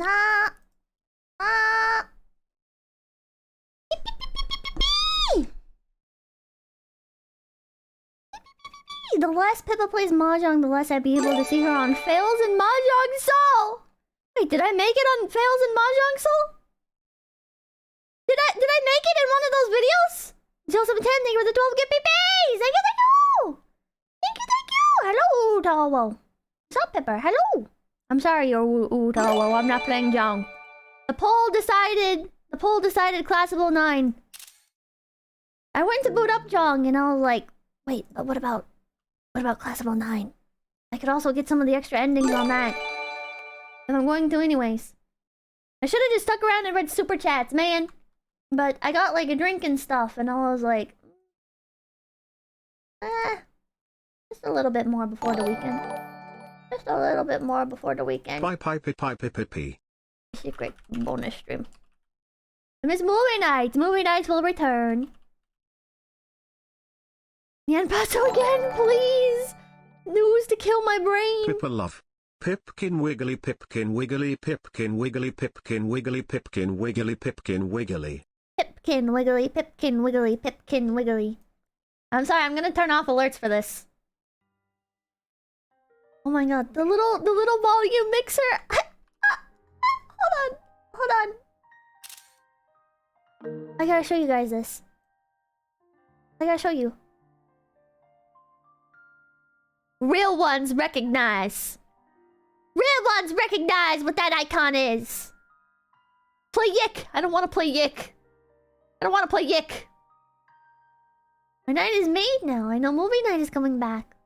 Ah! Ah! The less Pippa plays Mahjong, the less I'd be able to see her on Fails in Mahjong Soul! Wait, did I make it on Fails in Mahjong Soul? Did I make it in one of those videos? Jill 710, thank you for the 12 gift BBs! Thank you, thank you! Thank you, thank you! Hello, Utawo. What's up, Pippa? Hello! I'm sorry, Utawo, I'm not playing Jong. The poll decided Classable 9. I went to boot up Jong and I was like, wait, but what about Classable 9? I could also get some of the extra endings on that. And I'm going to anyways. I should have just stuck around and read super chats, man. But I got like a drink and stuff and I was like, just a little bit more before the weekend. Just a little bit more before the weekend. Pie. Secret bonus stream. I miss movie nights. Movie nights will return. Yan Paso again, please! News to kill my brain! Pippa love. Pipkin wiggly, Pipkin wiggly, Pipkin wiggly, Pipkin wiggly, Pipkin wiggly, Pipkin wiggly. Pipkin wiggly, Pipkin wiggly, Pipkin wiggly. I'm sorry, I'm gonna turn off alerts for this. Oh my god, the little volume mixer! Hold on. I gotta show you guys this. I gotta show you. Real ones recognize. Real ones recognize what that icon is. Play Yick. I don't want to play Yick. I don't want to play Yick. My night is made now. I know movie night is coming back.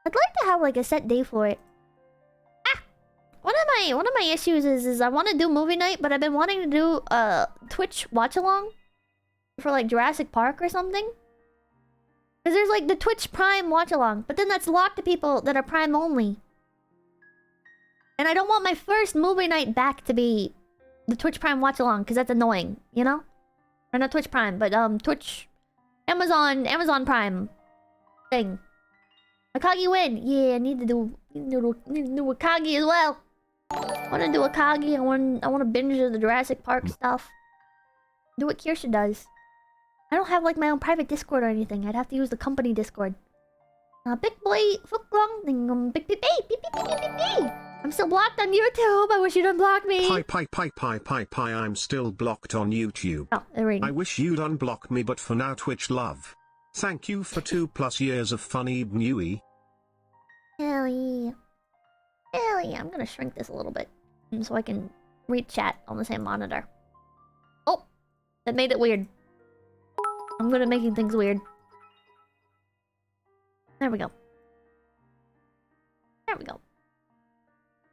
I'd like to have like a set day for it. One of my issues is I want to do movie night, but I've been wanting to do Twitch watch along for like Jurassic Park or something. Because there's like the Twitch Prime watch along, but then that's locked to people that are Prime only. And I don't want my first movie night back to be the Twitch Prime watch along, because that's annoying, you know? Or not Twitch Prime, but Twitch Amazon Prime thing. Akagi win. Yeah, I need to do Akagi as well. I want to do Akagi. I want to binge the Jurassic Park stuff. Do what Kirsha does. I don't have like my own private Discord or anything. I'd have to use the company Discord. Big boy, Fuklong, big beep. I'm still blocked on YouTube. I wish you'd unblock me. Pie. I'm still blocked on YouTube. Oh, they're reading. I wish you'd unblock me, but for now, Twitch love. Thank you for 2+ years of funny Newy. Hell yeah. I'm gonna shrink this a little bit so I can read chat on the same monitor. Oh, that made it weird. I'm good at making things weird. There we go. A little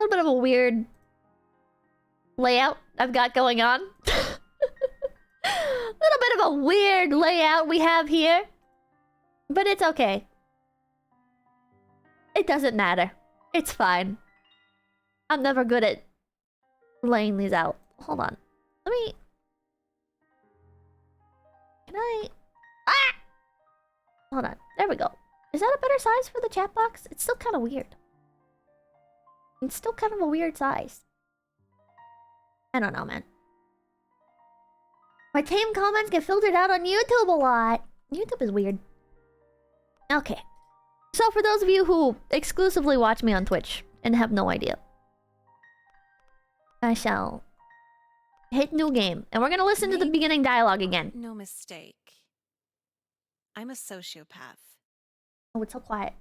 bit of a weird layout I've got going on. A little bit of a weird layout we have here. But it's okay. It doesn't matter. It's fine. I'm never good at laying these out. Hold on. Let me... Can I... Ah! Hold on. There we go. Is that a better size for the chat box? It's still kind of weird. It's still kind of a weird size. I don't know, man. My tame comments get filtered out on YouTube a lot. YouTube is weird. Okay. So for those of you who exclusively watch me on Twitch and have no idea, I shall hit new game. And we're gonna listen to the beginning dialogue again. No mistake. I'm a sociopath. Oh, it's so quiet.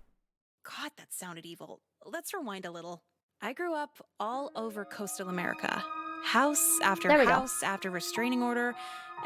God, that sounded evil. Let's rewind a little. I grew up all over coastal America. House after house after restraining order.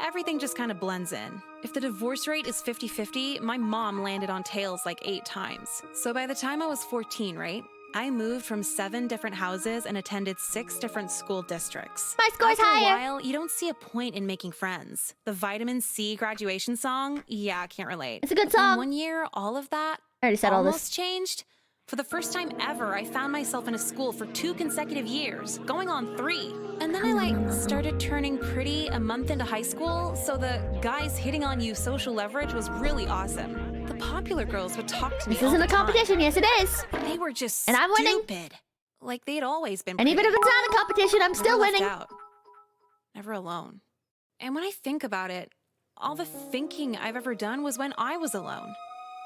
Everything just kind of blends in. If the divorce rate is 50-50, my mom landed on tails like 8 times. So by the time I was 14, right? I moved from 7 different houses and attended 6 different school districts. My score's After higher. a while, you don't see a point in making friends. The Vitamin C graduation song? Yeah, I can't relate. It's a good But then song. one year, all of that I already said all almost this. changed. For the first time ever, I found myself in a school for 2 consecutive years, going on 3. And then I started turning pretty a month into high school, so the guys hitting on you social leverage was really awesome. The popular girls would talk to me This isn't a competition. Yes, it is. They were just And I'm winning. stupid. Like they'd always been And even if it's not a competition, I'm still never left winning. out. Never alone. And when I think about it, all the thinking I've ever done was when I was alone.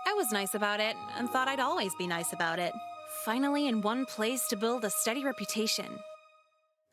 I was nice about it and thought I'd always be nice about it. Finally in one place to build a steady reputation.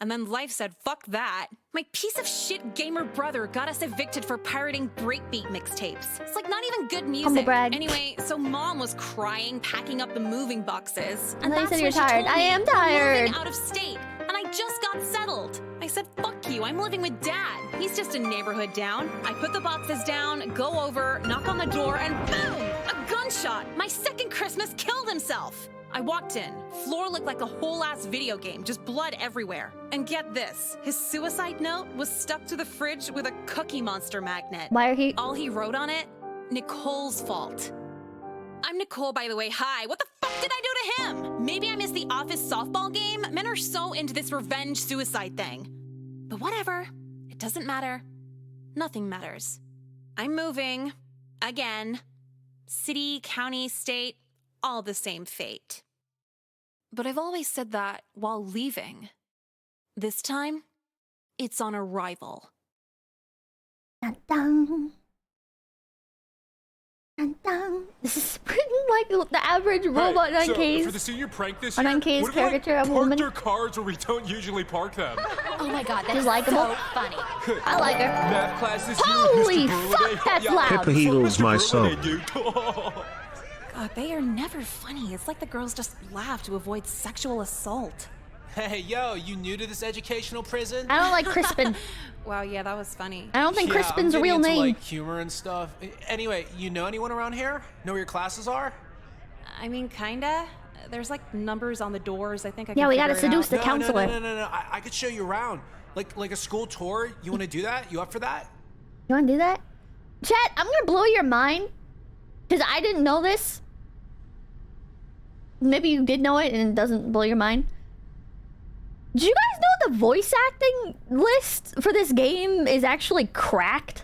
And then life said, fuck that. My piece of shit gamer brother got us evicted for pirating breakbeat mixtapes. It's like not even good music. Humble brag. Anyway, so mom was crying, packing up the moving boxes. And then you said you're when she tired. told I me am we're tired. moving out of state, and I just got settled. I said, fuck you, I'm living with dad. He's just a neighborhood down. I put the boxes down, go over, knock on the door, and boom! A gunshot! My second Christmas killed himself! I walked in. Floor looked like a whole-ass video game, just blood everywhere. And get this, his suicide note was stuck to the fridge with a Cookie Monster magnet. Why are he... All he wrote on it, Nicole's fault. I'm Nicole, by the way, hi. What the fuck did I do to him? Maybe I missed the office softball game? Men are so into this revenge suicide thing. But whatever, it doesn't matter. Nothing matters. I'm moving, again. City, county, state, all the same fate. But I've always said that while leaving. This time, it's on arrival. Dun, dun. Dun, dun. This is written like the average robot so 9Ks. for the senior prank this A year, 9Ks what if we, like, caricature of a woman. parked our cars where we don't usually park them? Oh my god, that's She's likable. so funny. I like her. Math class this Holy year, Mr. Burley. fuck, that's Yeah, loud. Pippa heals Mr. my Burley, soul. dude. God, they are never funny. It's like the girls just laugh to avoid sexual assault. Hey, yo, you new to this educational prison? I don't like Crispin. Wow, yeah, that was funny. I don't think Yeah, Crispin's I'm a real getting into, name. like, humor and stuff. Anyway, you know anyone around here? Know where your classes are? I mean, kinda. There's like numbers on the doors. I think I can Yeah, we figure gotta it seduce out. the No, counselor. No. I could show you around. Like a school tour. You want to do that? You up for that? You wanna do that? Chat, I'm gonna blow your mind. Because I didn't know this. Maybe you did know it and it doesn't blow your mind. Do you guys know the voice acting list for this game is actually cracked?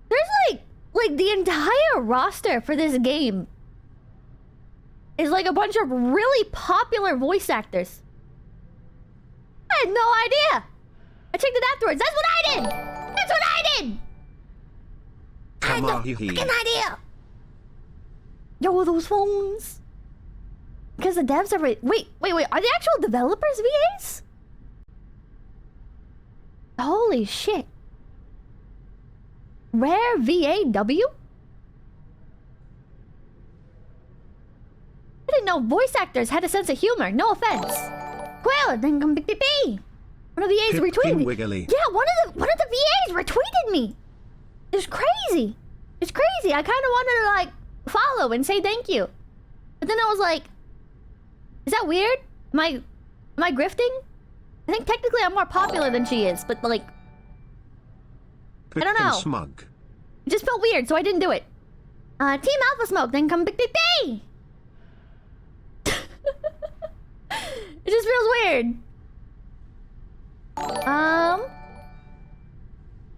There's like the entire roster for this game is like a bunch of really popular voice actors. I had no idea. I checked it afterwards. That's what I did. That's what I did. I had no fucking idea. Yo, those phones. Because the devs are... Wait. Are the actual developers VAs? Holy shit. Rare VAW? I didn't know voice actors had a sense of humor. No offense. Well, then come big B. One of the VAs Pipkin retweeted me. Wiggly. Yeah, one of the VAs retweeted me. It's crazy. It's crazy. I kind of wanted to like follow and say thank you. But then I was like, is that weird? Am I grifting? I think technically I'm more popular than she is, but like, I don't know. Smug. It just felt weird, so I didn't do it. Team Alpha Smoke, then come big B. It just feels weird.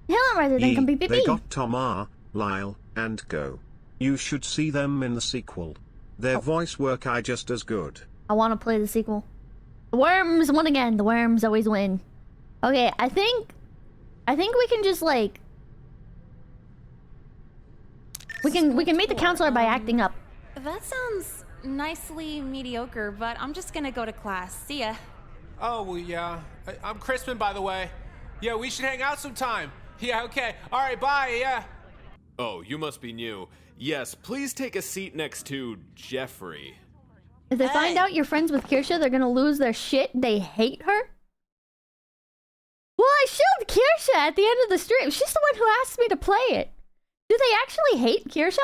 Hello, Riser, then come big B. They got Tom R, Lyle, and Go. You should see them in the sequel. Their voice work are just as good. I want to play the sequel. The worms won again. The worms always win. Okay, I think we can just like we can meet the counselor by acting up. That sounds nicely mediocre, but I'm just gonna go to class. See ya. Oh, well, yeah. I'm Crispin, by the way. Yeah, we should hang out sometime. Yeah, okay. All right, bye, yeah. Oh, you must be new. Yes, please take a seat next to Jeffrey. If they find out you're friends with Kirsha, they're gonna lose their shit. They hate her. Well, I showed Kirsha at the end of the stream. She's the one who asked me to play it. Do they actually hate Kirsha?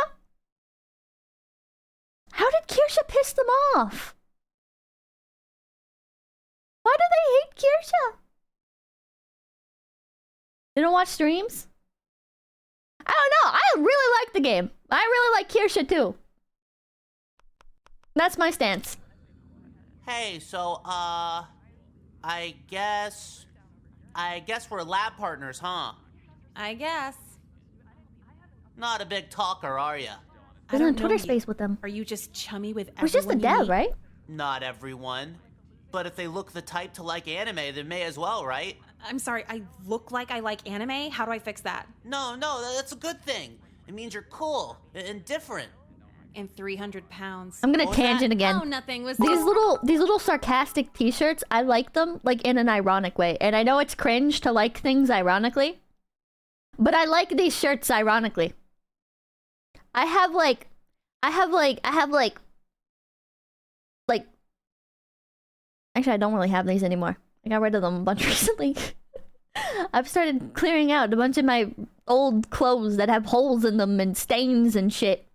How did Kirsha piss them off? Why do they hate Kirsha? They don't watch streams? I don't know. I really like the game. I really like Kirsha too. That's my stance. Hey, so, I guess we're lab partners, huh? I guess. Not a big talker, are ya? There's a Twitter space with them. Are you just chummy with everyone? It was just a you dev, meet? right? Not everyone. But if they look the type to like anime, they may as well, right? I'm sorry, I look like I like anime? How do I fix that? No, that's a good thing. It means you're cool and different. And 300 pounds. I'm gonna What was tangent that? again. Oh, nothing was... These little sarcastic t-shirts, I like them like in an ironic way. And I know it's cringe to like things ironically, but I like these shirts ironically. I have like actually I don't really have these anymore. I got rid of them a bunch recently. I've started clearing out a bunch of my old clothes that have holes in them and stains and shit.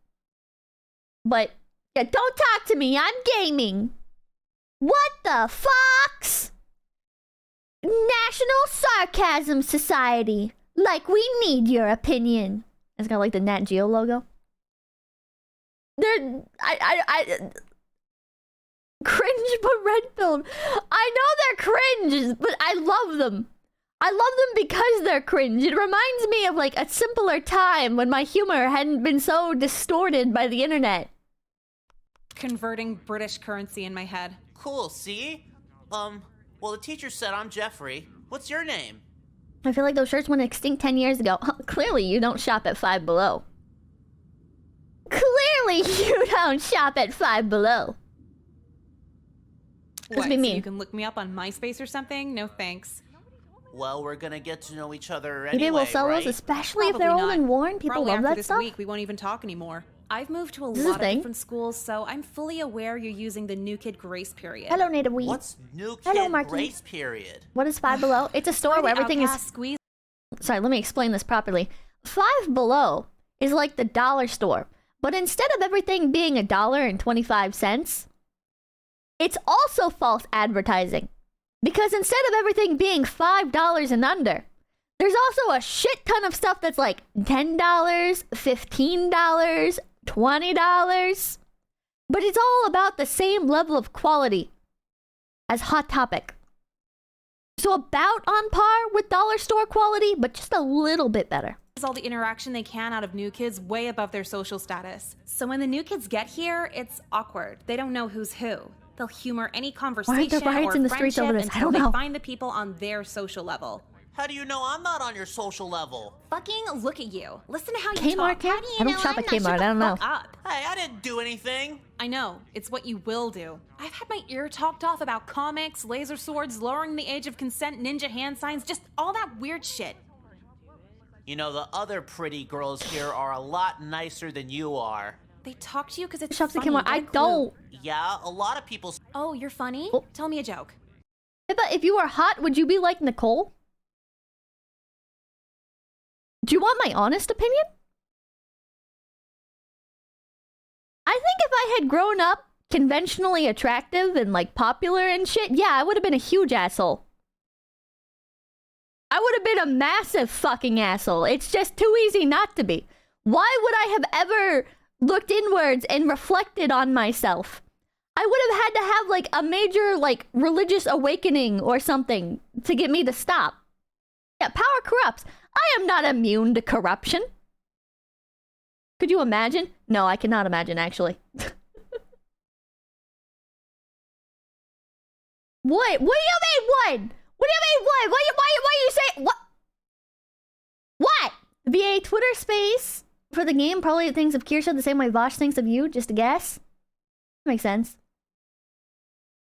But yeah, don't talk to me. I'm gaming. What the fox? National Sarcasm Society. Like we need your opinion. It's got like the Nat Geo logo. They're cringe but red-pilled. I know they're cringe, but I love them. I love them because they're cringe. It reminds me of like a simpler time when my humor hadn't been so distorted by the internet. Converting British currency in my head. Cool, see? Well, the teacher said I'm Jeffrey. What's your name? I feel like those shirts went extinct 10 years ago. Clearly, you don't shop at Five Below. Clearly, you don't shop at Five Below. What, be so mean. you can look me up on MySpace or something? No thanks. Well, we're gonna get to know each other Maybe anyway, we'll sell right? those, especially if Probably they're old not. and worn. People Probably love after that this stuff. week, we won't even talk anymore. I've moved to a This is a lot of thing. different schools, so I'm fully aware you're using the new kid grace period. Hello, Native Weed. What's new Hello, kid Marky. grace period? What is Five Below? It's a store where everything is... Squeeze. Sorry, let me explain this properly. Five Below is like the dollar store. But instead of everything being $1.25, it's also false advertising. Because instead of everything being $5 and under, there's also a shit ton of stuff that's like $10, $15, $20. But it's all about the same level of quality as Hot Topic. So about on par with dollar store quality, but just a little bit better. All the interaction they can out of new kids way above their social status. So when the new kids get here, it's awkward. They don't know who's who. They'll humor any conversation riots or in the streets over friendship this? I until don't know. they find the people on their social level. How do you know I'm not on your social level? Fucking look at you. Listen to how you Kmart, talk. Kate? How do you I don't know shop I'm at not? Kmart, Shut I the don't know. fuck up. Hey, I didn't do anything. I know. It's what you will do. I've had my ear talked off about comics, laser swords, lowering the age of consent, ninja hand signs, just all that weird shit. You know, the other pretty girls here are a lot nicer than you are. They talk to you because it's Shops at funny. Kmart. Get I a clue. don't. Yeah, a lot of people... Oh, you're funny? Oh. Tell me a joke. Pippa, if you were hot, would you be like Nicole? Do you want my honest opinion? I think if I had grown up conventionally attractive and like popular and shit, yeah, I would have been a huge asshole. I would have been a massive fucking asshole. It's just too easy not to be. Why would I have ever looked inwards and reflected on myself? I would have had to have like a major like religious awakening or something to get me to stop. Yeah, power corrupts. I am not immune to corruption. Could you imagine? No, I cannot imagine actually. What? What do you mean what? What do you mean what? Why you say what? What? VA Twitter space for the game probably thinks of Kirsha the same way Vosh thinks of you, just a guess. Makes sense.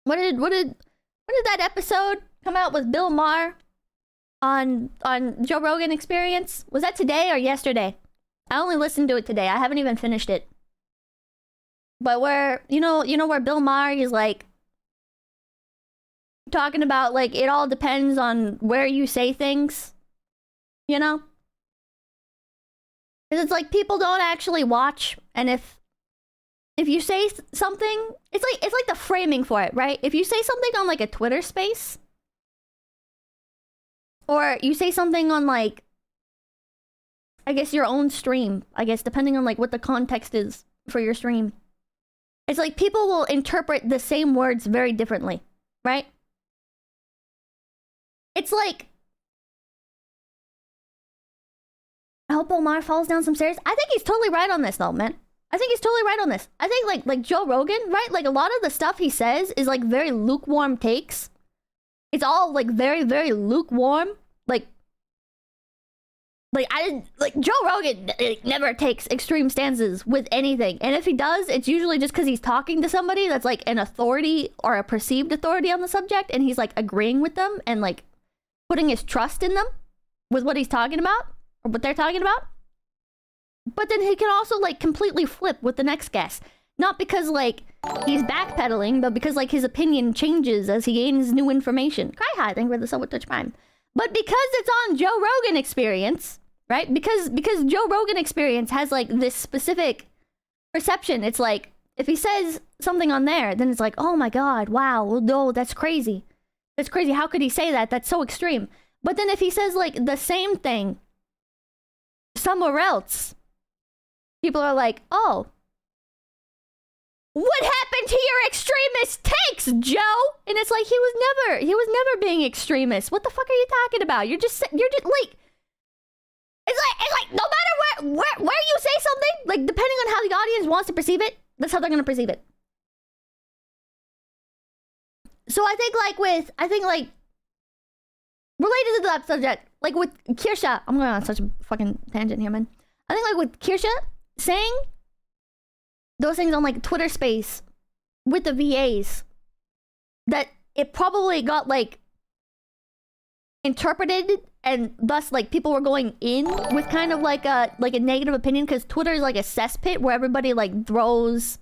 When did that episode come out with Bill Maher on Joe Rogan Experience? Was that today or yesterday? I only listened to it today. I haven't even finished it. But where you know where Bill Maher is like talking about like it all depends on where you say things, you know? Because it's like people don't actually watch, and if you say something, it's like the framing for it, right? If you say something on like a Twitter space, or you say something on like, I guess your own stream, I guess depending on like what the context is for your stream, it's like people will interpret the same words very differently, right? It's like, I hope Omar falls down some stairs. I think he's totally right on this though, man. I think he's totally right on this. I think like Joe Rogan, right? Like a lot of the stuff he says is like very lukewarm takes. It's all like very, very lukewarm. Like Joe Rogan never takes extreme stances with anything. And if he does, it's usually just because he's talking to somebody that's like an authority or a perceived authority on the subject, and he's like agreeing with them and like putting his trust in them with what he's talking about or what they're talking about. But then he can also like completely flip with the next guest. Not because like he's backpedaling, but because like his opinion changes as he gains new information. Hi, thank you for the sub with Twitch Prime. But because it's on Joe Rogan Experience, right? Because Joe Rogan Experience has like this specific perception. It's like if he says something on there, then it's like, oh my god, wow, well, no, that's crazy. That's crazy. How could he say that? That's so extreme. But then if he says like the same thing somewhere else, people are like, oh, what happened to your extremist takes, Joe? And it's like he was never being extremist. What the fuck are you talking about? You're just like, it's like no matter where you say something, like depending on how the audience wants to perceive it, that's how they're gonna perceive it. So I think related to that subject, like with Kirsha, I'm going on such a fucking tangent here, man. I think like with Kirsha saying those things on like Twitter Space with the VAs, that it probably got like interpreted, and thus like people were going in with kind of like a negative opinion, because Twitter is like a cesspit where everybody like throws,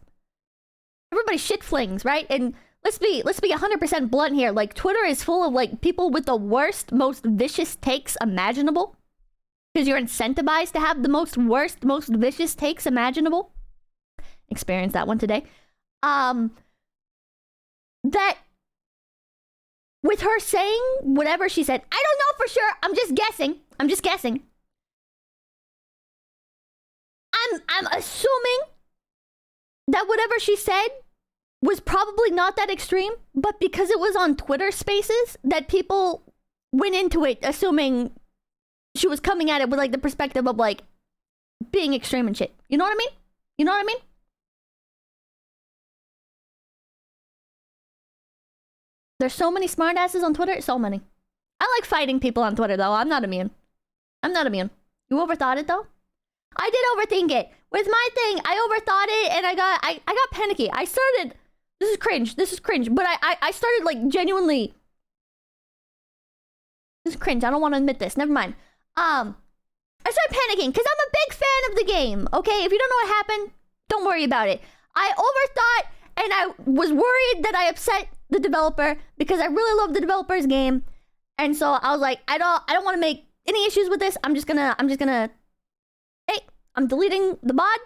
everybody shit flings, right? And let's be 100% blunt here. Like Twitter is full of like people with the worst, most vicious takes imaginable, because you're incentivized to have the most vicious takes imaginable. Experienced that one today. That with her saying whatever she said, I don't know for sure, I'm just guessing. I'm assuming that whatever she said was probably not that extreme, but because it was on Twitter Spaces, that people went into it assuming she was coming at it with like the perspective of like being extreme and shit. You know what I mean? There's so many smartasses on Twitter. So many. I like fighting people on Twitter, though. I'm not immune. You overthought it, though? I did overthink it. With my thing, I overthought it, and I got panicky. I started... This is cringe. But I started, like, genuinely... This is cringe. I don't want to admit this. Never mind. I started panicking, because I'm a big fan of the game, okay? If you don't know what happened, don't worry about it. I overthought, and I was worried that I upset the developer, because I really love the developer's game, and so I was like, I don't want to make any issues with this. I'm just gonna hey, I'm deleting the mod.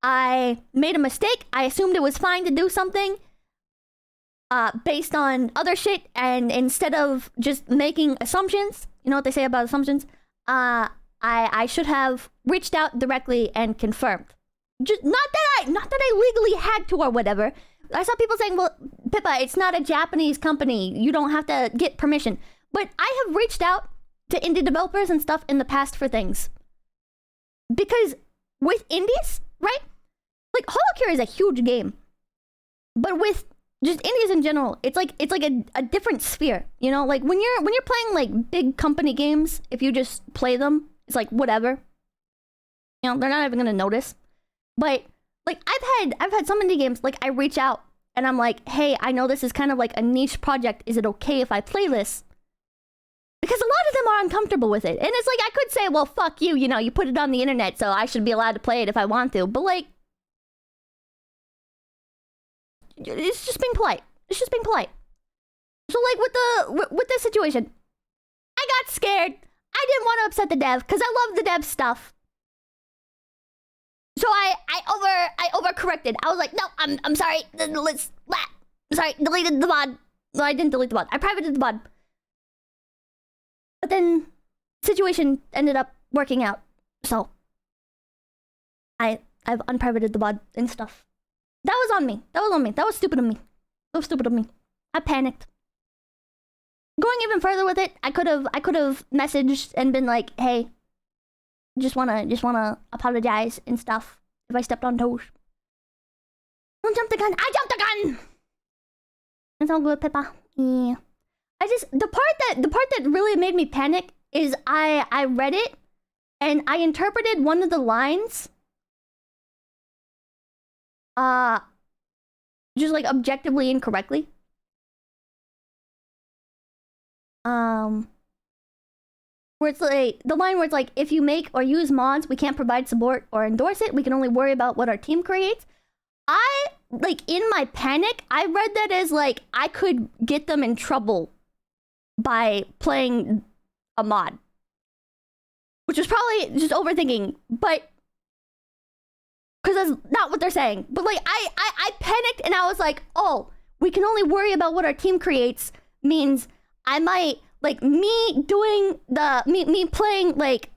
I made a mistake. I assumed it was fine to do something based on other shit, and instead of just making assumptions, you know what they say about assumptions, I should have reached out directly and confirmed. Just not that I legally had to or whatever. I saw people saying, well, Pippa, it's not a Japanese company. You don't have to get permission. But I have reached out to indie developers and stuff in the past for things. Because with indies, right? Like, Holocure is a huge game. But with just indies in general, it's like a different sphere. You know, like when you're playing like big company games, if you just play them, it's like whatever. You know, they're not even gonna notice. But like I've had some indie games, like I reach out and I'm like, hey, I know this is kind of like a niche project. Is it okay if I play this? Because a lot of them are uncomfortable with it. And it's like, I could say, well, fuck you, you know, you put it on the internet, so I should be allowed to play it if I want to. But like, it's just being polite. So like with this situation, I got scared. I didn't want to upset the dev because I love the dev stuff. So I overcorrected. I was like, no, I'm sorry. Sorry, deleted the mod. No, I didn't delete the mod. I privated the mod. But then situation ended up working out. So I've unprivated the mod and stuff. That was on me. That was stupid of me. I panicked. Going even further with it, I could have messaged and been like, hey, just wanna apologize and stuff if I stepped on toes. Don't jump the gun. I jumped the gun. It's all good, Pippa. Yeah. The part that really made me panic is I read it and I interpreted one of the lines just like objectively incorrectly. Where it's like the line where it's like, if you make or use mods, we can't provide support or endorse it. We can only worry about what our team creates. I like in my panic, I read that as like I could get them in trouble by playing a mod, which was probably just overthinking, but because that's not what they're saying. But like I panicked and I was like, oh, we can only worry about what our team creates means I might like me playing like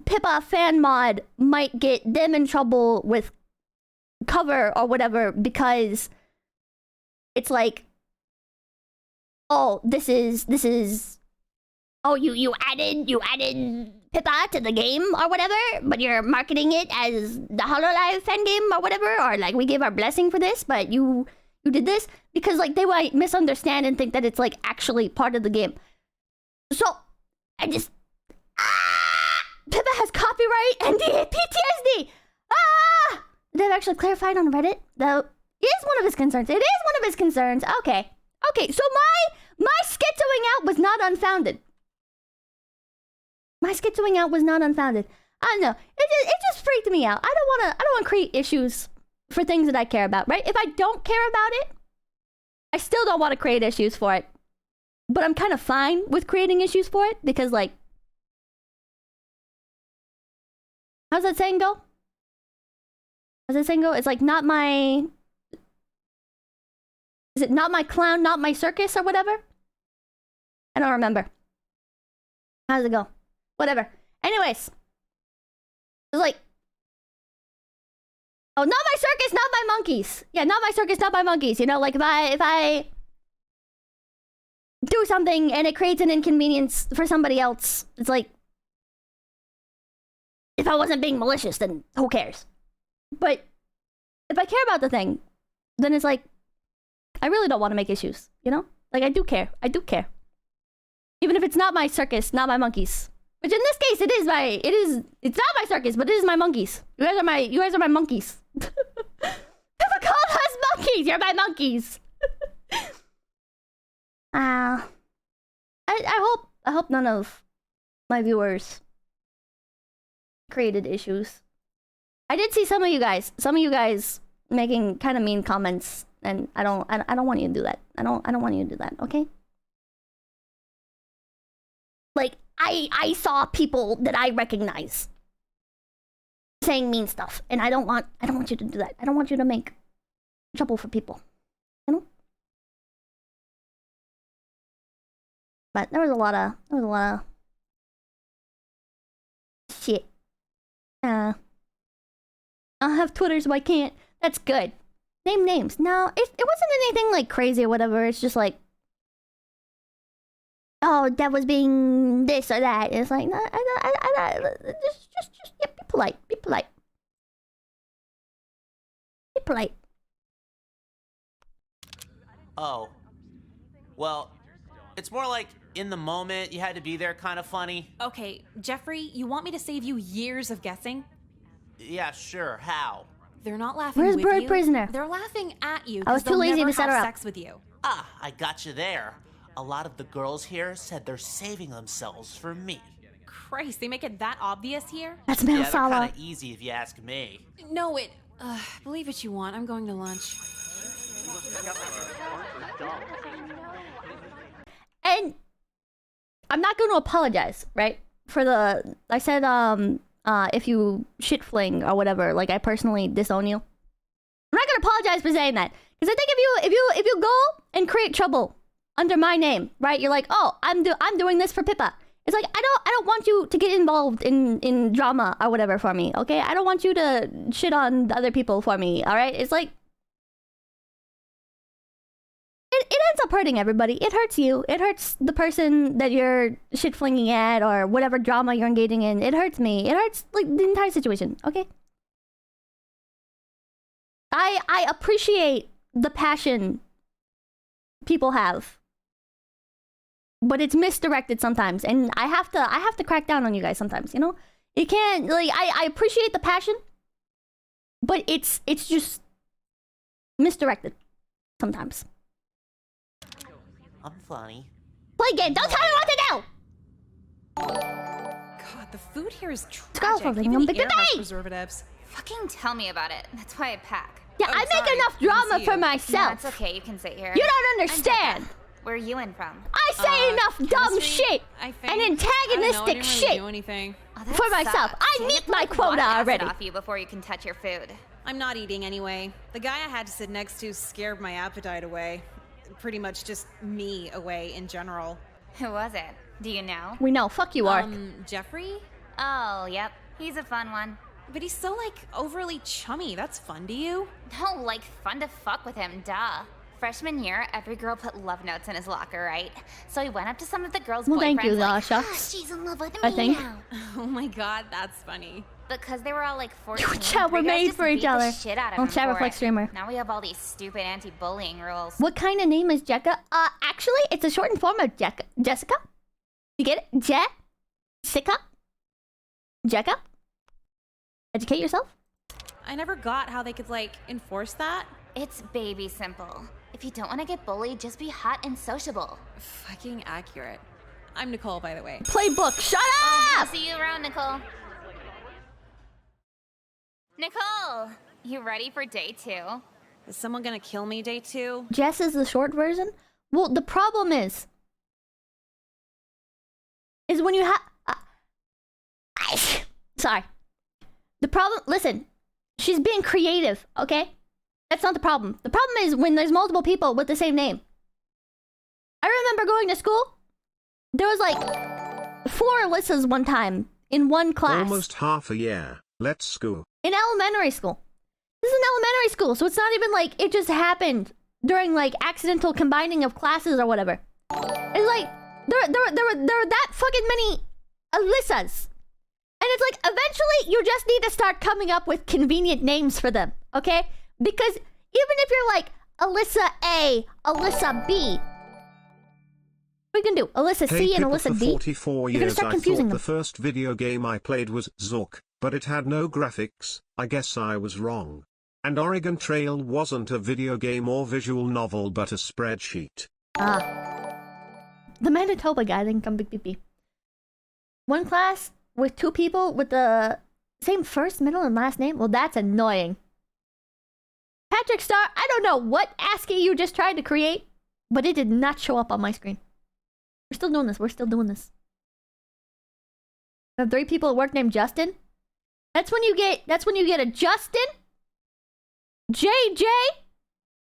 Pippa fan mod might get them in trouble with cover or whatever, because it's like, oh, this is oh, you added Pippa to the game or whatever, but you're marketing it as the HoloLive fan game or whatever, or like we gave our blessing for this, but you did this, because like they might misunderstand and think that it's like actually part of the game. So I just Pippa has copyright and PTSD. They've actually clarified on Reddit. Though is one of his concerns. It is one of his concerns. Okay. So my schizoing out was not unfounded. My schizoing out was not unfounded. I don't know. It just freaked me out. I don't want to create issues for things that I care about, right? If I don't care about it, I still don't want to create issues for it. But I'm kind of fine with creating issues for it because, like, how's that saying go? It's like not my... Is it not my clown, not my circus or whatever? I don't remember. How does it go? Whatever. Anyways. It's like... Oh, not my circus, not my monkeys. Yeah, not my circus, not my monkeys. You know, like if I do something and it creates an inconvenience for somebody else, it's like... If I wasn't being malicious, then who cares? But if I care about the thing, then it's like, I really don't want to make issues, you know? Like, I do care. Even if it's not my circus, not my monkeys. Which in this case, it's not my circus, but it is my monkeys. You guys are my monkeys. People call us monkeys. You're my monkeys. I hope none of my viewers created issues. I did see some of you guys making kind of mean comments, and I don't want you to do that. I don't want you to do that, okay? Like, I saw people that I recognize saying mean stuff, and I don't want you to do that. I don't want you to make trouble for people, you know? But there was a lot of shit. I'll have Twitter so I can't. That's good. Name names. No, it wasn't anything like crazy or whatever. It's just like, oh, that was being this or that. It's like, no, just yeah, be polite. Be polite. Oh. Well, it's more like in the moment, you had to be there kind of funny. Okay, Jeffrey, you want me to save you years of guessing? Yeah, sure. How? They're not laughing Where's with Bird you. Prisoner? They're laughing at you. I was too lazy to set her up. Sex with you. Ah, I got you there. A lot of the girls here said they're saving themselves for me. Christ, they make it that obvious here? That's Yeah, Mel they're Sala. kind of easy if you ask me. No, believe what you want. I'm going to lunch. And I'm not going to apologize, right? For the... I said, if you shit fling or whatever, like I personally disown you. I'm not going to apologize for saying that. Because I think if you go and create trouble under my name, right? You're like, oh, I'm doing this for Pippa. It's like, I don't want you to get involved in drama or whatever for me, okay? I don't want you to shit on other people for me, all right? It's like... It ends up hurting everybody. It hurts you. It hurts the person that you're shit flinging at or whatever drama you're engaging in. It hurts me. It hurts like the entire situation, okay? I appreciate the passion people have, but it's misdirected sometimes, and I have to crack down on you guys sometimes. You know, you can't like I appreciate the passion, but it's just misdirected sometimes. I'm funny. Play game. Don't tell me what to do. God, the food here is Scarlet tragic. Fox, Even the big air has day. preservatives. Fucking tell me about it. That's why I pack. Yeah, Oh, I make sorry. enough Good to drama see for you. No, myself. it's okay. You can sit here. You don't I'm understand. Becca. Where are you in from? I say enough dumb chemistry, shit I think. and I don't know, I antagonistic didn't really shit do anything. Oh, that for myself. sucks. I You meet have to, my like, quota wash acid already. off you before you can touch your food. I'm not eating anyway. The guy I had to sit next to scared my appetite away. Pretty much just me away in general. Who was it? Do you know? We know. Fuck you, Ark. Jeffrey? Oh, yep. He's a fun one. But he's so, like, overly chummy. That's fun to you? No, like, fun to fuck with him, duh. Freshman year, every girl put love notes in his locker, right? So he went up to some of the girls' Well, boyfriends thank you, like, Lasha. she's in love with me I think. now. Oh my god, that's funny. Because they were all like 14. Chat, we're three guys made just for each beat the other. shit out of Oh, him chat for reflex it. streamer. Now we have all these stupid anti-bullying rules. What kind of name is Jekka? Actually, it's a shortened form of Jessica. You get it? Jessica? Jekka? Educate yourself? I never got how they could, like, enforce that. It's baby simple. If you don't want to get bullied, just be hot and sociable. Fucking accurate. I'm Nicole, by the way. Playbook. Shut I'll up! see you around, Nicole. Nicole, you ready for day 2? Is someone gonna kill me day 2? Jess is the short version? Well, the problem is when you have... sorry. The problem... Listen. She's being creative, okay? That's not the problem. The problem is when there's multiple people with the same name. I remember going to school. There was like 4 Alyssas one time in one class. Almost half a year. Let's go. In elementary school. This is an elementary school, so it's not even like it just happened during like accidental combining of classes or whatever. It's like there were that fucking many Alyssas. And it's like eventually you just need to start coming up with convenient names for them, okay? Because even if you're like Alyssa A, Alyssa B, what you can do? Alyssa C and Pippa, Alyssa for D? 44 You're gonna years start I confusing thought them. the first video game I played was Zork, but it had no graphics. I guess I was wrong. And Oregon Trail wasn't a video game or visual novel but a spreadsheet. The Manitoba guy didn't come big PP. One class with 2 people with the same first, middle, and last name? Well, that's annoying. Patrick Star, I don't know what ASCII you just tried to create, but it did not show up on my screen. We're still doing this. We're still doing this. We have 3 people at work named Justin. That's when you get a Justin, JJ,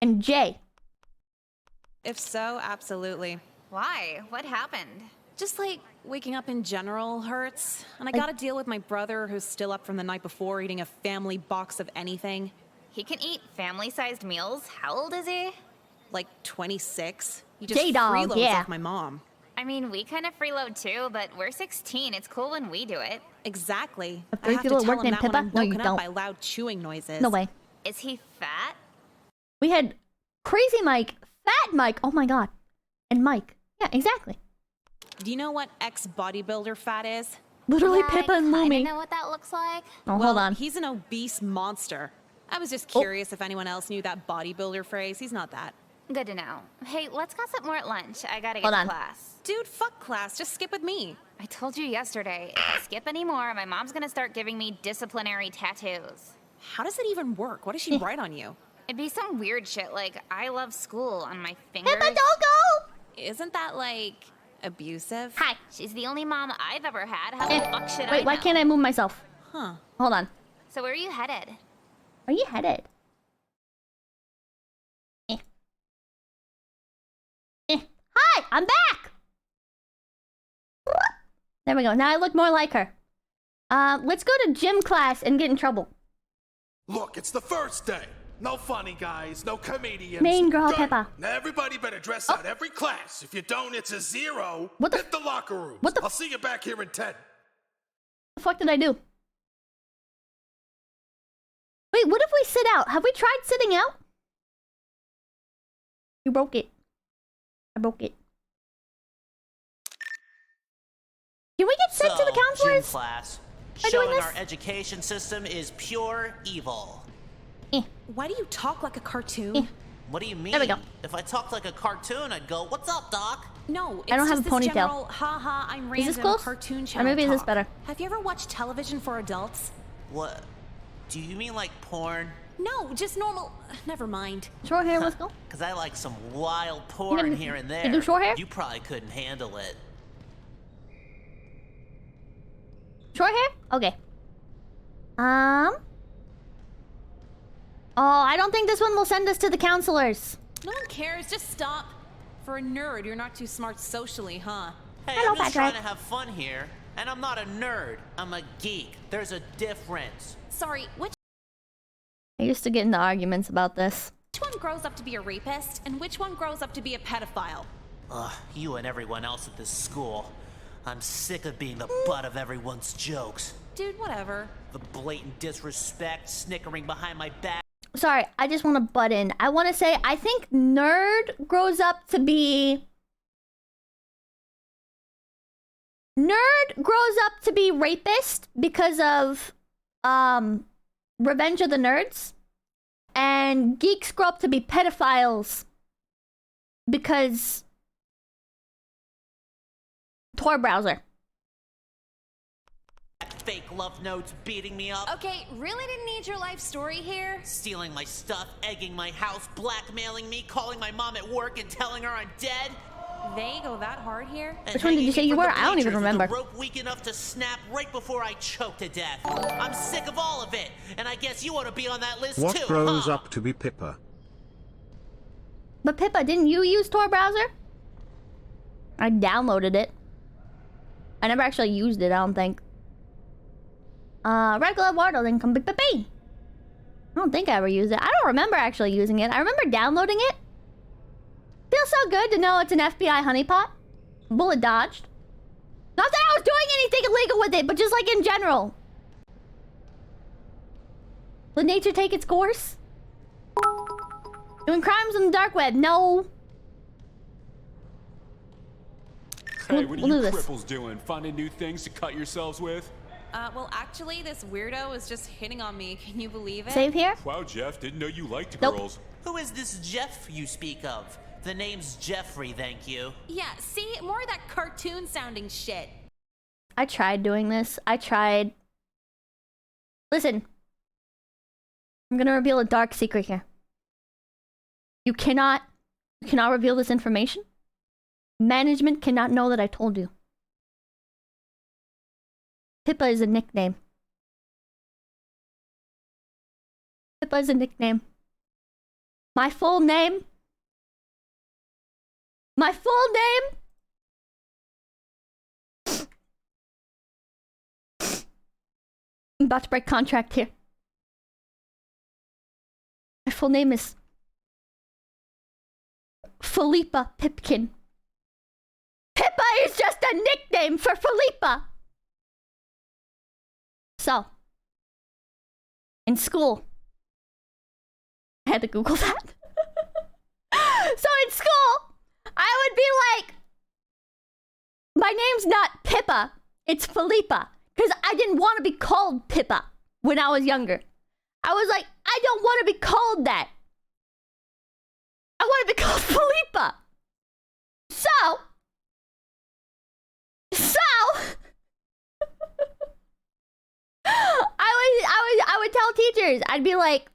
and Jay. If so, absolutely. Why? What happened? Just like waking up in general hurts. And I Like- gotta deal with my brother who's still up from the night before eating a family box of anything. He can eat family-sized meals? How old is he? Like 26. He just J-Dog, freeloads yeah. off my mom. I mean, we kind of freeload too, but we're 16. It's cool when we do it. Exactly. Have I 3 have to people at tell work him named that when Pippa? I'm No, you woken up don't. by loud chewing noises. No way. Is he fat? We had Crazy Mike, Fat Mike, oh my god, and Mike. Yeah, exactly. Do you know what ex-bodybuilder fat is? Literally Yeah, Pippa I and kinda Lumi. know what that looks like. Oh, Well, hold on. he's an obese monster. I was just Oh. curious if anyone else knew that bodybuilder phrase. He's not that. Good to know. Hey, let's gossip more at lunch. I gotta get Hold to on. class. Dude, fuck class. Just skip with me. I told you yesterday, if I skip anymore, my mom's gonna start giving me disciplinary tattoos. How does it even work? What does she write on you? It'd be some weird shit like, I love school on my fingers. Pippa, don't go! Isn't that, like, abusive? Hi. She's the only mom I've ever had. How Eh, the fuck should I Wait, why know? can't I move myself? Huh. Hold on. So where are you headed? Where are you headed? Hi, I'm back! There we go. Now I look more like her. Let's go to gym class and get in trouble. Look, it's the first day. No funny guys, no comedians. Main girl, Good. Pippa. Now everybody better dress out every class. If you don't, it's a 0. What the- Hit the locker rooms. what the- I'll see you back here in 10. What the fuck did I do? Wait, what if we sit out? Have we tried sitting out? You broke it. I broke it. Can we get sent to the counselors? Gym class. By doing Showing this? our education system is pure evil. Why do you talk like a cartoon? What do you mean? There we go. If I talked like a cartoon, I'd go, "What's up, Doc?" No, it's I don't have just a this ponytail. general, haha, I'm random Is this close? cartoon Or channel maybe is this talk. better? Have you ever watched television for adults? What? Do you mean like porn? No, just normal. Never mind. Short hair, let's go. Because I like some wild porn can- here and you there. do short hair? You probably couldn't handle it. Short hair? Okay. Oh, I don't think this one will send us to the counselors. No one cares. Just stop. For a nerd, you're not too smart socially, huh? Hey, Hello, I'm just Patrick. trying to have fun here. And I'm not a nerd. I'm a geek. There's a difference. Sorry, which I used to get into arguments about this. one grows up to be a rapist and which one grows up to be a pedophile? Ugh, you and everyone else at this school. I'm sick of being the butt of everyone's jokes. Dude, whatever. The blatant disrespect, snickering behind my back. Sorry, I just want to butt in. I want to say, I think nerd grows up to be... Nerd grows up to be rapist because of, Revenge of the Nerds. And geeks grow up to be pedophiles because... Tor browser. Fake love notes beating me up. Okay, really didn't need your life story here. Stealing my stuff, egging my house, blackmailing me, calling my mom at work and telling her I'm dead. They go that hard here? And Which one did hanging you say me you from were? the I don't even bleachers with remember. a rope weak enough to snap right before I choke to death. I'm sick of all of it, and I guess you ought to be on that list What too, grows huh? up to be Pippa? But Pippa, didn't you use Tor browser? I downloaded it. I never actually used it, I don't think. Red Glove Wardo, then come Big Pippa. I don't think I ever used it. I don't remember actually using it. I remember downloading it. Feels so good to know it's an FBI honeypot. Bullet dodged. Not that I was doing anything illegal with it, but just like in general. Let nature take its course? Doing crimes on the dark web, no. Hey, what are we'll do you this. cripples doing? Finding new things to cut yourselves with? Well, actually, this weirdo is just hitting on me. Can you believe it? Save here? Wow, Jeff, didn't know you liked Nope. girls. Who is this Jeff you speak of? The name's Jeffrey, thank you. Yeah, see? More of that cartoon-sounding shit. I tried doing this. I tried. Listen. I'm gonna reveal a dark secret here. You cannot reveal this information. Management cannot know that I told you. Pippa is a nickname. Pippa is a nickname. My full name. My full name. I'm about to break contract here. My full name is Philippa Pipkin. Pippa is just a nickname for Philippa. So, in school, I had to Google that. So in school, I would be like, my name's not Pippa, it's Philippa. Because I didn't want to be called Pippa when I was younger. I was like, I don't want to be called that. I want to be called Philippa. So, I would tell teachers, I'd be like,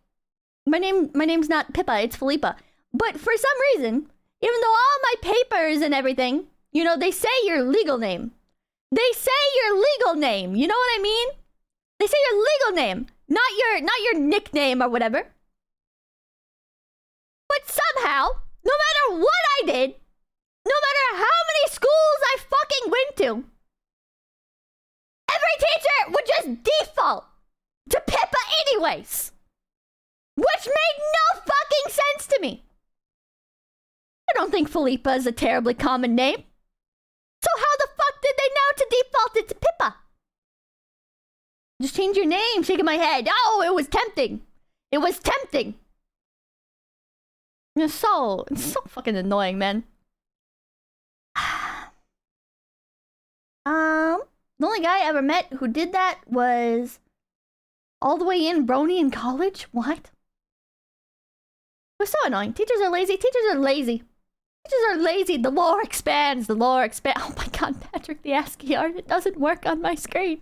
my name's not Pippa, it's Philippa. But for some reason, even though all my papers and everything, you know, they say your legal name. They say your legal name. You know what I mean? They say your legal name, not your nickname or whatever. But somehow, no matter what I did, no matter how many schools I fucking went to, every teacher would just default to Pippa anyways. Which made no fucking sense to me. I don't think Philippa is a terribly common name. So how the fuck did they know to default it to Pippa? Just change your name, shaking my head. Oh, it was tempting. It was tempting. It's so fucking annoying, man. The only guy I ever met who did that was all the way in Brony in college. What? It was so annoying. Teachers are lazy. Teachers are lazy. Teachers are lazy. The lore expands. The lore expands. Oh my god, Patrick, the ASCII art. It doesn't work on my screen.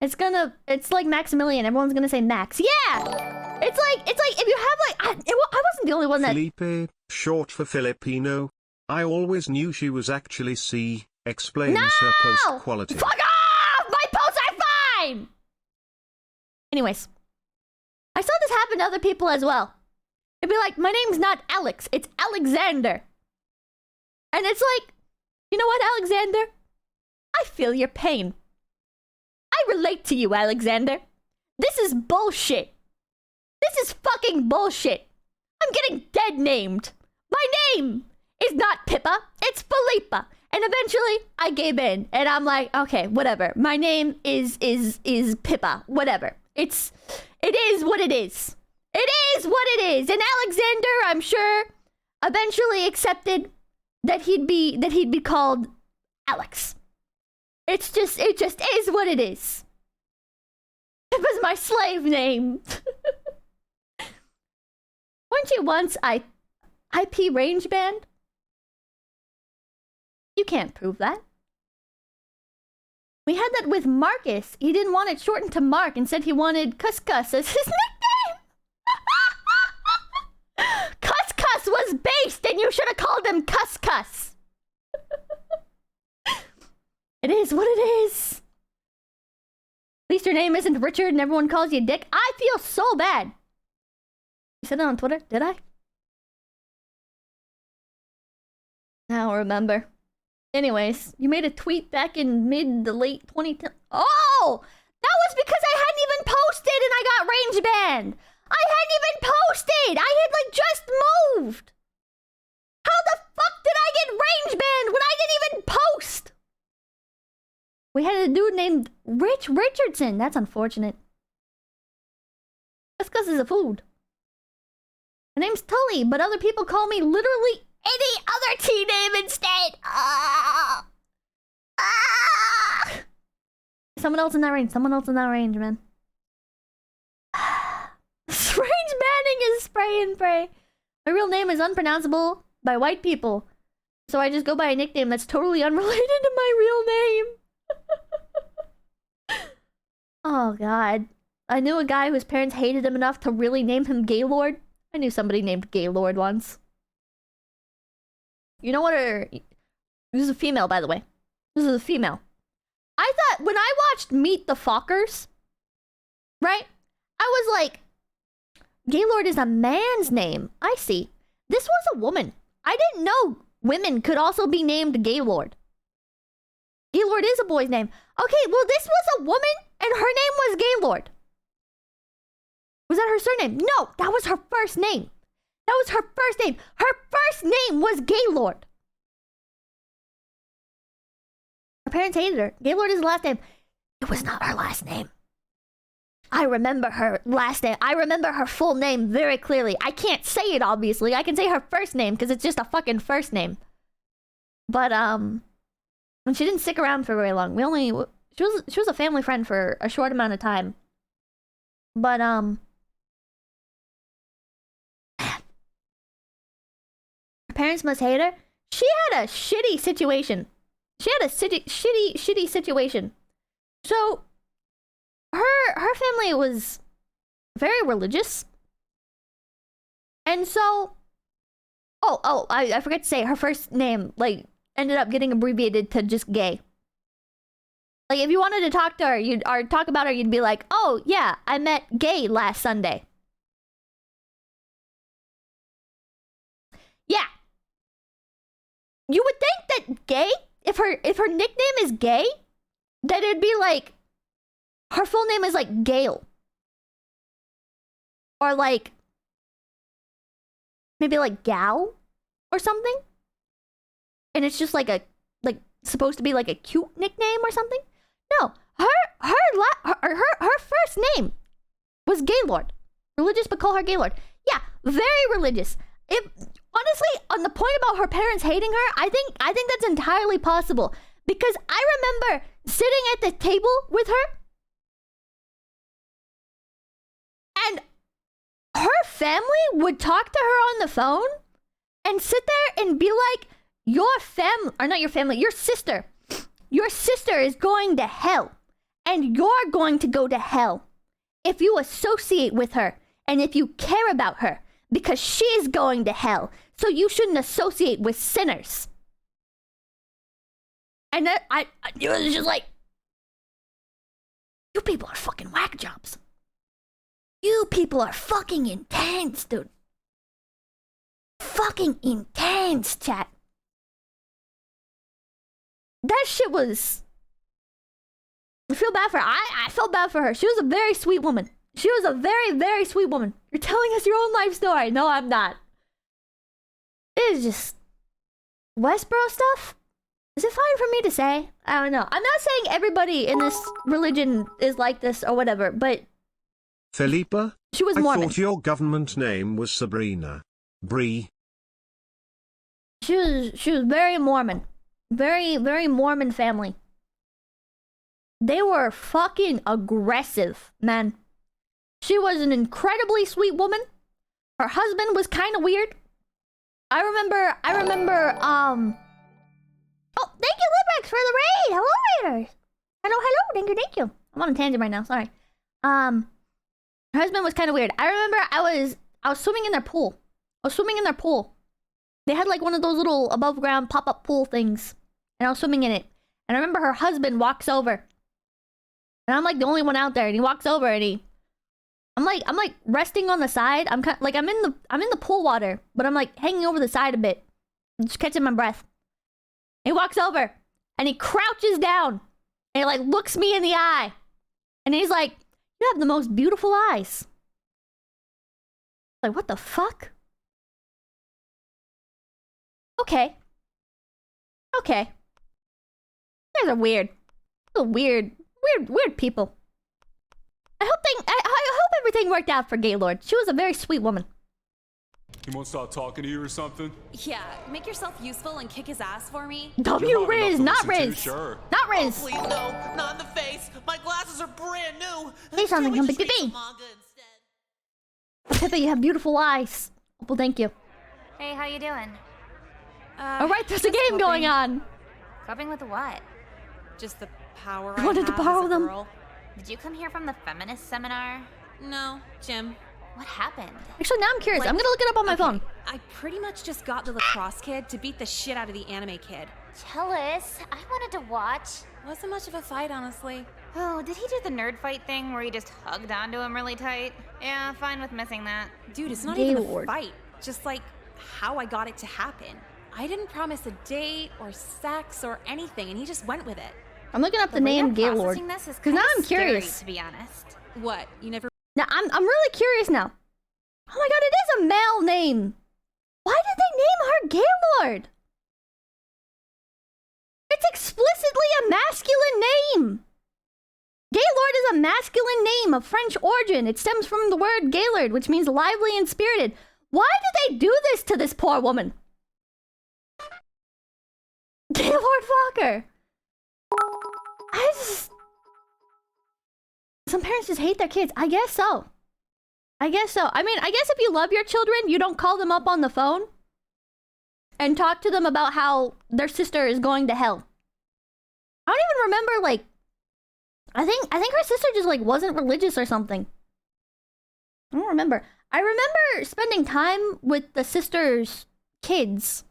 It's like Maximilian. Everyone's gonna say Max. Yeah! It's like, if you have like, I wasn't the only one that... Felipe, short for Filipino. I always knew she was actually C. Explains her post quality. Fuck off! My posts are fine! Anyways. I saw this happen to other people as well. It'd be like, my name's not Alex, it's Alexander. And it's like, you know what, Alexander? I feel your pain. I relate to you, Alexander. This is bullshit. This is fucking bullshit. I'm getting dead named. My name is not Pippa, it's Philippa. And eventually, I gave in. And I'm like, okay, whatever. My name is Pippa. Whatever. It is what it is. It is what it is. And Alexander, I'm sure, eventually accepted that he'd be called Alex. It just is what it is. It was my slave name. Weren't you once IP range band? You can't prove that. We had that with Marcus. He didn't want it shortened to Mark and said he wanted Cuscus as his nickname. Cuscus was based and you should have called him Cuscus. It is what it is. At least your name isn't Richard and everyone calls you Dick. I feel so bad. You said it on Twitter, did I? I don't remember. Anyways, you made a tweet back in late 2010. Oh! That was because I hadn't even posted and I got range banned. I hadn't even posted! I had like just moved! How the fuck did I get range banned when I didn't even post? We had a dude named Rich Richardson. That's unfortunate. That's because it's a food. My name's Tully, but other people call me literally any other T name instead. Someone else in that range. Someone else in that range, man. Range banning is spray and pray. My real name is unpronounceable by white people, so I just go by a nickname that's totally unrelated to my real name. Oh god. I knew a guy whose parents hated him enough to really name him Gaylord. I knew somebody named Gaylord once. You know what her... This is a female, by the way. This is a female. I thought, when I watched Meet the Fockers, right? I was like, Gaylord is a man's name. I see. This was a woman. I didn't know women could also be named Gaylord. Gaylord is a boy's name. Okay, well, this was a woman, and her name was Gaylord. Was that her surname? No, that was her first name. That was her first name. Her first name was Gaylord. Her parents hated her. Gaylord is the last name. It was not her last name. I remember her last name. I remember her full name very clearly. I can't say it, obviously. I can say her first name because it's just a fucking first name. But, and she didn't stick around for very long. She was a family friend for a short amount of time. But, her parents must hate her. She had a shitty situation. She had a shitty situation. So, her family was very religious. And so... I forgot to say, her first name, like, ended up getting abbreviated to just Gay. Like, if you wanted to talk to her, or talk about her, you'd be like, oh, yeah, I met Gay last Sunday. Yeah. You would think that Gay, if her nickname is Gay, that it'd be like, her full name is like Gail. Or like, maybe like Gal or something. And it's just like supposed to be like a cute nickname or something. No, her first name was Gaylord. Religious, but call her Gaylord. Yeah, very religious. If honestly, on the point about her parents hating her, I think that's entirely possible. Because I remember sitting at the table with her, and her family would talk to her on the phone and sit there and be like, your family, or not your family, your sister is going to hell. And you're going to go to hell if you associate with her and if you care about her, because she's going to hell. So you shouldn't associate with sinners. And then it was just like, you people are fucking whack jobs. You people are fucking intense, dude. Fucking intense, chat. That shit was... I feel bad for her. I felt bad for her. She was a very sweet woman. She was a very, very sweet woman. You're telling us your own life story. No, I'm not. It is just... Westboro stuff? Is it fine for me to say? I don't know. I'm not saying everybody in this religion is like this or whatever, but... Philippa? She was Mormon. I thought your government name was Sabrina. Bree. She was very Mormon. Very, very Mormon family. They were fucking aggressive, man. She was an incredibly sweet woman. Her husband was kind of weird. I remember, oh, thank you, Librax, for the raid. Hello, raiders. Hello, thank you. I'm on a tangent right now, sorry. Her husband was kind of weird. I remember I was swimming in their pool. They had like one of those little above ground pop-up pool things. And I was swimming in it. And I remember her husband walks over. And I'm like the only one out there. And he walks over and I'm like resting on the side. I'm in the pool water, but I'm like hanging over the side a bit. Just catching my breath. He walks over and he crouches down. And he like looks me in the eye. And he's like, you have the most beautiful eyes. Like, what the fuck? Okay. You guys are weird. Weird people. I hope everything worked out for Gaylord. She was a very sweet woman. He won't stop talking to you or something? Yeah, make yourself useful and kick his ass for me. Riz, not Riz. Sure. Not Riz. Oh, please, no, not in the face. My glasses are brand new. Say something, Can't we just Pippa. read some manga instead? Pippa, you have beautiful eyes. Well, thank you. Hey, how you doing? Alright, there's a game going on. Coping with what? Just the power I wanted to borrow them. Girl. Did you come here from the feminist seminar? No, Jim. What happened? Actually, now I'm curious. I'm gonna look it up on my phone. I pretty much just got the lacrosse kid to beat the shit out of the anime kid. Tell us. I wanted to watch. Wasn't much of a fight, honestly. Oh, did he do the nerd fight thing where he just hugged onto him really tight? Yeah, fine with missing that. Dude, it's not even a fight. Just like how I got it to happen. I didn't promise a date or sex or anything, and he just went with it. I'm looking up the name Gaylord. Because now I'm curious. To be honest. What? You never... Now, I'm really curious now. Oh my god, it is a male name. Why did they name her Gaylord? It's explicitly a masculine name. Gaylord is a masculine name of French origin. It stems from the word Gaylord, which means lively and spirited. Why did they do this to this poor woman? Gaylord Walker. Some parents just hate their kids. I guess so. I guess if you love your children, you don't call them up on the phone and talk to them about how their sister is going to hell. I don't even remember, like... I think her sister just, like, wasn't religious or something. I don't remember. I remember spending time with the sister's kids.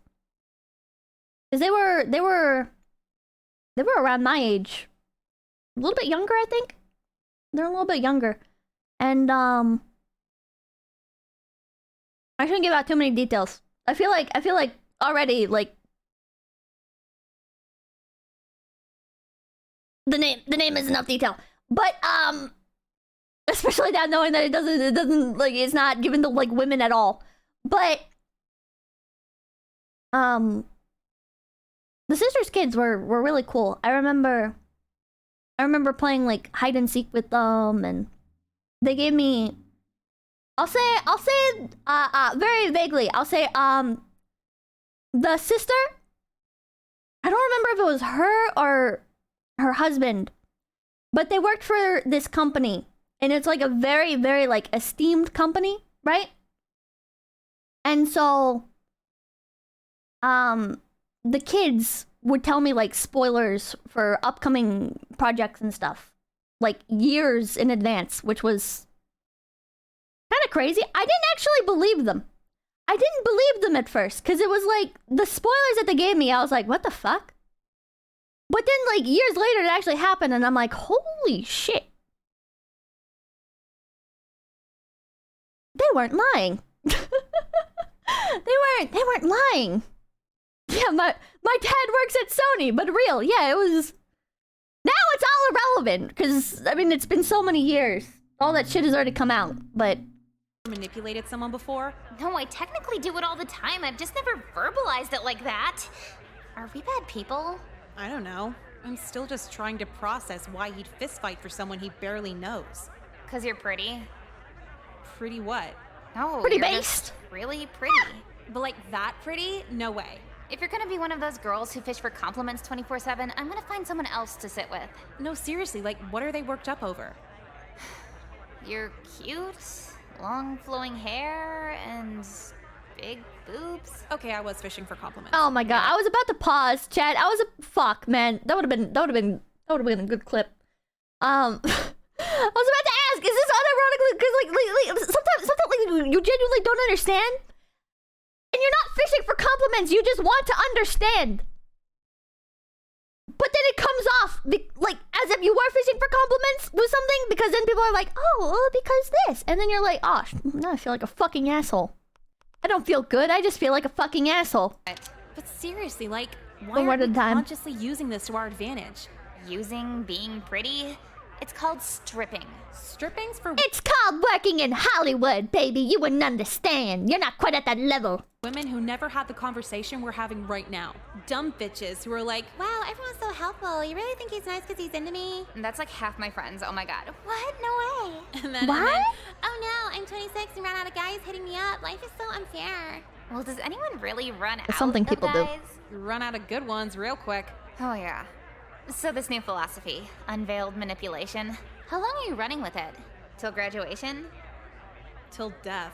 Because they were around my age. A little bit younger, I think. They're a little bit younger. And, I shouldn't give out too many details. I feel like already, like... The name is enough detail. But, especially now knowing that it doesn't, like, it's not given to, like, women at all. But, the sister's kids were really cool. I remember I remember playing like hide and seek with them, and they gave me. I'll say very vaguely. I'll say the sister. I don't remember if it was her or her husband, but they worked for this company, and it's like a very, very like esteemed company, right? And so, the kids would tell me like spoilers for upcoming projects and stuff, like years in advance, which was kind of crazy. I didn't actually believe them. I didn't believe them at first, because it was like the spoilers that they gave me, I was like, what the fuck? But then like years later it actually happened, and I'm like, holy shit. They weren't lying. They weren't lying. Yeah, my dad works at Sony, but real, yeah, it was. Now it's all irrelevant, because I mean it's been so many years. All that shit has already come out, but Manipulated someone before? No, I technically do it all the time. I've just never verbalized it like that. Are we bad people? I don't know. I'm still just trying to process why he'd fistfight for someone he barely knows. 'Cause you're pretty? Pretty what? No, pretty you're based. just really pretty. But like that pretty? No way. If you're gonna be one of those girls who fish for compliments 24/7, I'm gonna find someone else to sit with. No, seriously, like what are they worked up over? You're cute, long flowing hair, and big boobs. Okay, I was fishing for compliments. oh my god, I was about to pause, chat. Fuck, man. That would have been a good clip. I was about to ask, is this unironically, because like sometimes like you genuinely don't understand? And you're not fishing for compliments, you just want to understand. But then it comes off like as if you were fishing for compliments with something, because then people are like, oh, because this. And then you're like, oh, now I feel like a fucking asshole. I don't feel good, I just feel like a fucking asshole. But seriously, like, why One are word at we a time. consciously using this to our advantage? Using being pretty? It's called stripping. Stripping's for It's called working in Hollywood, baby. You wouldn't understand. You're not quite at that level. women who never had the conversation we're having right now. Dumb bitches who are like, wow, everyone's so helpful. You really think he's nice because he's into me? And that's like half my friends. Oh my god. What? No way. And then, Oh no, I'm 26 and ran out of guys hitting me up. Life is so unfair. Well, does anyone really run out something of people do. guys? you run out of good ones real quick. Oh yeah. So this new philosophy, unveiled manipulation. How long are you running with it? Till graduation? Till death.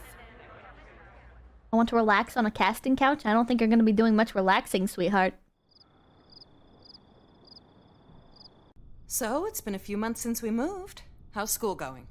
I want to relax on a casting couch. I don't think you're going to be doing much relaxing, sweetheart. So, it's been a few months since we moved. How's school going?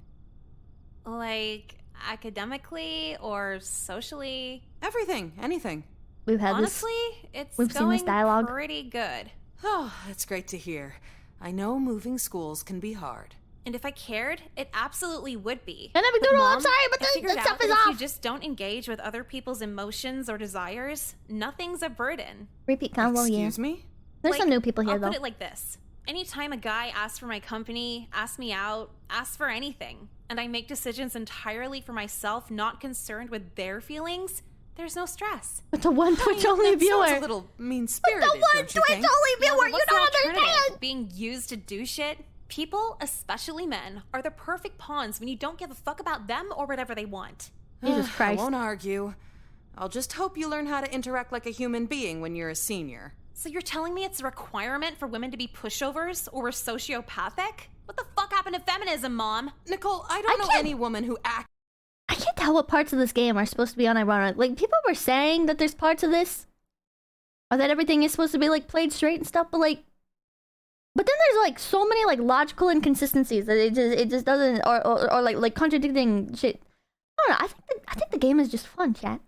Like, academically or socially? Everything, anything. We've had Honestly, it's we've seen going this dialogue. pretty good. Oh, that's great to hear. I know moving schools can be hard. And if I cared, it absolutely would be. And But I'm Mom, sorry, but I the figured stuff out that is if off. you just don't engage with other people's emotions or desires, nothing's a burden. Repeat convo, yeah. Excuse me? There's Like, some new people here, I'll though. put it like this. Anytime a guy asks for my company, asks me out, asks for anything, and I make decisions entirely for myself, not concerned with their feelings, there's no stress. But the one Twitch-only That viewer. sounds a little mean-spirited, But the one don't you think? Twitch-only Yeah, viewer, but you what's the don't alternative? understand! Being used to do shit? People, especially men, are the perfect pawns when you don't give a fuck about them or whatever they want. Jesus I Christ. won't argue. I'll just hope you learn how to interact like a human being when you're a senior. So you're telling me it's a requirement for women to be pushovers or sociopathic? What the fuck happened to feminism, Mom? Nicole, I don't know can't- any woman who acts. I can't tell what parts of this game are supposed to be unironic. Like, people were saying that there's parts of this, or that everything is supposed to be, like, played straight and stuff, but, like... But then there's, like, so many, like, logical inconsistencies that it just doesn't... Or like, contradicting shit. I don't know, I think the game is just fun, chat.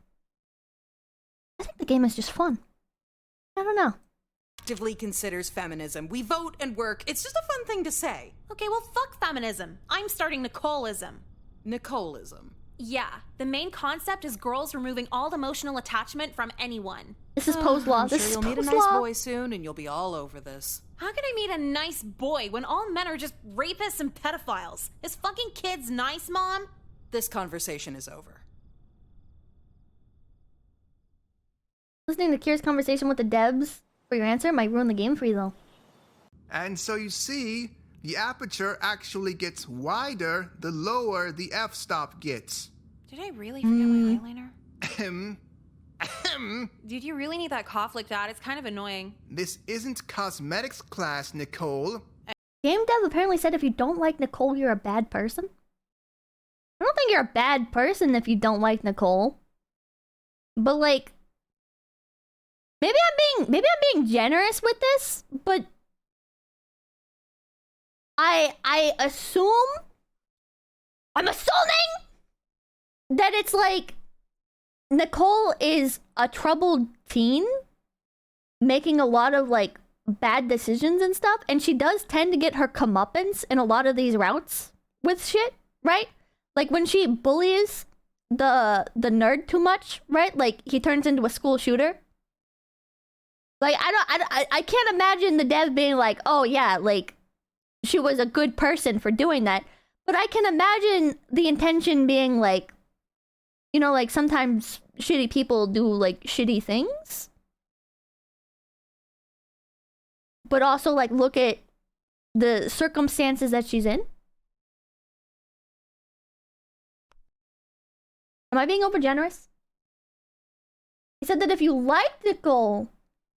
I think the game is just fun. I don't know. Actively considers feminism. We vote and work. It's just a fun thing to say. Okay, well, fuck feminism. I'm starting Nicoleism. Nicoleism. Yeah, the main concept is girls removing all emotional attachment from anyone. This is post-law. I'm This sure is you'll meet a nice post-law. boy soon and you'll be all over this. How can I meet a nice boy when all men are just rapists and pedophiles? Is fucking kids nice, Mom? This conversation is over. Listening to Kira's conversation with the devs for your answer might ruin the game for you, though. And so you see, The aperture actually gets wider the lower the f-stop gets. Did I really forget my eyeliner? Ahem. Ahem. Dude, you really need that cough like that. It's kind of annoying. This isn't cosmetics class, Nicole. Game dev apparently said if you don't like Nicole, you're a bad person. I don't think you're a bad person if you don't like Nicole. But like, maybe I'm being generous with this, but I'm assuming that it's like Nicole is a troubled teen making a lot of like bad decisions and stuff, and she does tend to get her comeuppance in a lot of these routes with shit, right? Like when she bullies the nerd too much, right? Like he turns into a school shooter. Like I can't imagine the dev being like, oh yeah, like she was a good person for doing that. But I can imagine the intention being like, you know, like sometimes shitty people do like shitty things. But also like look at the circumstances that she's in. Am I being overgenerous? He said that if you like Nicole,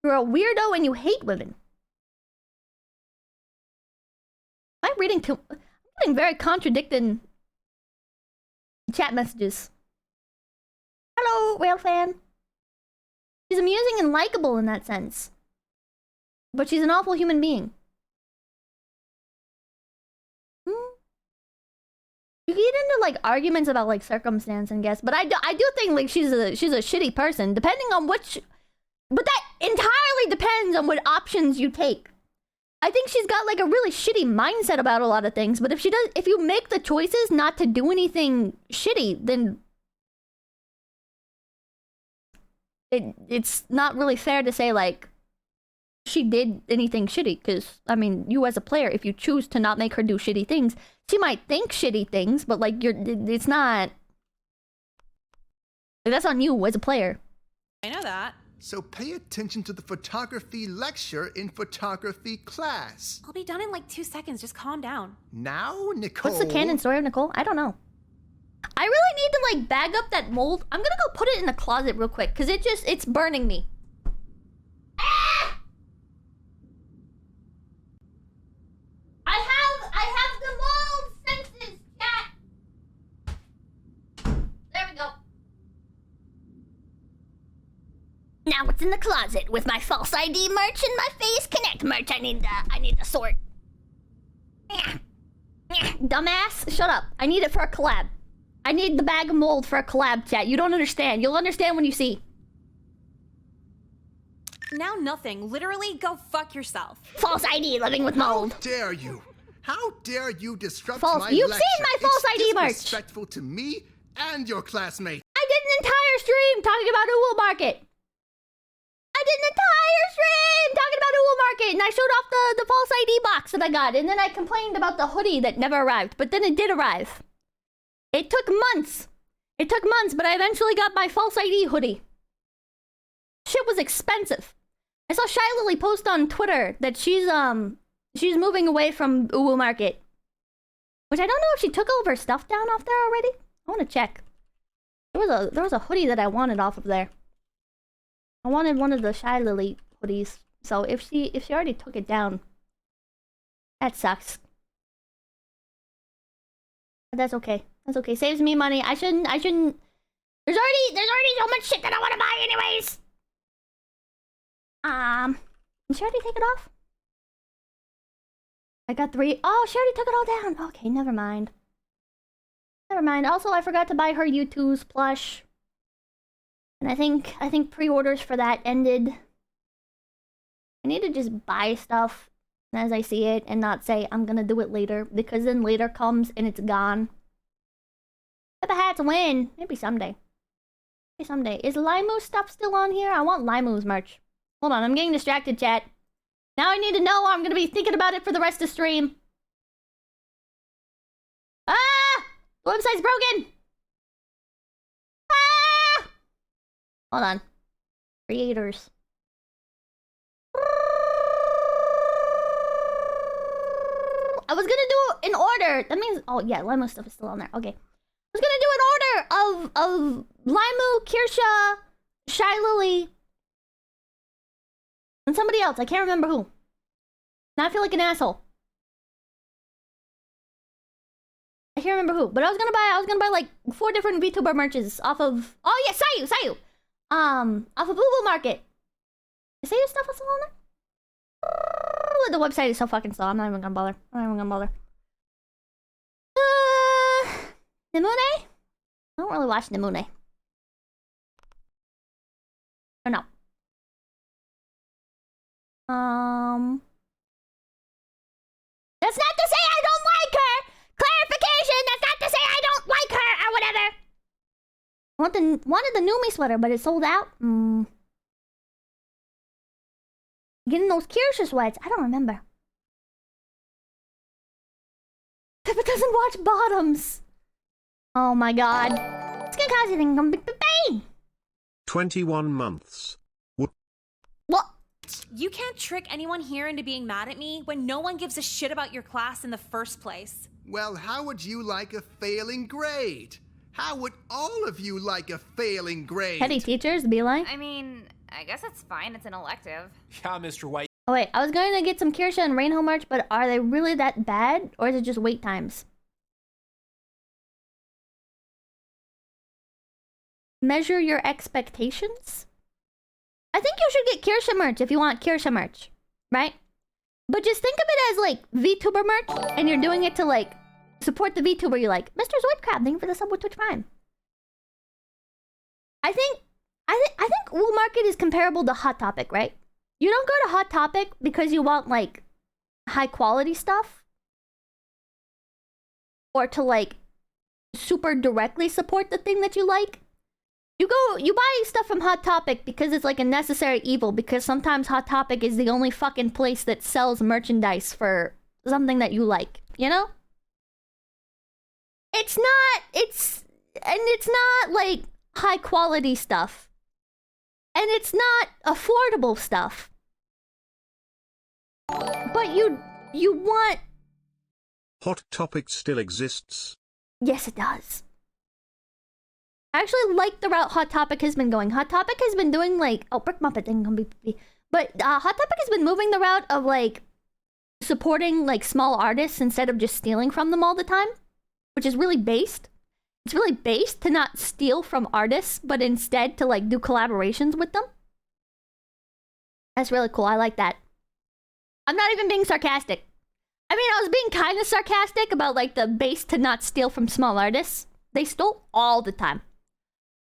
you're a weirdo and you hate women. Am I reading too... I'm getting very contradicting chat messages. Hello, whale fan. She's amusing and likable in that sense. But she's an awful human being. You get into like arguments about like circumstance and guess, but I do think like she's a shitty person, depending on which. But that entirely depends on what options you take. I think she's got like a really shitty mindset about a lot of things. But if you make the choices not to do anything shitty, then it's not really fair to say like she did anything shitty. Because I mean, you as a player, if you choose to not make her do shitty things, she might think shitty things, but like it's not. Like, that's on you as a player. I know that. So pay attention to the photography lecture in photography class. I'll be done in like 2 seconds. Just calm down. Now, Nicole. What's the canon story of Nicole? I don't know. I really need to like bag up that mold. I'm gonna go put it in the closet real quick because it's burning me. Ah! I have the mold senses, cat. There we go. Now it's in the closet with my false ID merch and my Face Connect merch. I need the sort. Dumbass, shut up. I need it for a collab. I need the bag of mold for a collab, chat. You don't understand. You'll understand when you see. Now nothing. Literally, go fuck yourself. False ID living with mold. How dare you? How dare you disrupt false. my You've lecture? Seen my false ID merch. It's disrespectful to me and your classmates. I did an entire stream talking about Uwu Market. I did an entire stream talking about Uwu Market, and I showed off the false ID box that I got, and then I complained about the hoodie that never arrived, but then it did arrive. It took months. It took months, but I eventually got my false ID hoodie. Shit was expensive. I saw Shy Lily post on Twitter that she's moving away from Uwu Market. Which I don't know if she took all of her stuff down off there already. I want to check. There was a hoodie that I wanted off of there. I wanted one of the Shy Lily hoodies. So if she already took it down, that sucks. But that's okay. That's okay. Saves me money. I shouldn't. There's already so much shit that I want to buy anyways. Did she already take it off? I got 3. Oh, she already took it all down. Okay, never mind. Never mind. Also, I forgot to buy her U2's plush. And I think pre-orders for that ended. I need to just buy stuff as I see it and not say I'm gonna do it later, because then later comes and it's gone. If the hats win, maybe someday. Maybe someday. Is Limu's stuff still on here? I want Limu's merch. Hold on, I'm getting distracted, chat. Now I need to know. I'm gonna be thinking about it for the rest of the stream. Ah! The website's broken! Ah! Hold on. Creators. gonna do an order. That means, oh yeah, Limu stuff is still on there. Okay. I was gonna do an order of Limu, Kirsha, Shy Lily, and somebody else. I can't remember who. Now I feel like an asshole. I can't remember who, but I was gonna buy like 4 different VTuber merches off of. Oh yeah, Sayu. Off of Ubu Market. Is Sayu stuff still on there? The website is so fucking slow. I'm not even gonna bother. Nemune? I don't really watch Nemune. Or no. That's not to say I don't like her! Clarification! That's not to say I don't like her or whatever! I wanted the Numi sweater, but it sold out. Getting those Kirsha sweats. I don't remember. Pippa doesn't watch bottoms. Oh my god. It's gonna cause anything come big bang. 21 months. What? You can't trick anyone here into being mad at me when no one gives a shit about your class in the first place. Well, how would you like a failing grade? How would all of you like a failing grade? Petty teachers, be like. I mean, I guess it's fine. It's an elective. Yeah, Mr. White. Oh wait, I was going to get some Kirsha and Rainho merch, but are they really that bad? Or is it just wait times? Measure your expectations? I think you should get Kirsha merch if you want Kirsha merch, right? But just think of it as like VTuber merch, and you're doing it to like support the VTuber you like. Mr. Zoidcrab, thank you for the sub with Twitch Prime. I think Wool Market is comparable to Hot Topic, right? You don't go to Hot Topic because you want like high quality stuff, or to like super directly support the thing that you like. You buy stuff from Hot Topic because it's like a necessary evil, because sometimes Hot Topic is the only fucking place that sells merchandise for something that you like, you know? It's not like high quality stuff. And it's not affordable stuff. But you want... Hot Topic still exists. Yes, it does. I actually like the route Hot Topic has been going. Hot Topic has been doing like... Oh, Brick Muppet thing can be... But Hot Topic has been moving the route of like supporting like small artists instead of just stealing from them all the time. Which is really based. It's really based to not steal from artists, but instead to like do collaborations with them. That's really cool. I like that. I'm not even being sarcastic. I mean, I was being kind of sarcastic about like the base to not steal from small artists. They stole all the time.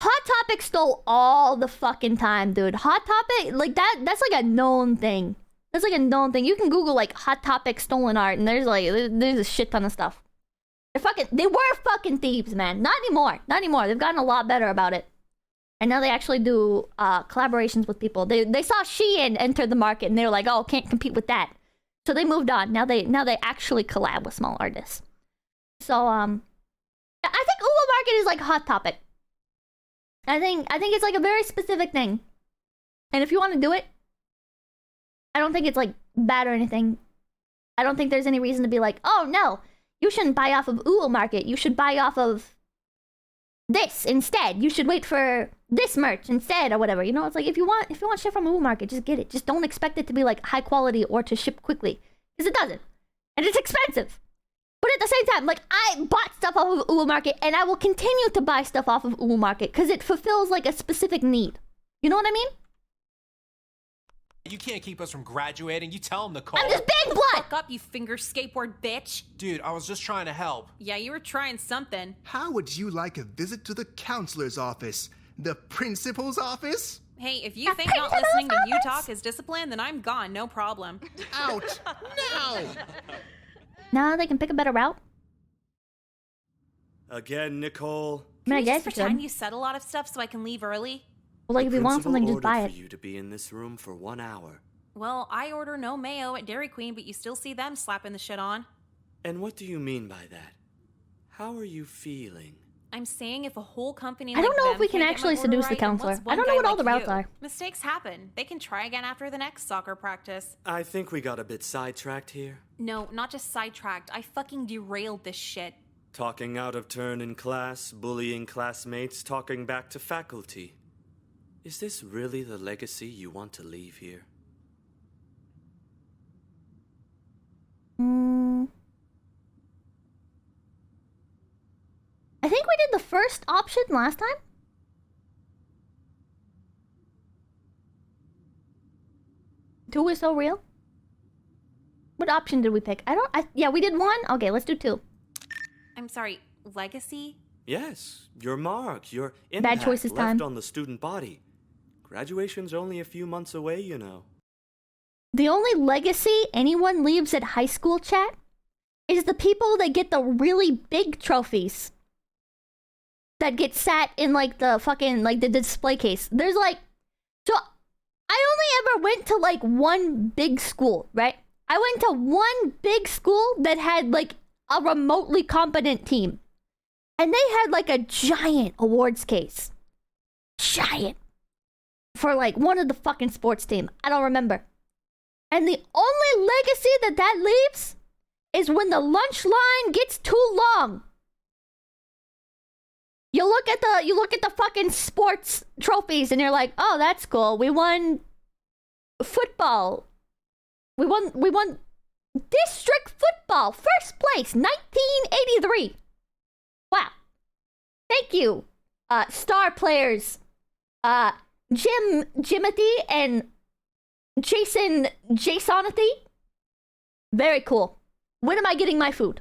Hot Topic stole all the fucking time, dude. Hot Topic, like that's like a known thing. That's like a known thing. You can Google like Hot Topic stolen art and there's a shit ton of stuff. They were fucking thieves, man. Not anymore. Not anymore. They've gotten a lot better about it. And now they actually do collaborations with people. They saw Shein enter the market and they were like, oh, can't compete with that. So they moved on. Now they actually collab with small artists. So I think Uber Market is like Hot Topic. I think it's like a very specific thing. And if you want to do it, I don't think it's like bad or anything. I don't think there's any reason to be like, oh no, you shouldn't buy off of Uber Market. You should buy off of this instead. You should wait for this merch instead or whatever. You know, it's like if you want shit from Uber Market, just get it. Just don't expect it to be like high quality or to ship quickly, because it doesn't, and it's expensive. But at the same time, like, I bought stuff off of Uwu Market, and I will continue to buy stuff off of Uwu Market, because it fulfills, like, a specific need. You know what I mean? You can't keep us from graduating. You tell him to call. I'm just being blunt! Fuck up, you finger skateboard bitch! Dude, I was just trying to help. Yeah, you were trying something. How would you like a visit to the counselor's office? The principal's office? Hey, if you think not listening to you talk is discipline, then I'm gone, no problem. Out! Now! Now they can pick a better route. Again, Nicole. I Can you guess just pretend you said a lot of stuff so I can leave early? Well, like, if you want something, just buy it. For you to be in this room for 1 hour. Well, I order no mayo at Dairy Queen, but you still see them slapping the shit on. And what do you mean by that? How are you feeling? I'm saying if a whole company I don't like know them if we can can't get actually my order seduce the right, then counselor. what's I one don't know guy what all like the routes you? are. Mistakes happen. They can try again after the next soccer practice. I think we got a bit sidetracked here. No, not just sidetracked. I fucking derailed this shit. Talking out of turn in class, bullying classmates, talking back to faculty. Is this really the legacy you want to leave here? I think we did the first option last time. Two is so real. What option did we pick? Yeah, we did one. Okay, let's do two. I'm sorry, legacy? Yes, your mark, your impact Bad choices left time. on the student body. Graduation's only a few months away, you know. The only legacy anyone leaves at high school, chat, is the people that get the really big trophies. That get sat in like the fucking, like the display case. There's like, so I only ever went to like one big school, right? I went to one big school that had like a remotely competent team. And they had like a giant awards case. Giant. For like one of the fucking sports team. I don't remember. And the only legacy that leaves is when the lunch line gets too long. You look at the fucking sports trophies and you're like, oh, that's cool. We won football. We won district football, first place, 1983. Wow. Thank you, star players, Jimothy and Jasonathy. Very cool. When am I getting my food?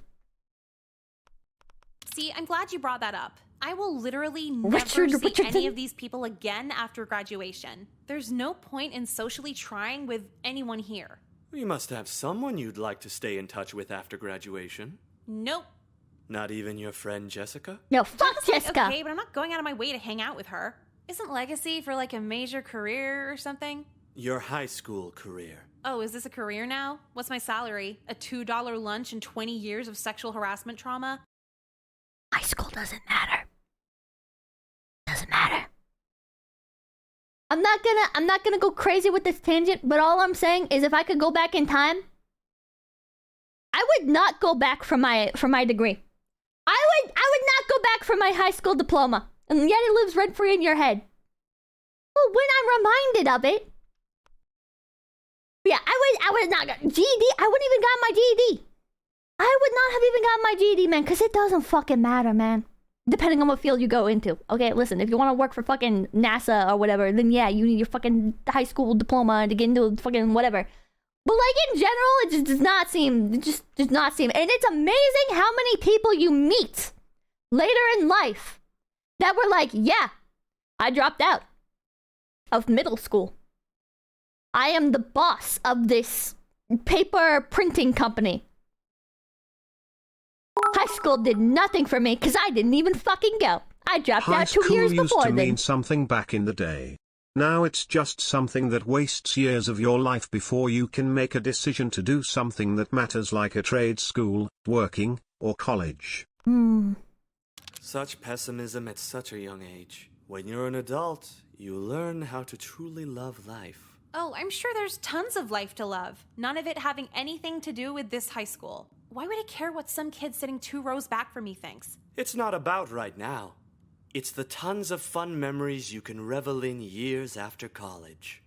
See, I'm glad you brought that up. I will literally never see any of these people again after graduation. There's no point in socially trying with anyone here. You must have someone you'd like to stay in touch with after graduation. Nope. Not even your friend Jessica? No, fuck Jessica. Okay, but I'm not going out of my way to hang out with her. Isn't legacy for like a major career or something? Your high school career. Oh, is this a career now? What's my salary? A $2 lunch and 20 years of sexual harassment trauma? High school doesn't matter. Doesn't matter. I'm not gonna go crazy with this tangent, but all I'm saying is if I could go back in time, I would not go back for my degree. I would not go back for my high school diploma. And yet it lives rent free in your head. Well, when I'm reminded of it. Yeah, I would not got GED. I wouldn't even got my GED. I would not have even gotten my GED, man, because it doesn't fucking matter, man. Depending on what field you go into. Okay, listen, if you want to work for fucking NASA or whatever, then yeah, you need your fucking high school diploma to get into fucking whatever. But like in general, it just does not seem, And it's amazing how many people you meet later in life that were like, yeah, I dropped out of middle school. I am the boss of this paper printing company. High school did nothing for me because I didn't even fucking go. I dropped out 2 years before High school used to then. mean something back in the day. Now it's just something that wastes years of your life before you can make a decision to do something that matters, like a trade school, working, or college. Such pessimism at such a young age. When you're an adult, you learn how to truly love life. Oh, I'm sure there's tons of life to love. None of it having anything to do with this high school. Why would I care what some kid sitting 2 rows back from me thinks? It's not about right now. It's the tons of fun memories you can revel in years after college.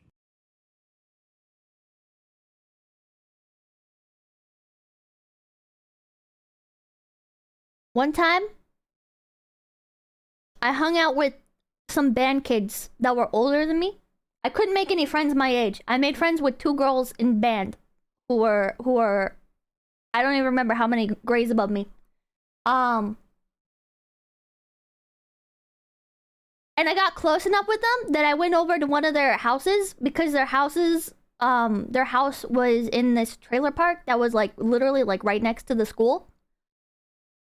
One time, I hung out with some band kids that were older than me. I couldn't make any friends my age. I made friends with 2 girls in band who were I don't even remember how many grades above me. And I got close enough with them that I went over to one of their houses because their house was in this trailer park that was like literally like right next to the school.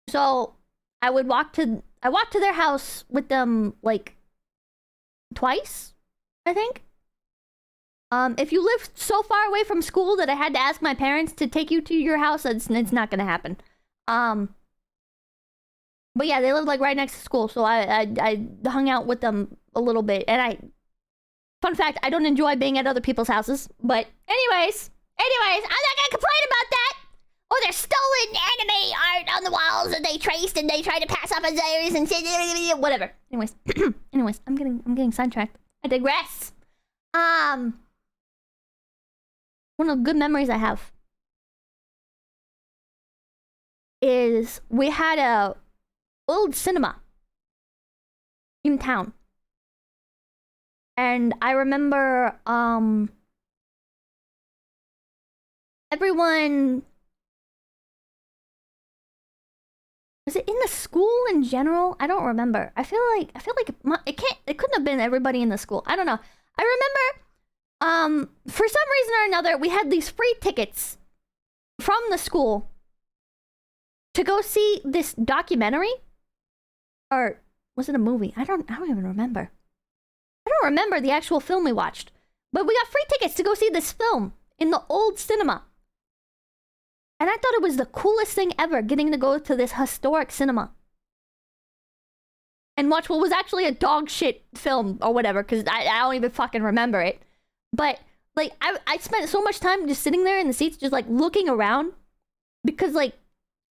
So I walked to their house with them like twice, I think. If you live so far away from school that I had to ask my parents to take you to your house, it's not gonna happen. But yeah, they lived like right next to school, so I hung out with them a little bit. And fun fact, I don't enjoy being at other people's houses. But anyways, I'm not gonna complain about that. Oh, there's stolen anime art on the walls that they traced and they tried to pass off as theirs and whatever. Anyways, I'm getting sidetracked. I digress. One of the good memories I have is we had a old cinema in town. And I remember everyone, was it in the school in general? I don't remember. I feel like it couldn't have been everybody in the school. I don't know. I remember for some reason or another we had these free tickets from the school to go see this documentary. Or was it a movie? I don't even remember. I don't remember the actual film we watched. But we got free tickets to go see this film in the old cinema. And I thought it was the coolest thing ever, getting to go to this historic cinema. And watch what was actually a dog shit film or whatever, because I don't even fucking remember it. But, like, I spent so much time just sitting there in the seats, just, like, looking around. Because, like,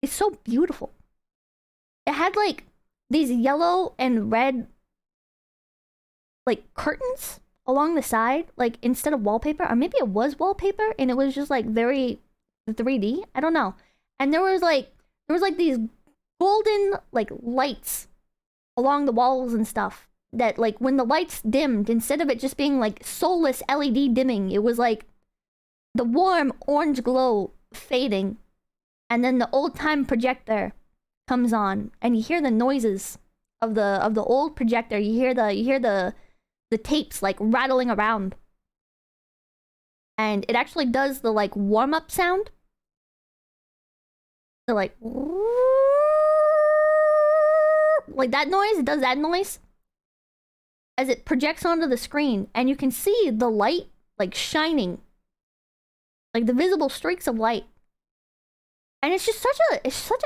it's so beautiful. It had, like, these yellow and red, like, curtains along the side, like, instead of wallpaper. Or maybe it was wallpaper, and it was just, like, very 3D. I don't know. And there was like these golden, like, lights along the walls and stuff. That, like, when the lights dimmed, instead of it just being, like, soulless LED dimming, it was, like, the warm orange glow fading. And then the old-time projector comes on, and you hear the noises of the old projector. You hear the tapes, like, rattling around. And it actually does the, like, warm-up sound. So, like that noise. It does that noise as it projects onto the screen, and you can see the light, like, shining, like the visible streaks of light. And it's just such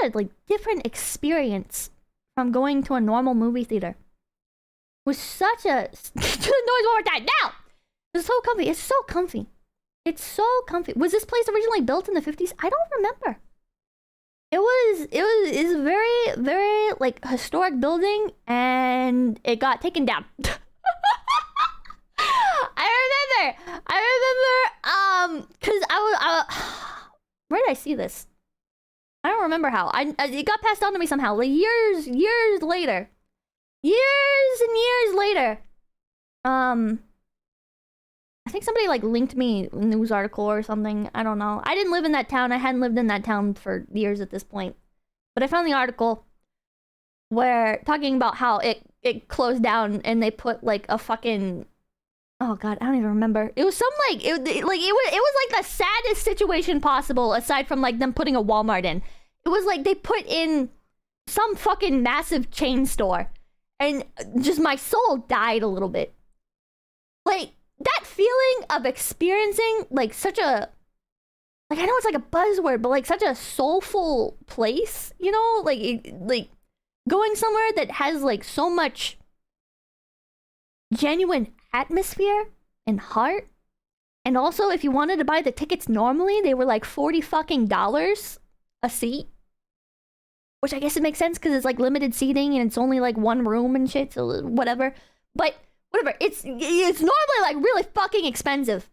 a like different experience from going to a normal movie theater. It was such a do the noise one more time now. It's so comfy. It's so comfy. It's so comfy. Was this place originally built in the 50s? I don't remember. It's a very, very, like, historic building, and it got taken down. I remember, cause where did I see this? I don't remember how. It got passed on to me somehow, like years later. Years and years later. I think somebody, like, linked me a news article or something. I don't know. I didn't live in that town. I hadn't lived in that town for years at this point. But I found the article where talking about how it closed down and they put, like, a fucking... Oh, God, I don't even remember. It was some, like... It was like, the saddest situation possible, aside from, like, them putting a Walmart in. It was like they put in some fucking massive chain store. And just my soul died a little bit. Like... That feeling of experiencing, like, such a... Like, I know it's like a buzzword, but, like, such a soulful place, you know? Like, going somewhere that has, like, so much genuine atmosphere and heart. And also, if you wanted to buy the tickets normally, they were, like, $40 fucking a seat. Which I guess it makes sense, because it's, like, limited seating, and it's only, like, one room and shit, so whatever. But... Whatever, it's normally, like, really fucking expensive.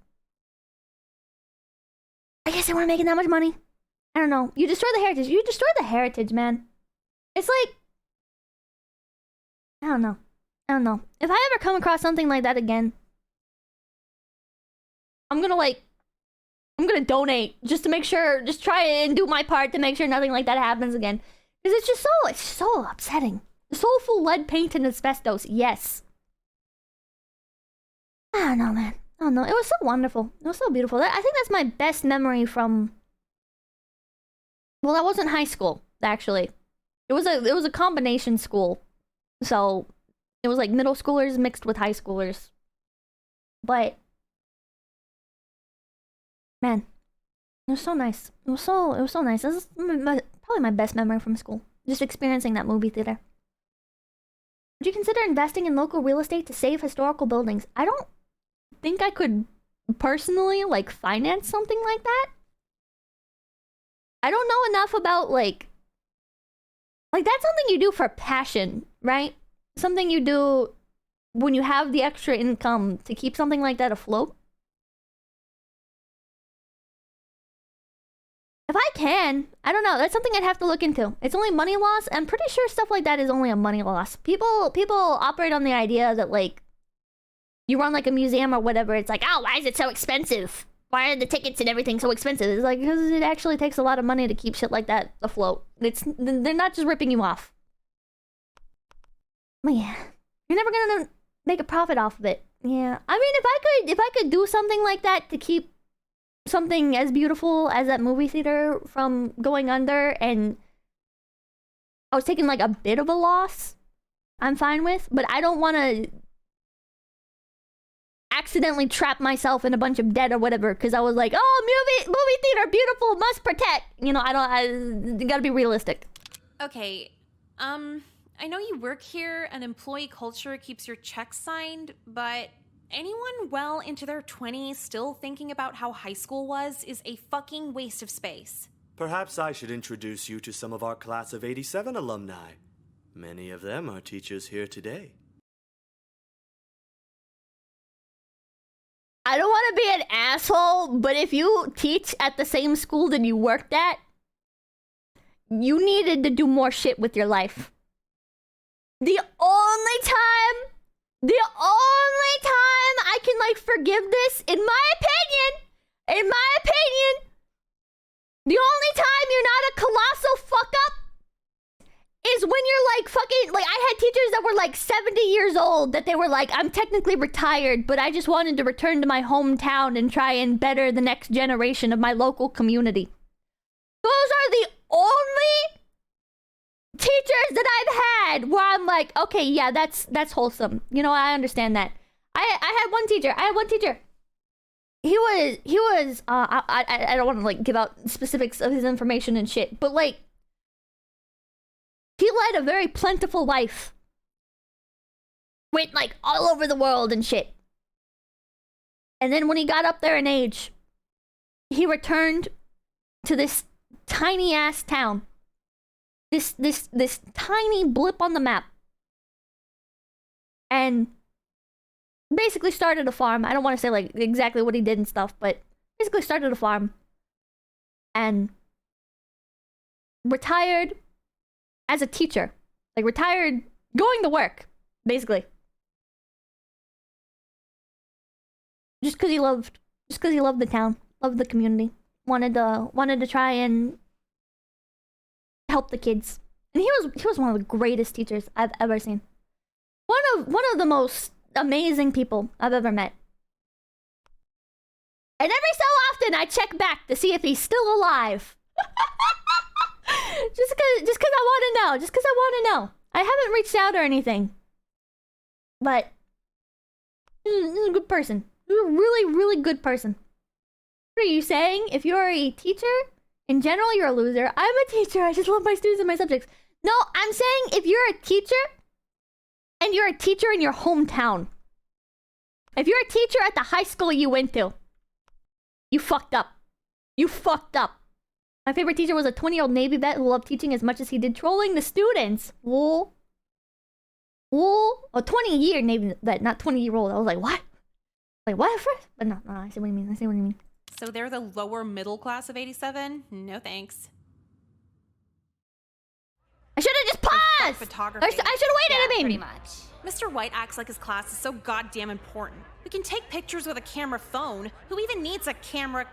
I guess they weren't making that much money. I don't know. You destroy the heritage. You destroy the heritage, man. It's like... I don't know. If I ever come across something like that again, I'm gonna donate just to make sure, just try and do my part to make sure nothing like that happens again. Because it's so upsetting. Soulful lead paint and asbestos, yes. I don't know, man. I don't know. It was so wonderful. It was so beautiful. I think that's my best memory from... Well, that wasn't high school, actually. It was a combination school. So, it was like middle schoolers mixed with high schoolers. But... Man. It was so nice. It was so nice. This is probably my best memory from school. just experiencing that movie theater. Would you consider investing in local real estate to save historical buildings? I don't think I could personally, like, finance something like that. I don't know enough about, like, that's something you do for passion, right? Something you do when you have the extra income to keep something like that afloat. If I can, I don't know. That's something I'd have to look into. It's only money loss. I'm pretty sure stuff like that is only a money loss. People operate on the idea that, like, you run like a museum or whatever. It's like, oh, why is it so expensive? Why are the tickets and everything so expensive? It's like, because it actually takes a lot of money to keep shit like that afloat. They're not just ripping you off. But yeah, you're never gonna make a profit off of it. Yeah, I mean, if I could do something like that to keep something as beautiful as that movie theater from going under, and I was taking like a bit of a loss, I'm fine with. But I don't want to accidentally trap myself in a bunch of debt or whatever because I was like, oh, movie theater, beautiful, must protect. You know, I gotta be realistic. Okay, I know you work here and employee culture keeps your checks signed, but anyone well into their 20s still thinking about how high school was is a fucking waste of space. Perhaps I should introduce you to some of our class of '87 alumni. Many of them are teachers here today. I don't want to be an asshole, but if you teach at the same school that you worked at, you needed to do more shit with your life. The only time I can, like, forgive this, in my opinion, the only time you're not a colossal fuck up is when you're like fucking, like, I had teachers that were like 70 years old that they were like, I'm technically retired, but I just wanted to return to my hometown and try and better the next generation of my local community. Those are the only teachers that I've had where I'm like, okay, yeah, that's wholesome. You know, I understand that. I had one teacher. He was I don't want to like give out specifics of his information and shit, but like he led a very plentiful life. Went like all over the world and shit. And then when he got up there in age, he returned to this tiny ass town. This tiny blip on the map. And basically started a farm. I don't want to say like exactly what he did and stuff, but basically started a farm. And retired as a teacher. Like retired going to work, basically. Just because he loved the town, loved the community. Wanted to try and help the kids. And he was one of the greatest teachers I've ever seen. One of the most amazing people I've ever met. And every so often I check back to see if he's still alive. just cause I want to know. I haven't reached out or anything. But he's a good person. He's a really, really good person. What are you saying? If you're a teacher, in general, you're a loser. I'm a teacher. I just love my students and my subjects. No, I'm saying if you're a teacher, and you're a teacher in your hometown. If you're a teacher at the high school you went to, you fucked up. You fucked up. My favorite teacher was a 20-year-old Navy vet who loved teaching as much as he did trolling the students. Whoa. A 20-year Navy vet, not 20-year-old. I was like, what? Like, what? But no, I see what you mean. So they're the lower middle class of 87? No thanks. I should have just paused! Photography. I should have waited a minute. Pretty much. Mr. White acts like his class is so goddamn important. We can take pictures with a camera phone. Who even needs a camera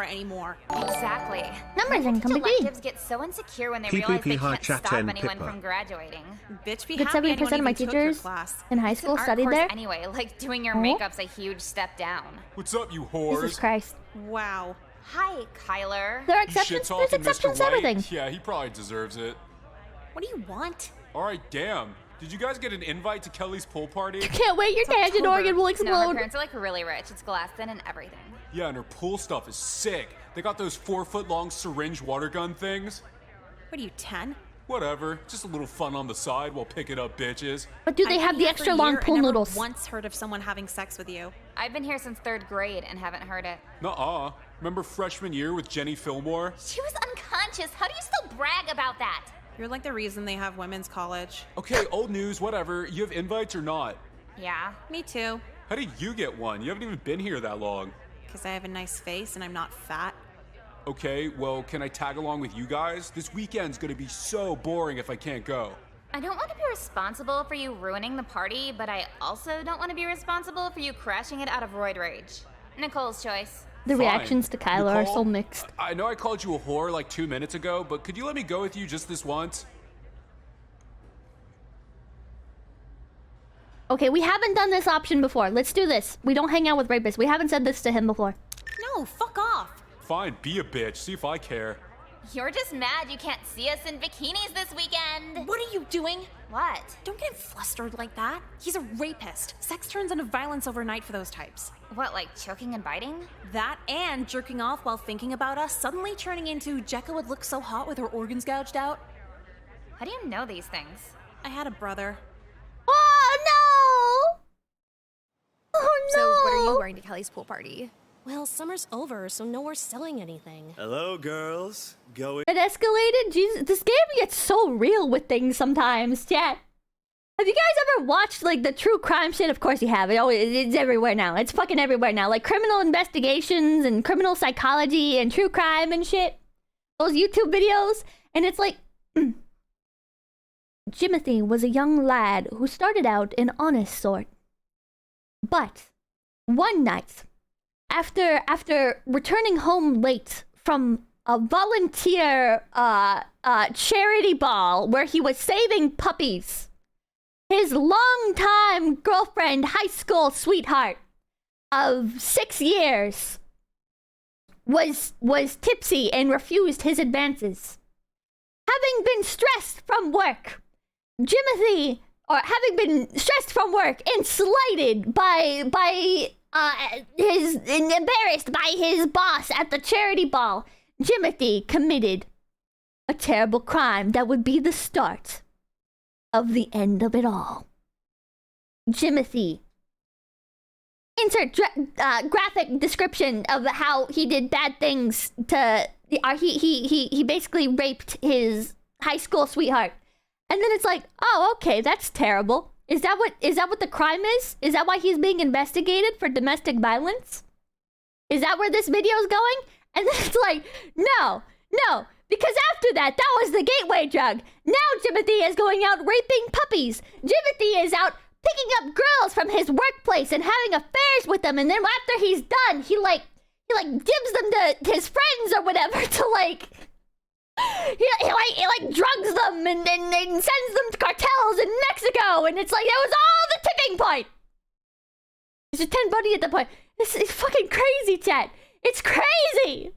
anymore? Exactly. Numbers and electives get so insecure when they realize they can't stop anyone from graduating. Bitch, be Good happy 70% of my teachers in high school studied there. Anyway, like doing your makeup's a huge step down. What's up, you whores? Jesus Christ. Wow. Hi, Kyler. There are exceptions. There's exceptions to everything. Yeah, he probably deserves it. What do you want? Alright, damn. Did you guys get an invite to Kelly's pool party? Can't wait, your tangent organ will explode. No, her parents are like really rich. It's glassed in and everything. Yeah, and her pool stuff is sick. They got those 4-foot-long syringe water gun things. What are you, 10? Whatever, just a little fun on the side while picking up bitches. But do they have the extra long pool noodles? Once heard of someone having sex with you. I've been here since 3rd grade and haven't heard it. Nuh-uh. Remember freshman year with Jenny Fillmore? She was unconscious. How do you still brag about that? You're like the reason they have women's college. Okay, old news, whatever. You have invites or not? Yeah. Me too. How did you get one? You haven't even been here that long. Because I have a nice face and I'm not fat. Okay, well, can I tag along with you guys? This weekend's gonna be so boring if I can't go. I don't want to be responsible for you ruining the party, but I also don't want to be responsible for you crashing it out of roid rage. Nicole's choice. The Fine. reactions to Kyla are so mixed. I know I called you a whore like 2 minutes ago, but could you let me go with you just this once? Okay, we haven't done this option before. Let's do this. We don't hang out with rapists. We haven't said this to him before. No, fuck off. Fine, be a bitch. See if I care. You're just mad you can't see us in bikinis this weekend. What are you doing? What? Don't get flustered like that. He's a rapist. Sex turns into violence overnight for those types. What, like choking and biting? That and jerking off while thinking about us, suddenly turning into Jekka would look so hot with her organs gouged out. How do you know these things? I had a brother. Oh, no! Oh, no! So, what are you wearing to Kelly's pool party? Well, summer's over, so no more selling anything. Hello, girls. Going. It escalated? Jesus, this game gets so real with things sometimes, chat. Have you guys ever watched, like, the true crime shit? Of course you have. It's everywhere now. It's fucking everywhere now. Like, criminal investigations and criminal psychology and true crime and shit. Those YouTube videos. And it's like... Jimothy was a young lad who started out an honest sort. But, one night... After returning home late from a volunteer charity ball where he was saving puppies, his longtime girlfriend, high school sweetheart of 6 years, was tipsy and refused his advances. Having been stressed from work, Jimothy, or having been stressed from work and slighted by embarrassed by his boss at the charity ball, Jimothy committed a terrible crime that would be the start of the end of it all. Jimothy. Insert graphic description of how he did bad things to... He basically raped his high school sweetheart. And then it's like, oh, okay, that's terrible. Is that what the crime is? Is that why he's being investigated for domestic violence? Is that where this video is going? And then it's like, no, because after that was the gateway drug. Now Jimothy is going out raping puppies. Jimothy is out picking up girls from his workplace and having affairs with them. And then after he's done, he gives them to his friends or whatever to like... He drugs them and sends them to cartels in Mexico, and it's like that was all the tipping point. It's just 10 buddy at the point. This is fucking crazy, chat. It's crazy.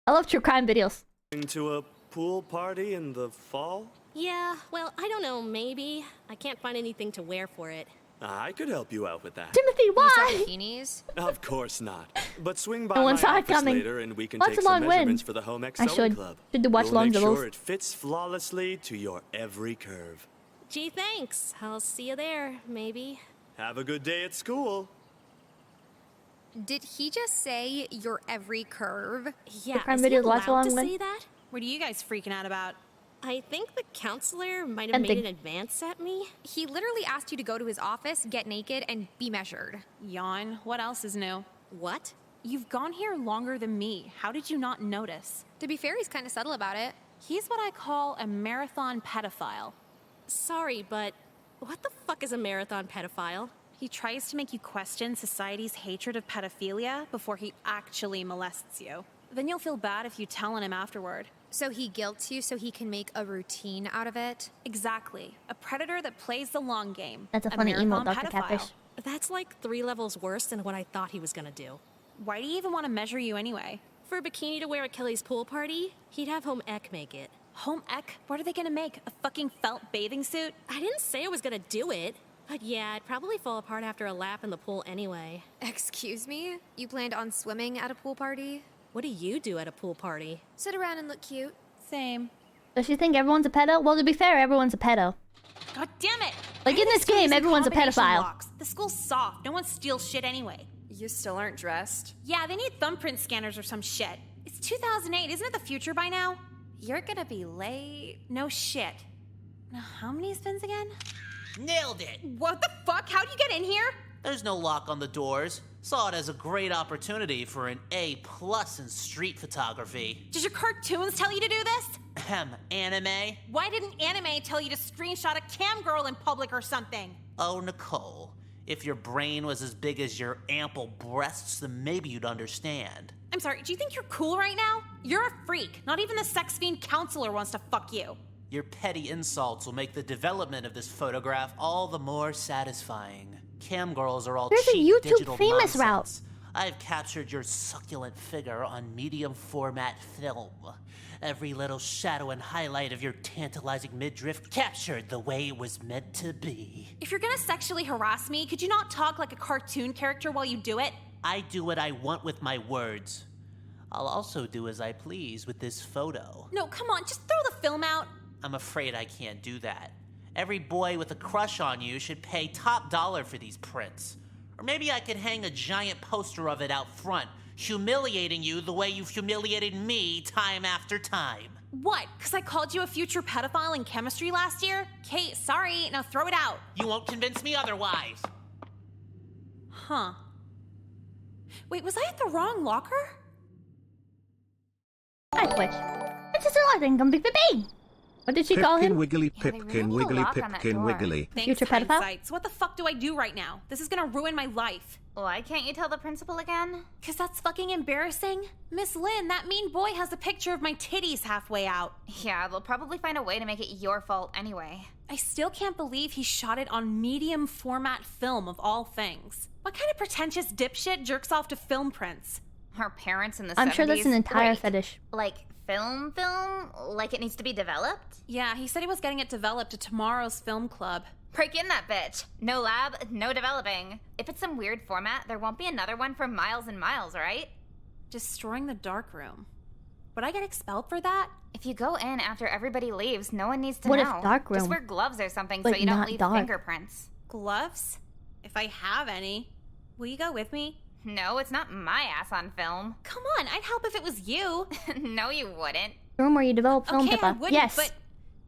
I love true crime videos. To a pool party in the fall? Yeah, well, I don't know, maybe. I can't find anything to wear for it. I could help you out with that. Jimothy, why? You saw bikinis? Of course not. But swing by No one my saw it office coming. later and we can Watch take some along measurements when? for the home ec I sewing should. club. Should watch We'll along make the sure rules. it fits flawlessly to your every curve. Gee, thanks. I'll see you there, maybe. Have a good day at school. Did he just say your every curve? Yeah, crime is he videos watch allowed along to with? say that? What are you guys freaking out about? I think the counselor might have made Tempting. an advance at me. He literally asked you to go to his office, get naked, and be measured. Yawn. What else is new? What? You've gone here longer than me. How did you not notice? To be fair, he's kind of subtle about it. He's what I call a marathon pedophile. Sorry, but what the fuck is a marathon pedophile? He tries to make you question society's hatred of pedophilia before he actually molests you. Then you'll feel bad if you tell on him afterward. So he guilts you so he can make a routine out of it? Exactly. A predator that plays the long game. That's a funny emo, marathon Dr. pedophile. Catfish. That's like 3 levels worse than what I thought he was gonna do. Why do you even want to measure you anyway? For a bikini to wear at Kelly's pool party, he'd have home ec make it. Home ec? What are they gonna make? A fucking felt bathing suit? I didn't say I was gonna do it. But yeah, I'd probably fall apart after a lap in the pool anyway. Excuse me? You planned on swimming at a pool party? What do you do at a pool party? Sit around and look cute. Same. Does she think everyone's a pedo? Well, to be fair, everyone's a pedo. God damn it! Like in this game, everyone's a pedophile. Locks. The school's soft. No one steals shit anyway. You still aren't dressed? Yeah, they need thumbprint scanners or some shit. It's 2008. Isn't it the future by now? You're gonna be late. No shit. Now, how many spins again? Nailed it! What the fuck? How'd you get in here? There's no lock on the doors. Saw it as a great opportunity for an A+ in street photography. Did your cartoons tell you to do this? Anime? Why didn't anime tell you to screenshot a cam girl in public or something? Oh, Nicole. If your brain was as big as your ample breasts, then maybe you'd understand. I'm sorry, do you think you're cool right now? You're a freak. Not even the sex fiend counselor wants to fuck you. Your petty insults will make the development of this photograph all the more satisfying. Cam girls are all There's cheap a YouTube digital famous nonsense. I've captured your succulent figure on medium format film. Every little shadow and highlight of your tantalizing midriff captured the way it was meant to be. If you're gonna sexually harass me, could you not talk like a cartoon character while you do it? I do what I want with my words. I'll also do as I please with this photo. No, come on, just throw the film out. I'm afraid I can't do that. Every boy with a crush on you should pay top dollar for these prints. Or maybe I could hang a giant poster of it out front, humiliating you the way you've humiliated me time after time. What? Because I called you a future pedophile in chemistry last year? Kate, sorry, now throw it out. You won't convince me otherwise. Huh. Wait, was I at the wrong locker? Hi, Twitch. It's just a lot income, big baby. What did she call him? Wiggly, Pipkin, Wiggly, Pipkin, Wiggly. Future pedophile? So what the fuck do I do right now? This is gonna ruin my life. Why can't you tell the principal again? Cause that's fucking embarrassing. Miss Lynn, that mean boy has a picture of my titties halfway out. Yeah, they'll probably find a way to make it your fault anyway. I still can't believe he shot it on medium format film of all things. What kind of pretentious dipshit jerks off to film prints? Her parents in the 70s. I'm sure that's an entire Wait, fetish. Like film? Like it needs to be developed? Yeah, he said he was getting it developed at tomorrow's film club. Break in that bitch. No lab, no developing. If it's some weird format, there won't be another one for miles and miles, right? Destroying the darkroom. Would I get expelled for that? If you go in after everybody leaves, no one needs to What know. if darkroom? Just wear gloves or something Like, so you don't not leave dark. fingerprints. Gloves? If I have any. Will you go with me? No, it's not my ass on film. Come on, I'd help if it was you. No, you wouldn't. Room where you develop film, Okay, I Pippa. wouldn't, Yes. but...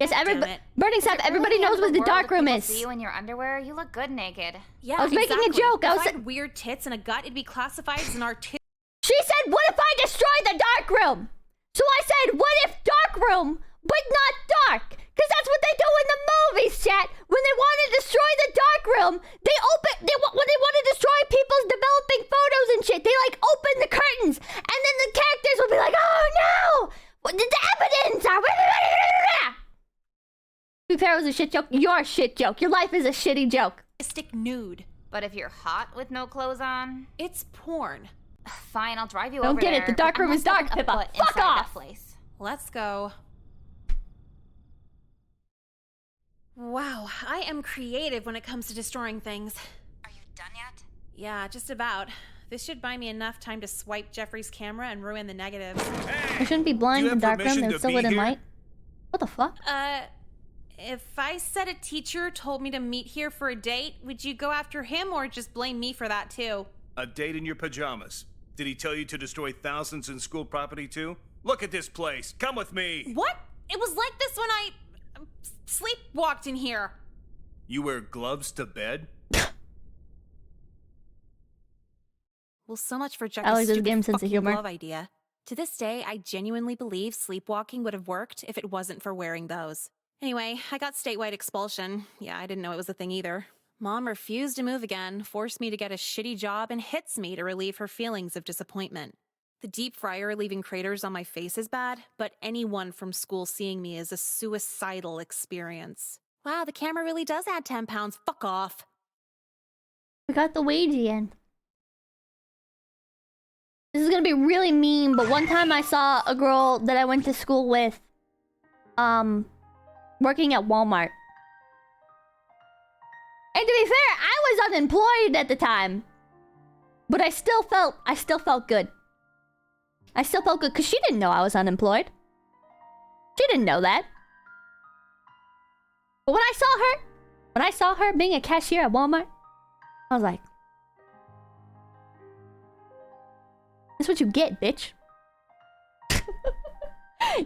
Yes, God damn everybody. it. Burning Sap, everybody knows what the dark room is. See you in your underwear, you look good naked. Yeah, I was making a exactly. joke. I If was I had weird tits and a gut, it'd be classified as an artistic. She said, what if I destroy the dark room? So I said, what if dark room, but not dark? Because that's what they do in the movies, chat. When they want to destroy the dark room, when they want to destroy people's developing photos and shit, they like open the curtains, and then the characters will be like, oh no, what did the evidence? To be fair, it was a shit joke. You're a shit joke. Your life is a shitty joke. Nude. But if you're hot with no clothes on, it's porn. Fine, I'll drive you Don't over get there. it. The dark room is dark, Pippa. Fuck off. Place. Let's go. Wow, I am creative when it comes to destroying things. Are you done yet? Yeah, just about. This should buy me enough time to swipe Jeffrey's camera and ruin the negatives. I shouldn't be blind in the dark room. They're still lit in light. What the fuck? If I said a teacher told me to meet here for a date, would you go after him or just blame me for that too? A date in your pajamas. Did he tell you to destroy thousands in school property too? Look at this place. Come with me. What? It was like this when I sleepwalked in here. You wear gloves to bed? Well, so much for Alex Jeffrey's does stupid give him sense of fucking humor. glove idea. To this day, I genuinely believe sleepwalking would have worked if it wasn't for wearing those. Anyway, I got statewide expulsion. Yeah, I didn't know it was a thing either. Mom refused to move again, forced me to get a shitty job, and hits me to relieve her feelings of disappointment. The deep fryer leaving craters on my face is bad, but anyone from school seeing me is a suicidal experience. Wow, the camera really does add 10 pounds. Fuck off. We got the wage again. This is gonna be really mean, but one time I saw a girl that I went to school with, working at Walmart. And to be fair, I was unemployed at the time. But I still felt good. I still felt good because she didn't know I was unemployed. She didn't know that. But when I saw her being a cashier at Walmart, I was like, that's what you get, bitch.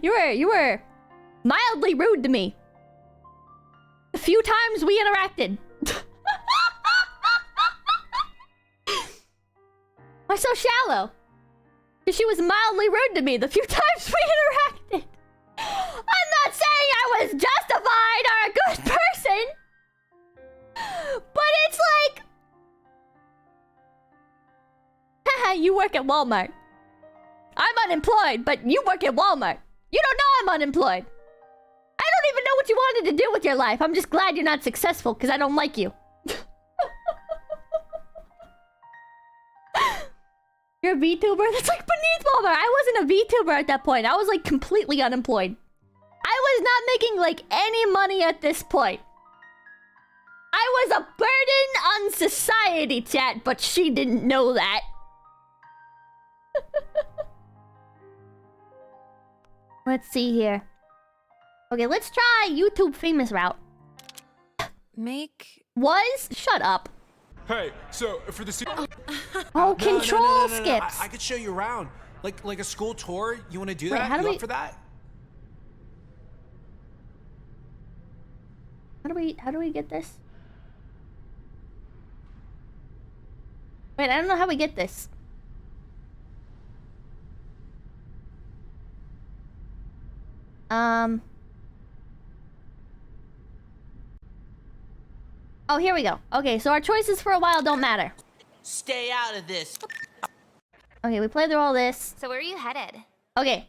You were mildly rude to me. The few times we interacted. Why so shallow? Because she was mildly rude to me the few times we interacted. I'm not saying I was justified or a good person. But it's like... Haha, you work at Walmart. I'm unemployed, but you work at Walmart. You don't know I'm unemployed. I don't even know what you wanted to do with your life. I'm just glad you're not successful because I don't like you. You're a VTuber? That's like beneath Walmart. I wasn't a VTuber at that point. I was like completely unemployed. I was not making like any money at this point. I was a burden on society, chat, but she didn't know that. Let's see here. Okay, let's try YouTube famous route. Shut up. Hey, so for the Oh, control skips. I could show you around, like a school tour. You want to do Wait, that? how do You we- up for that? How do we get this? Wait, I don't know how we get this. Oh, here we go. Okay, so our choices for a while don't matter. Stay out of this. Okay, we played through all this. So where are you headed? Okay,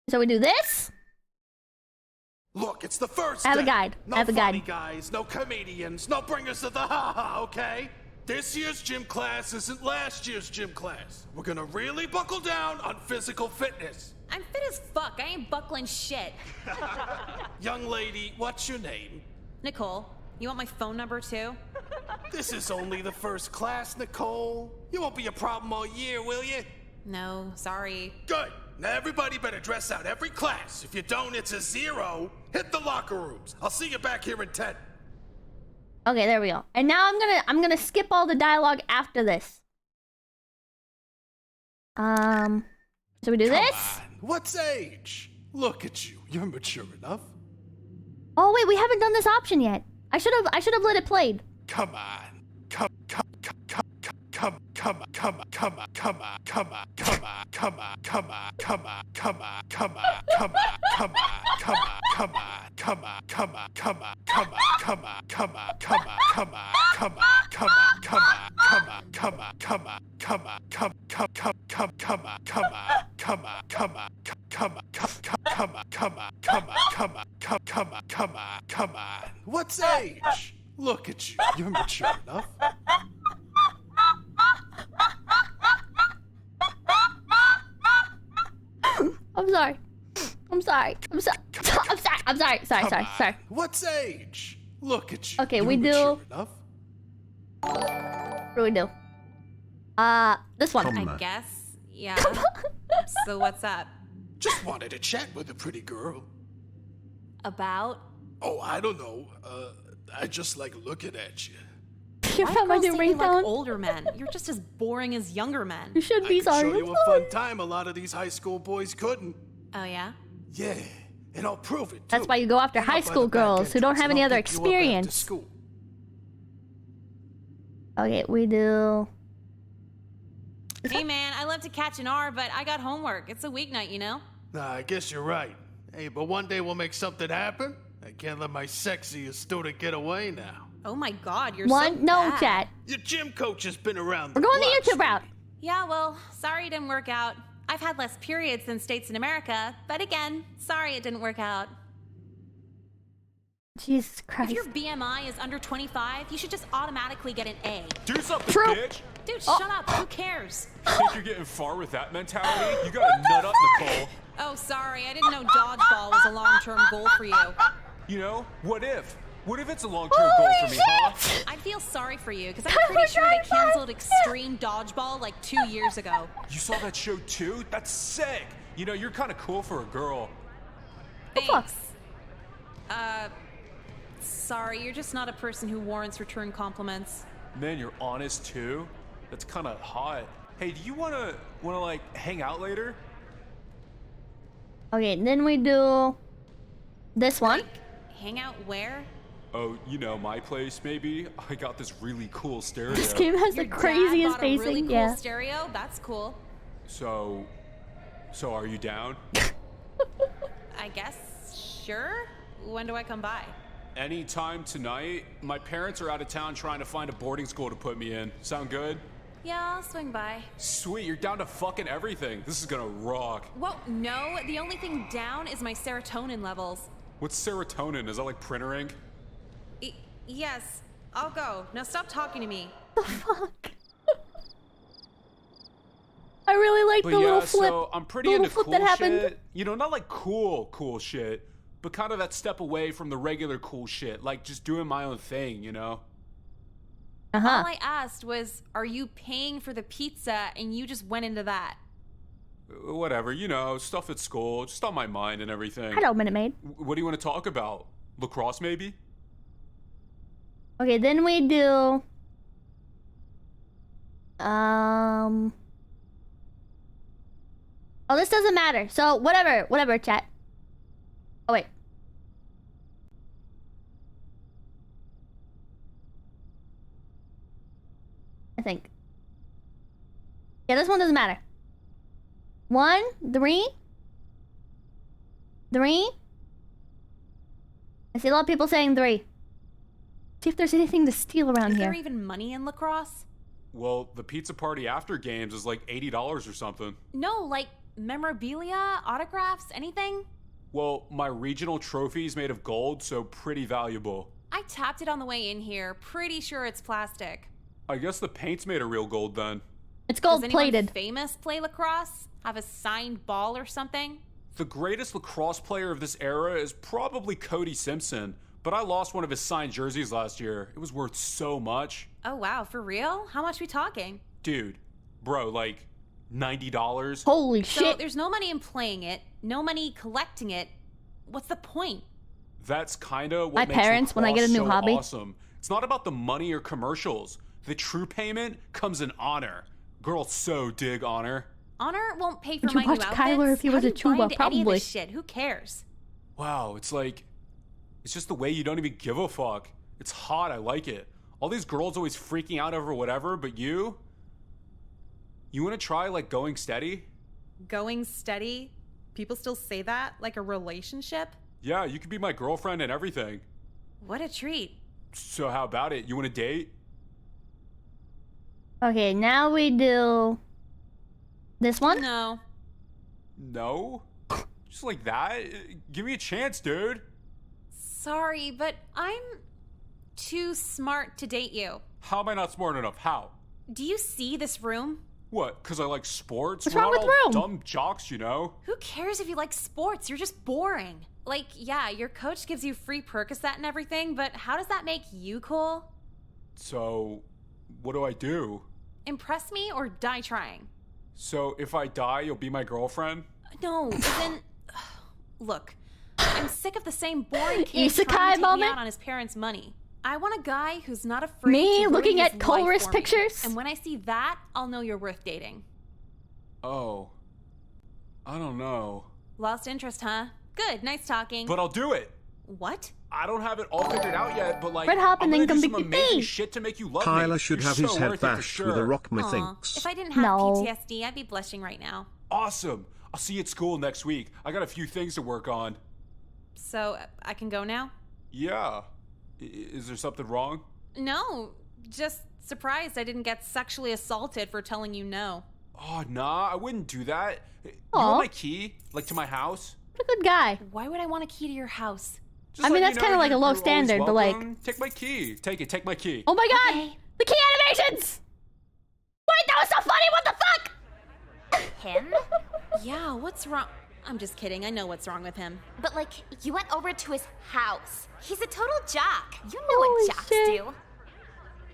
so we do this. Look, it's the first I have a day. guide. No I have a funny guide. guys, no comedians, no bringers of the ha-ha, okay? This year's gym class isn't last year's gym class. We're gonna really buckle down on physical fitness. I'm fit as fuck. I ain't buckling shit. Young lady, what's your name? Nicole, you want my phone number too? This is only the first class, Nicole. You won't be a problem all year, will you? No, sorry. Good. Now everybody better dress out every class. If you don't, it's a 0. Hit the locker rooms. I'll see you back here in 10. Okay, there we go. And now I'm gonna skip all the dialogue after this. So we do this. What's age? Look at you. You're mature enough. Oh wait, we haven't done this option yet. I should have let it played. Come on. Come on. What's age? Look at you. You're mature enough. I'm sorry. I'm sorry. I'm sorry. I'm sorry. Sorry. What's age? Look at you. Okay, You're we do. mature enough. What do we do? This one. I guess. Yeah. So what's up? Just wanted to chat with a pretty girl. About? Oh, I don't know. I just like looking at you. You're from my new Why girls date ringtone. like older men? You're just as boring as younger men. You should be I could sorry. show you a fun time a lot of these high school boys couldn't. Oh yeah? Yeah, and I'll prove it too. That's why you go after Come high up by school the back girls who don't entrance have and any I'll other pick you up after experience. school. Okay, we do. Hey man, I love to catch an R, but I got homework. It's a weeknight, you know? Nah, I guess you're right. Hey, but one day we'll make something happen. I can't let my sexiest student get away now. Oh my god, you're One, so no, bad. chat. Your gym coach has been around. We're going the YouTube route. Yeah, well, sorry it didn't work out. I've had less periods than states in America, but again, sorry it didn't work out. Jesus Christ. If your BMI is under 25, you should just automatically get an A. Do something, True. bitch. Dude, shut up. Who cares? Think you're getting far with that mentality? You gotta nut up, Nicole. Oh, sorry. I didn't know dodgeball was a long-term goal for you. You know, what if? What if it's a long-term goal for me, huh? I'd feel sorry for you, because I'm pretty sure they canceled Extreme Dodgeball like 2 years ago. You saw that show too? That's sick. You know, you're kind of cool for a girl. Thanks. Sorry, you're just not a person who warrants return compliments. Man, you're honest too? That's kind of hot. Hey, do you wanna like hang out later? Okay, then we do this one. Like, hang out where? Oh, you know, my place maybe. I got this really cool stereo. This game has the craziest pacing. pacing. Really cool stereo? That's cool. So are you down? I guess, sure. When do I come by? Anytime tonight. My parents are out of town trying to find a boarding school to put me in. Sound good? Yeah, I'll swing by. Sweet, you're down to fucking everything. This is gonna rock. Whoa, no, the only thing down is my serotonin levels. What's serotonin? Is that like printer ink? Yes, I'll go. Now stop talking to me. The fuck? I really like the little flip. So I'm pretty into cool shit. You know, not like cool shit, but kind of that step away from the regular cool shit. Like just doing my own thing, you know? All I asked was, are you paying for the pizza? And you just went into that. Whatever, you know, stuff at school, just on my mind and everything. Hello, Minute Maid. What do you want to talk about? Lacrosse, maybe? Okay, then we do... Oh, this doesn't matter. So, whatever, chat. Oh, wait. I think. Yeah, this one doesn't matter. 1, 3. 3. I see a lot of people saying 3. See if there's anything to steal around here. Is there even money in lacrosse? Well, the pizza party after games is like $80 or something. No, like memorabilia, autographs, anything? Well, my regional trophy's made of gold, so pretty valuable. I tapped it on the way in here. Pretty sure it's plastic. I guess the paint's made of real gold then. It's gold plated. Does anyone famous play lacrosse? Have a signed ball or something? The greatest lacrosse player of this era is probably Cody Simpson, but I lost one of his signed jerseys last year. It was worth so much. Oh wow, for real? How much we talking? Dude, bro, like $90. Holy shit. So there's no money in playing it, no money collecting it. What's the point? That's kinda what My makes parents, when I get a new so hobby. awesome. It's not about the money or commercials. The true payment comes in honor. Girls so dig honor. Honor won't pay for Would my you new watch outfits. Kyler if he was How a do you buy chuba? into any of Probably. this shit? Who cares? Wow, it's just the way you don't even give a fuck. It's hot, I like it. All these girls always freaking out over whatever, but you wanna try like going steady? Going steady? People still say that? Like a relationship? Yeah, you could be my girlfriend and everything. What a treat. So how about it? You wanna date? Okay, now we do... this one? No. No? Just like that? Give me a chance, dude. Sorry, but I'm too smart to date you. How am I not smart enough? How? Do you see this room? What? Because I like sports? What's We're wrong not with all room? dumb jocks, you know? Who cares if you like sports? You're just boring. Like, yeah, your coach gives you free Percocet and everything, but how does that make you cool? So, what do I do? Impress me or die trying. So, if I die, you'll be my girlfriend? No, then... Look, I'm sick of the same boring kid Isekai trying to take me moment? out on his parents' money. I want a guy who's not afraid Me to looking ruin at his colorist life for me. pictures? And when I see that, I'll know you're worth dating. Oh. I don't know. Lost interest, huh? Good, nice talking. But I'll do it! What? I don't have it all figured out yet, but like, Red hop I'm and then gonna do come some big amazing big. shit to make you love me. Kyler should You're have so his head worth it for bashed with a sure. rock, Aw, methinks. if I didn't have No. PTSD, I'd be blushing right now. Awesome! I'll see you at school next week. I got a few things to work on. So, I can go now? Yeah. Is there something wrong? No, just surprised I didn't get sexually assaulted for telling you no. Oh, nah, I wouldn't do that. You Aw. want my key? Like to my house? What a good guy. Why would I want a key to your house? Just I mean, let that's you kinda know like a you're low always standard, but, like- welcome. Take my key. Take it, take my key. Oh my god! Okay. The key animations! Wait, that was so funny! What the fuck? Him? Yeah, what's wrong? I'm just kidding. I know what's wrong with him. But like, you went over to his house. He's a total jock. You know Holy what jocks shit. do.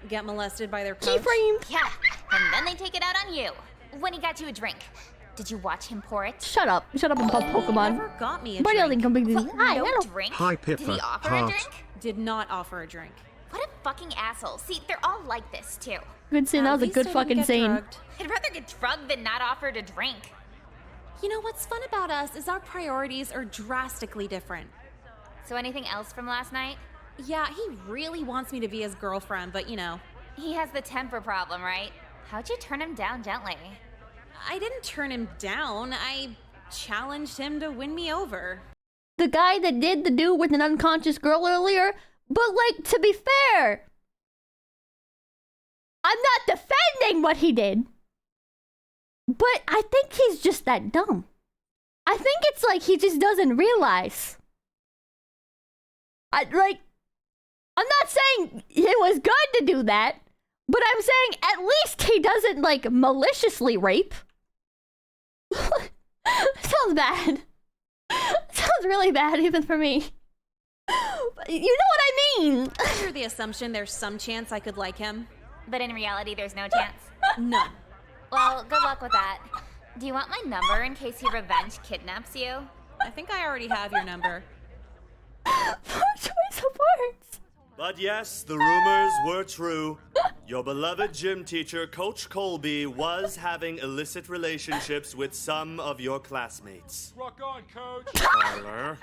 Get molested by their coach? Keyframe! Yeah, and then they take it out on you. When he got you a drink. Did you watch him pour it? Shut up. Shut up and pop Pokemon. Never got me a But drink. Hi, No hello. drink? Hi, Did Pippa. he offer a Heart. drink? Did not offer a drink. What a fucking asshole. See, they're all like this, too. Good scene. That was a good fucking scene. I'd rather get drugged than not offered a drink. You know what's fun about us is our priorities are drastically different. So anything else from last night? Yeah, he really wants me to be his girlfriend, but you know. He has the temper problem, right? How'd you turn him down gently? I didn't turn him down. I challenged him to win me over. The guy that did the dude with an unconscious girl earlier, but like, to be fair, I'm not defending what he did, but I think he's just that dumb. I think it's like he just doesn't realize. I'm not saying it was good to do that, but I'm saying at least he doesn't like maliciously rape. Sounds bad. Sounds really bad even for me. You know what I mean? Under the assumption there's some chance I could like him. But in reality, there's no chance? None. Well, good luck with that. Do you want my number in case he revenge kidnaps you? I think I already have your number. Poor choice of words. But yes, the rumors were true. Your beloved gym teacher, Coach Colby, was having illicit relationships with some of your classmates. Rock on, Coach. Tyler.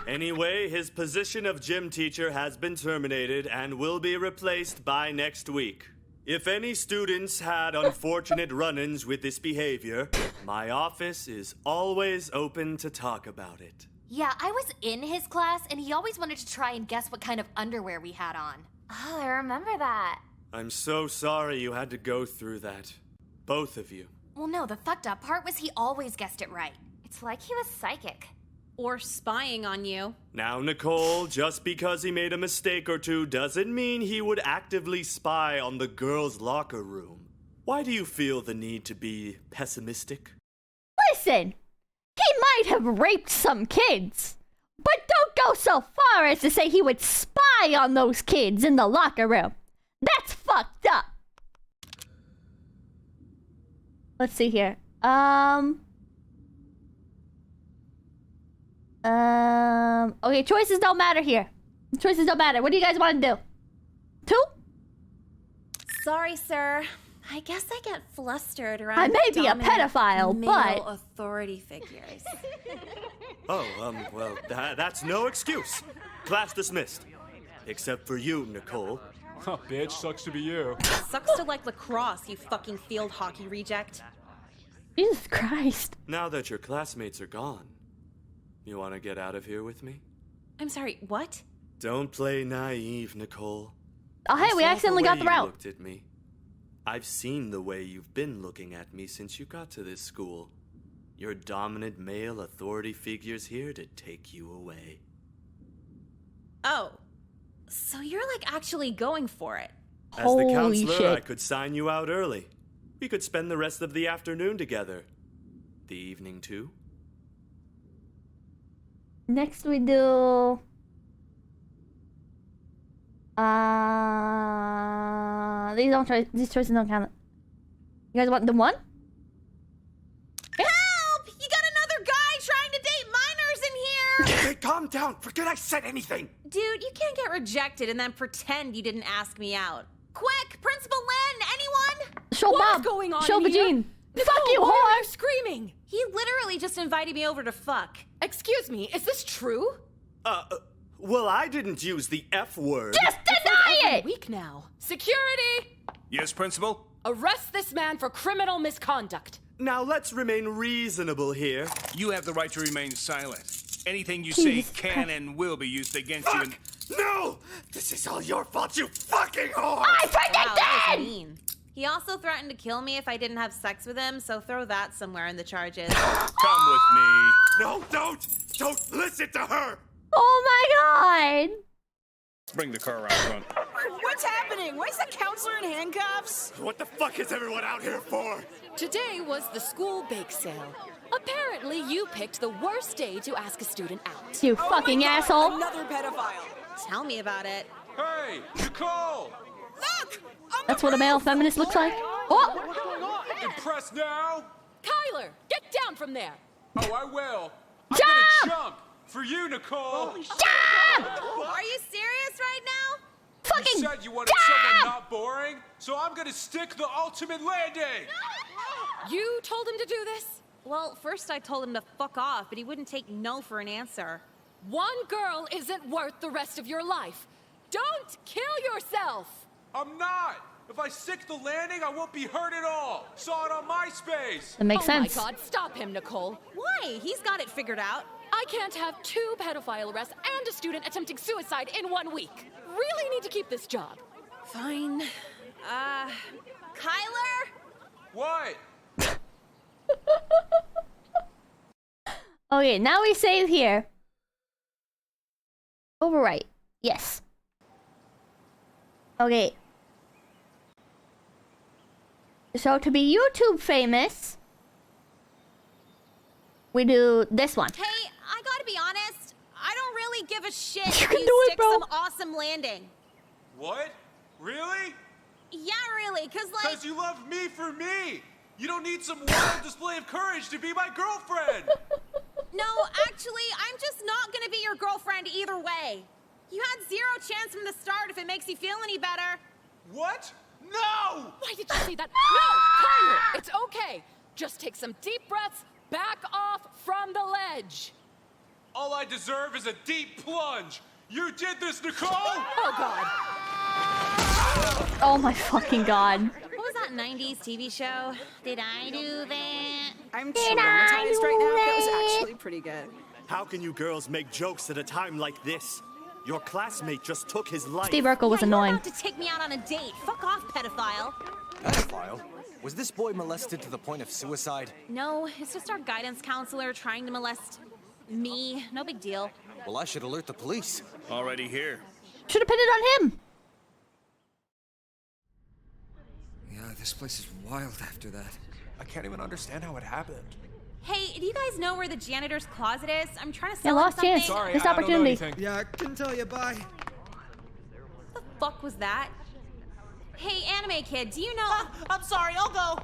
Anyway, his position of gym teacher has been terminated and will be replaced by next week. If any students had unfortunate run-ins with this behavior, my office is always open to talk about it. Yeah, I was in his class, and he always wanted to try and guess what kind of underwear we had on. Oh, I remember that. I'm so sorry you had to go through that. Both of you. Well, no, the fucked up part was he always guessed it right. It's like he was psychic. Or spying on you. Now, Nicole, just because he made a mistake or two doesn't mean he would actively spy on the girls' locker room. Why do you feel the need to be pessimistic? Listen, he might have raped some kids, but don't go so far as to say he would spy on those kids in the locker room. That's fucked up. Let's see here. Okay, choices don't matter here. Choices don't matter. What do you guys want to do? 2? Sorry, sir. I guess I get flustered around I may be a dominant pedophile, male but authority figures. Well, that's no excuse. Class dismissed. Except for you, Nicole. Huh, bitch, sucks to be you. Sucks to like lacrosse, you fucking field hockey reject. Jesus Christ. Now that your classmates are gone, you want to get out of here with me? I'm sorry, what? Don't play naive, Nicole. Oh, hey, we accidentally got the You route. looked at me. I've seen the way you've been looking at me since you got to this school. Your dominant male authority figure's here to take you away. Oh, so you're like actually going for it? As the Holy counselor, shit. I could sign you out early. We could spend the rest of the afternoon together. The evening too. Next we do... these choices don't count. You guys want the one? Help! You got another guy trying to date minors in here! Hey, calm down. Forget I said anything. Dude, you can't get rejected and then pretend you didn't ask me out. Quick, Principal Lynn, anyone? Show What's Bob. going on Show here? Vagine. Nicole, Fuck you, why whore! are you screaming? He literally just invited me over to fuck. Excuse me, is this true? Well, I didn't use the F word. Just deny it! Week now. Security! Yes, Principal? Arrest this man for criminal misconduct. Now let's remain reasonable here. You have the right to remain silent. Anything you Jesus say can and will be used against you. No! This is all your fault, you fucking whore! I Wow, that predicted! was mean. He also threatened to kill me if I didn't have sex with him, so throw that somewhere in the charges. Come with me. No, don't! Don't listen to her! Oh my god! Bring the car around front. What's happening? Why is the counselor in handcuffs? What the fuck is everyone out here for? Today was the school bake sale. Apparently, you picked the worst day to ask a student out. You fucking asshole! Another pedophile. Tell me about it. Hey, Nicole! Look! That's what a male feminist looks like. Oh! Impressed now? Kyler! Tyler, get down from there. Oh, I will. I'm gonna jump for you, Nicole. Jump! Are you serious right now? Fucking You said you wanted someone not boring, so I'm gonna stick the ultimate landing. You told him to do this? Well, first I told him to fuck off, but he wouldn't take no for an answer. One girl isn't worth the rest of your life. Don't kill yourself. I'm not. If I stick the landing, I won't be hurt at all. Saw it on MySpace. That makes sense. Oh my God, stop him, Nicole. Why? He's got it figured out. I can't have 2 pedophile arrests and a student attempting suicide in 1 week. Really need to keep this job. Fine. Kyler? What? Okay, now we save here. Overwrite. Yes. Okay. So to be YouTube famous, we do this one. Hey, I gotta be honest. I don't really give a shit You if can you do it, stick bro. some awesome landing. What? Really? Yeah, really, cause like... Because you love me for me. You don't need some wild display of courage to be my girlfriend. No, actually, I'm just not gonna be your girlfriend either way. You had 0 chance from the start if it makes you feel any better. What? No! Why did you say that? No, Tyler, it's okay. Just take some deep breaths, back off from the ledge. All I deserve is a deep plunge. You did this, Nicole! Oh, God. Oh my fucking God. What was that 90s TV show? Did I do that? I'm Did I traumatized right now. That was do actually pretty good. How can you girls make jokes at a time like this? Your classmate just took his life. Steve Urkel was annoying. You're about to take me out on a date. Fuck off, pedophile. Pedophile? Was this boy molested to the point of suicide? No, it's just our guidance counselor trying to molest me. No big deal. Well, I should alert the police. Already here. Should have pinned it on him. Yeah, this place is wild after that. I can't even understand how it happened. Hey, do you guys know where the janitor's closet is? I'm trying to Yeah, sell him lost something. chance. Sorry, Missed I don't know opportunity. anything. Yeah, I couldn't tell you, bye. What the fuck was that? Hey, anime kid, do you know... I'm sorry, I'll go.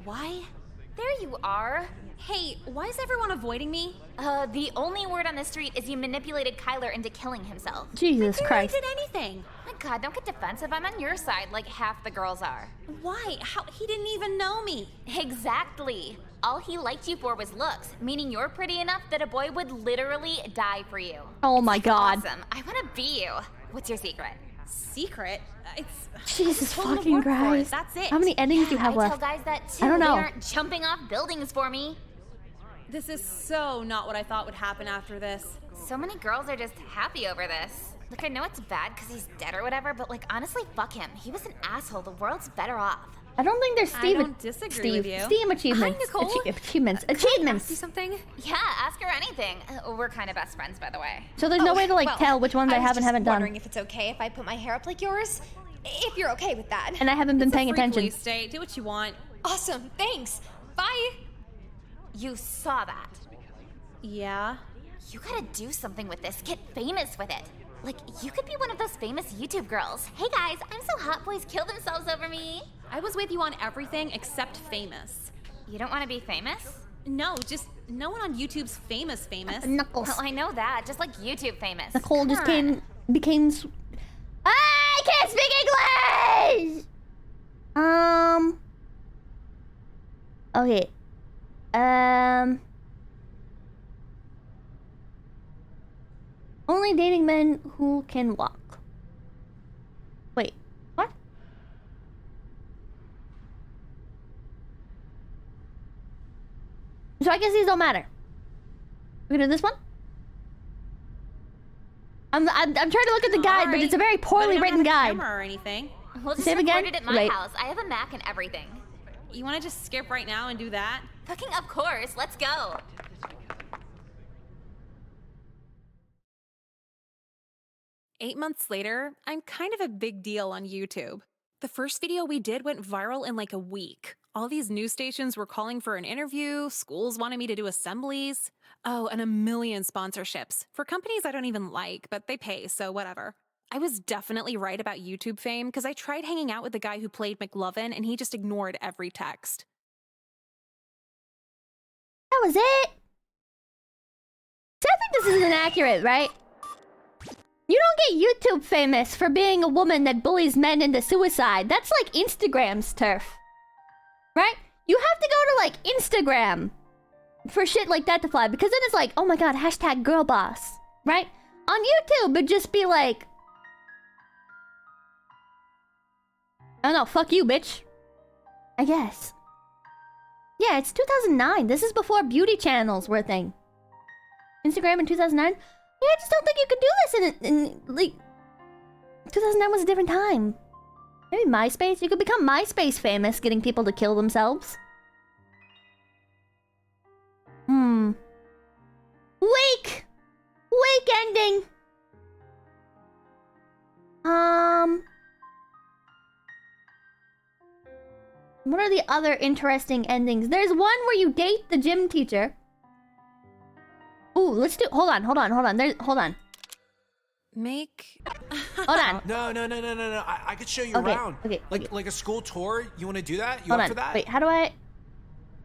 Why? There you are. Hey, why is everyone avoiding me? The only word on the street is you manipulated Kyler into killing himself. Jesus I Christ. did anything. My God, don't get defensive. I'm on your side like half the girls are. Why? How? He didn't even know me. Exactly. All he liked you for was looks, meaning you're pretty enough that a boy would literally die for you. Oh my God. Awesome. I want to be you. What's your secret? Secret? It's... Jesus I told him to fucking work for it, Christ. That's it. How many endings do you have I left? tell guys that too. I don't know. They aren't jumping off buildings for me. This is so not what I thought would happen after this. So many girls are just happy over this. Like, I know it's bad because he's dead or whatever, but like, honestly, fuck him. He was an asshole. The world's better off. I don't think there's Steve. I don't disagree with you. Steam achievements. Hi, Nicole. Achievements. Can I Achievements. ask you something? Yeah, ask her anything. We're kind of best friends, by the way. So there's no way to like well, tell which ones I was haven't just done. wondering if it's okay if I put my hair up like yours. If you're okay with that. And I haven't been paying Free attention. police state. Do what you want. Awesome, thanks. Bye. You saw that. Yeah? You gotta do something with this. Get famous with it. Like, you could be one of those famous YouTube girls. Hey guys, I'm so hot boys kill themselves over me. I was with you on everything except famous. You don't want to be famous? No, just no one on YouTube's famous. Knuckles. Well, I know that. Just like YouTube famous. Nicole just Come on. became. I can't speak English. Okay. Only dating men who can walk. Wait, what? So I guess these don't matter. We gonna do this one? I'm trying to look at the guide, but it's a very poorly written guide. Or anything. We'll just Save record again? it at my Wait. house. I have a Mac and everything. You want to just skip right now and do that? Fucking of course. Let's go. Eight months later, I'm kind of a big deal on YouTube. The first video we did went viral in like a week. All these news stations were calling for an interview, schools wanted me to do assemblies. Oh, and a million sponsorships for companies I don't even like, but they pay, so whatever. I was definitely right about YouTube fame because I tried hanging out with the guy who played McLovin and he just ignored every text. that was it. See, I think this is inaccurate, right? You don't get YouTube famous for being a woman that bullies men into suicide. That's like Instagram's turf. Right? You have to go to like Instagram for shit like that to fly, because then it's like, oh my god, hashtag girl boss. Right? On YouTube, it'd just be like, I don't know, fuck you, bitch. I guess. Yeah, it's 2009. This is before beauty channels were a thing. Instagram in 2009? Yeah, I just don't think you could do this in like... 2009 was a different time. Maybe MySpace? You could become MySpace famous, getting people to kill themselves. Weak! Weak ending! What are the other interesting endings? There's one where you date the gym teacher. Ooh, let's do... Hold on. Hold on. Make... Hold on. No. I could show you Okay, around. okay. Like a school tour. You want to do that? You Hold up on. for that? Wait, how do I...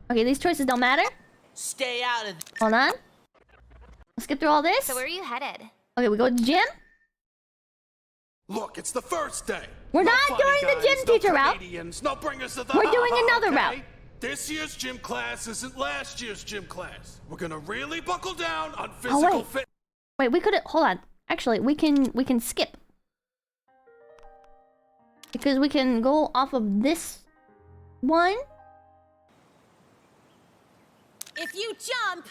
Okay, these choices don't matter. Stay out of... Hold on. Let's get through all this. So where are you headed? Okay, we go to the gym. Look, it's the first day. We're No not funny doing the guys, gym no teacher route. comedians, no bringers of the We're doing another okay? route. This year's gym class isn't last year's gym class. We're gonna really buckle down on physical fit. Wait, we could... Hold on. Actually, we can skip. Because we can go off of this one. If you jump,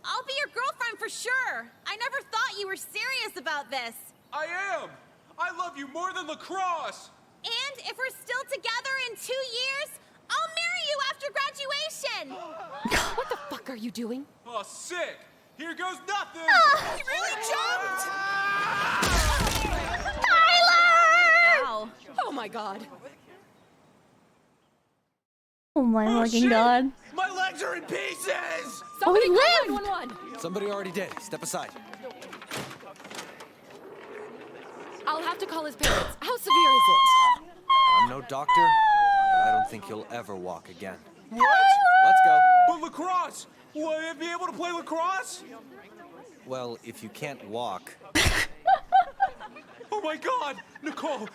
I'll be your girlfriend for sure. I never thought you were serious about this. I am! I love you more than lacrosse! And if we're still together in 2 years, I'll marry you after graduation. What the fuck are you doing? Oh, sick! Here goes nothing! He really jumped! Tyler! Ow. Oh my god. Oh my fucking shit! god. My legs are in pieces! Somebody he call lived! 911. Somebody already did. Step aside. I'll have to call his parents. How severe is it? I'm no doctor, but I don't think you'll ever walk again. What? Let's go. But lacrosse! Will I be able to play lacrosse? Well, if you can't walk... Oh my god! Nicole!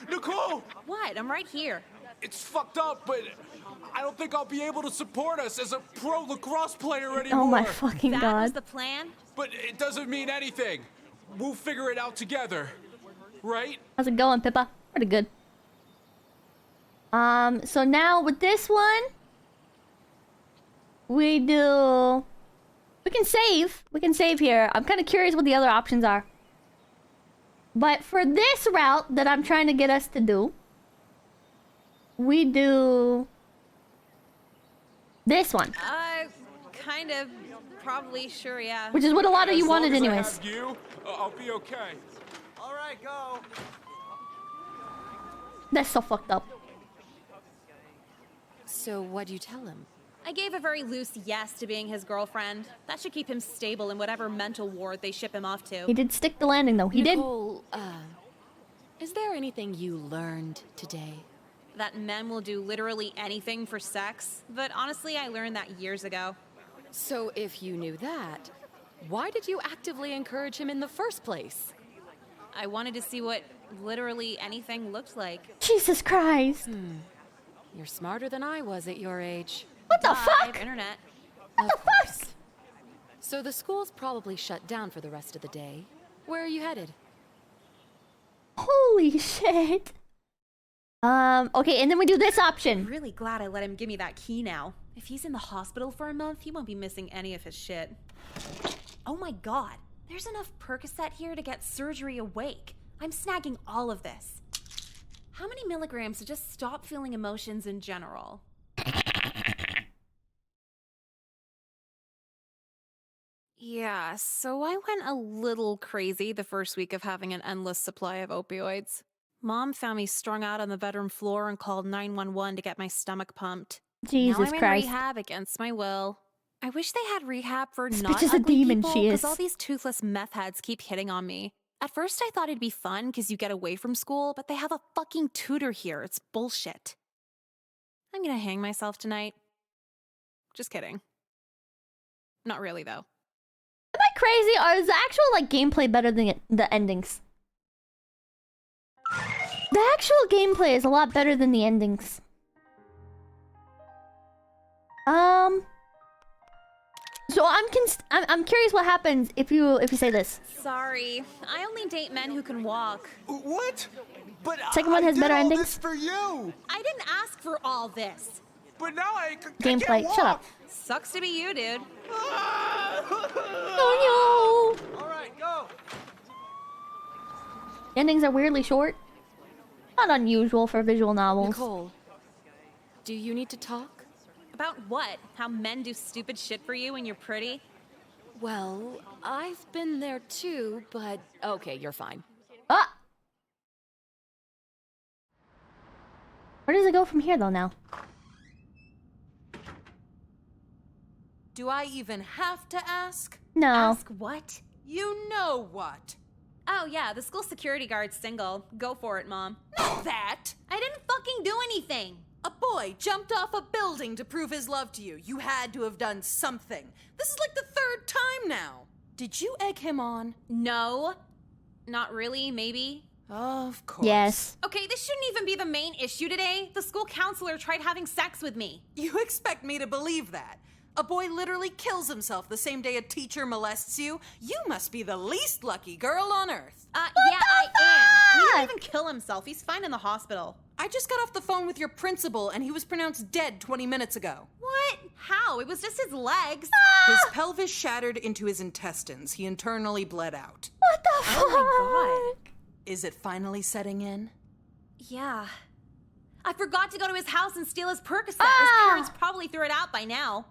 What? I'm right here. It's fucked up, but I don't think I'll be able to support us as a pro lacrosse player anymore. Oh my fucking That god. was the plan? But it doesn't mean anything. We'll figure it out together. Right? How's it going, Pippa? Pretty good. So now with this one, we can save. We can save here. I'm kind of curious what the other options are. But for this route that I'm trying to get us to do, we do this one. Kind of. Probably, sure, yeah. Which is what a lot of you As long wanted as I anyways. have you, I'll be okay. All right, go. That's so fucked up. So what'd you tell him? I gave a very loose yes to being his girlfriend. That should keep him stable in whatever mental ward they ship him off to. He did stick the landing though. He Nicole, is there anything you learned today? That men will do literally anything for sex. But honestly, I learned that years ago. So if you knew that, why did you actively encourage him in the first place? I wanted to see what literally anything looked like. Jesus Christ. You're smarter than I was at your age. What the I fuck? have internet. What the fuck? So the school's probably shut down for the rest of the day. Where are you headed? Holy shit. Okay, and then we do this option. I'm really glad I let him give me that key now. If he's in the hospital for a month, he won't be missing any of his shit. Oh my god, there's enough Percocet here to get surgery awake. I'm snagging all of this. How many milligrams to just stop feeling emotions in general? Yeah, so I went a little crazy the first week of having an endless supply of opioids. Mom found me strung out on the bedroom floor and called 911 to get my stomach pumped. Jesus now I'm Christ. in rehab against my will. I wish they had rehab for This not bitch is a ugly demon, people, she is. because all these toothless meth heads keep hitting on me. At first I thought it'd be fun because you get away from school, but they have a fucking tutor here. It's bullshit. I'm gonna hang myself tonight. Just kidding. Not really, though. Am I crazy, or is the actual like gameplay better than the endings? The actual gameplay is a lot better than the endings. So I'm curious what happens if you say this. Sorry, I only date men who can walk. What? But Second one has better endings. This for you. I didn't ask for all this. But now I Gameplay. Shut up. Sucks to be you, dude. Oh no. All right, go. Endings are weirdly short. Not unusual for visual novels. Nicole, do you need to talk? About what? How men do stupid shit for you when you're pretty? Well, I've been there too, but okay, you're fine. Ah! Where does it go from here, though, now? Do I even have to ask? No. Ask what? You know what? Oh yeah, the school security guard's single. Go for it, Mom. Not that! I didn't fucking do anything! A boy jumped off a building to prove his love to you. You had to have done something. This is like the third time now. Did you egg him on? No. Not really, maybe. Of course. Yes. Okay, this shouldn't even be the main issue today. The school counselor tried having sex with me. You expect me to believe that? A boy literally kills himself the same day a teacher molests you? You must be the least lucky girl on earth. Yeah, I am. He didn't even kill himself. He's fine in the hospital. I just got off the phone with your principal and he was pronounced dead 20 minutes ago. What? How? It was just his legs. His pelvis shattered into his intestines. He internally bled out. What the fuck? Oh my god. Is it finally setting in? Yeah. I forgot to go to his house and steal his Percocet. His parents probably threw it out by now.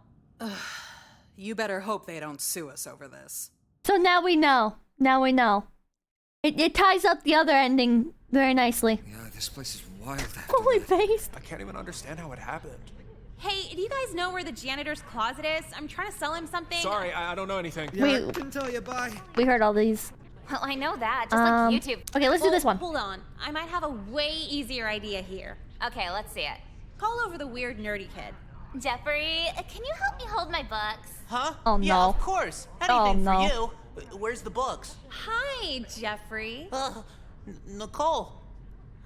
You better hope they don't sue us over this. So now we know. Now we know. It ties up the other ending very nicely. Yeah, this place is wild after Fully that. based. I can't even understand how it happened. Hey, do you guys know where the janitor's closet is? I'm trying to sell him something. Sorry, I don't know anything. Yeah, I couldn't tell you, bye. We heard all these. Well, I know that. Just like YouTube. Okay, let's do this one. Hold on. I might have a way easier idea here. Okay, let's see it. Call over the weird nerdy kid. Jeffrey, can you help me hold my books? Huh? Oh, Yeah, no. of course. Anything Oh, no. for you. Where's the books? Hi, Jeffrey. Nicole.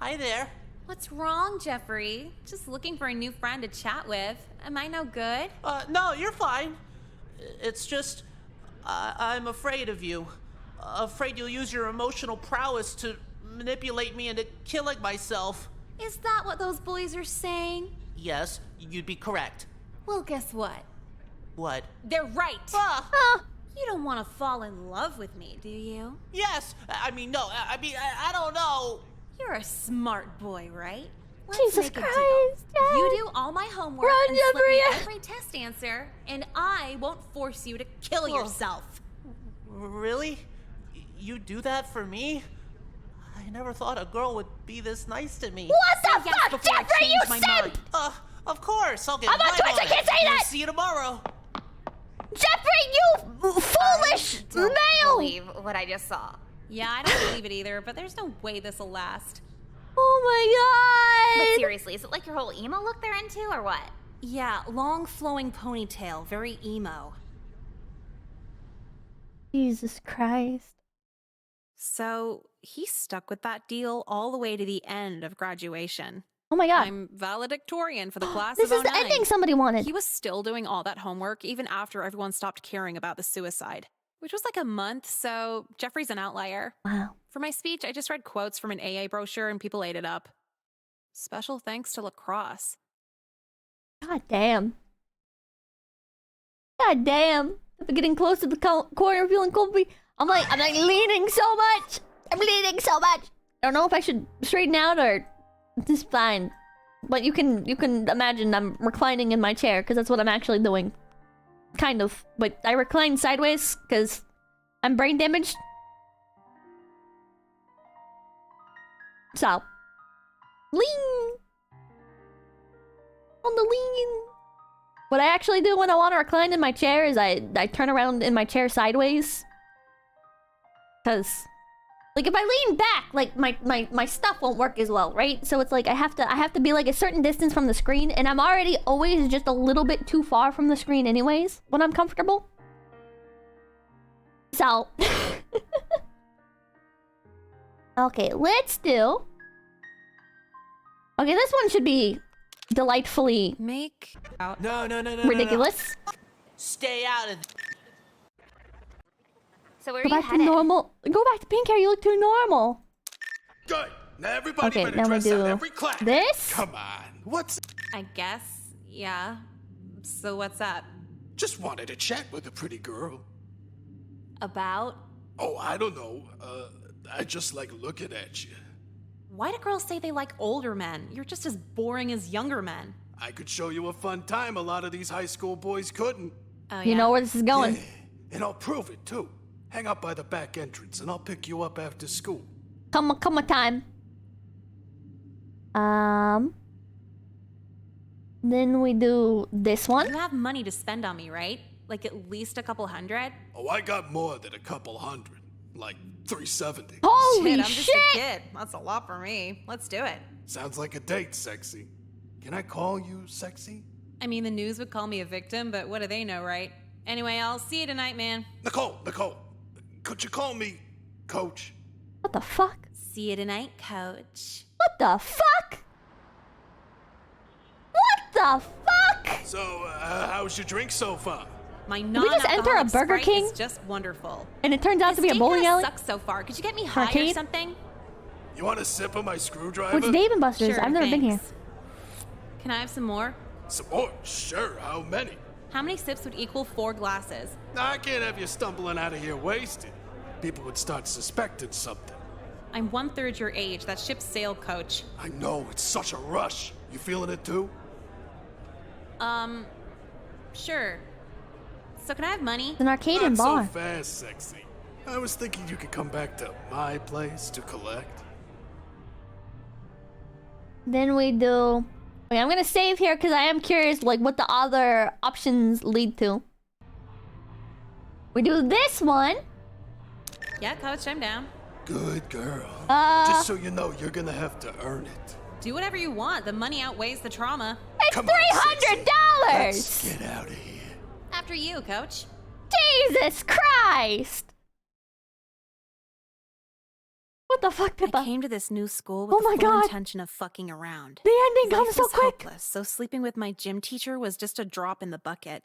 Hi there. What's wrong, Jeffrey? Just looking for a new friend to chat with. Am I no good? No, you're fine. It's just, I'm afraid of you. Afraid you'll use your emotional prowess to manipulate me into killing myself. Is that what those boys are saying? Yes, you'd be correct. Well, guess what? What? They're right. You don't want to fall in love with me, do you? Yes. I mean, no. I don't know. You're a smart boy, right? Let's Jesus make a Christ, deal. Dad. You do all my homework Run, and slip me Jeffrey. every test answer, and I won't force you to kill yourself. Really? You do that for me? I never thought a girl would be this nice to me. What the Yes, fuck, before I Jeffrey, change you my simp! mind. Of course. I'll get I'm on right Twitch, I it. can't say that! See you tomorrow. Jeffrey, you foolish Don't male! believe what I just saw. Yeah, I don't believe it either, but there's no way this will last. Oh my But god! seriously, is it like your whole emo look they're into, or what? Yeah, long flowing ponytail, very emo. Jesus Christ. So, he stuck with that deal all the way to the end of graduation. Oh my god. I'm valedictorian for the class This of is the 09. ending somebody wanted. He was still doing all that homework even after everyone stopped caring about the suicide, which was like a month, so Jeffrey's an outlier. Wow. For my speech, I just read quotes from an AA brochure and people ate it up. Special thanks to lacrosse. God damn. God damn. I'm getting close to the corner feeling cold. I'm like leaning so much. I'm leaning so much. I don't know if I should straighten out or just fine. But you can imagine I'm reclining in my chair because that's what I'm actually doing. Kind of. But I recline sideways because I'm brain damaged. So. Lean. On the lean. What I actually do when I want to recline in my chair is I turn around in my chair sideways. Cause like if I lean back, like my stuff won't work as well, right? So it's like I have to be like a certain distance from the screen, and I'm already always just a little bit too far from the screen anyways when I'm comfortable. lights out. Okay, let's do... Okay, this one should be delightfully... Make out. No. ridiculous. Stay out of... So where Go are you back to headed? normal. Go back to pink hair, you look too normal. Good. Now everybody Okay, better now we dress out do every class. this. Come on. What's... I guess, yeah. So what's up? Just wanted to chat with a pretty girl. About? Oh, I don't know. I just like looking at you. Why do girls say they like older men? You're just as boring as younger men. I could show you a fun time a lot of these high school boys couldn't. Oh, You know where this is going. Yeah, and I'll prove it too. Hang out by the back entrance and I'll pick you up after school. Come on time. Then we do this one. You have money to spend on me, right? Like at least a couple hundred? Oh, I got more than a couple hundred. Like 370. Holy shit! I'm just a kid. That's a lot for me. Let's do it. Sounds like a date, sexy. Can I call you sexy? I mean, the news would call me a victim, but what do they know, right? Anyway, I'll see you tonight, man. Nicole, could you call me Coach? What the fuck? See you tonight, Coach. What the fuck? What the fuck? So, how's your drink so far? My Did we just enter a non-alcoholic Burger Sprite King? is just wonderful. And it turns out to be a This bowling date alley? sucks so far. Could you get me high or Arcade? something? You want a sip of my screwdriver? Which Dave and Buster's? Sure, I've never been here. thanks. Can I have some more? Some more? Sure, how many? How many sips would equal 4 glasses? I can't have you stumbling out of here wasted. People would start suspecting something. I'm 1/3 your age. That ship sailed, Coach. I know, it's such a rush. You feeling it too? Sure. So can I have money? It's an arcade and Not bar. so fast, sexy. I was thinking you could come back to my place to collect. Then we do... Wait, I'm gonna save here because I am curious like what the other options lead to. We do this one. Yeah, Coach, I'm down. Good girl. Just so you know, you're gonna have to earn it. Do whatever you want. The money outweighs the trauma. It's Come on, $300! Let's get out of here. After you, Coach. Jesus Christ! What the fuck, Pippa? I came to this new school with Oh my the full God. intention of fucking around. The ending Life comes so was quick! hopeless, so sleeping with my gym teacher was just a drop in the bucket.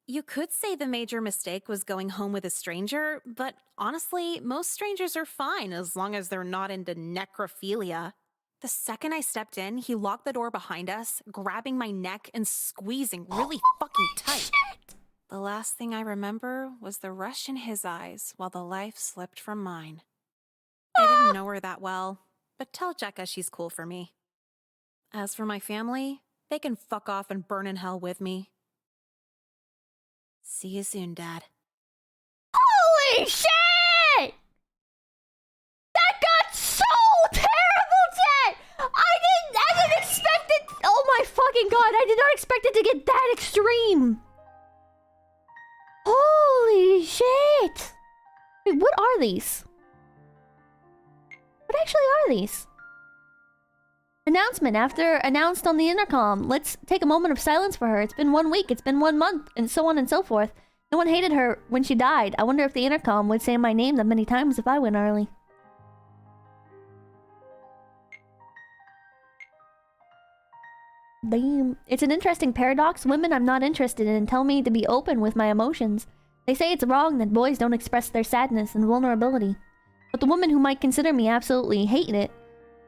You could say the major mistake was going home with a stranger, but honestly, most strangers are fine as long as they're not into necrophilia. The second I stepped in, he locked the door behind us, grabbing my neck and squeezing really fucking tight. The last thing I remember was the rush in his eyes while the life slipped from mine. I didn't know her that well, but tell Jekka she's cool for me. As for my family, they can fuck off and burn in hell with me. See you soon, Dad. Holy shit! That got so terrible, Chet! I didn't expect it. Oh my fucking god, I did not expect it to get that extreme. Holy shit! Wait, what are these? What actually are these? Announcement after announced on the intercom. Let's take a moment of silence for her. It's been 1 week, it's been 1 month, and so on and so forth. No one hated her when she died. I wonder if the intercom would say my name that many times if I went early. Damn. It's an interesting paradox. Women I'm not interested in tell me to be open with my emotions. They say it's wrong that boys don't express their sadness and vulnerability. But the women who might consider me absolutely hate it.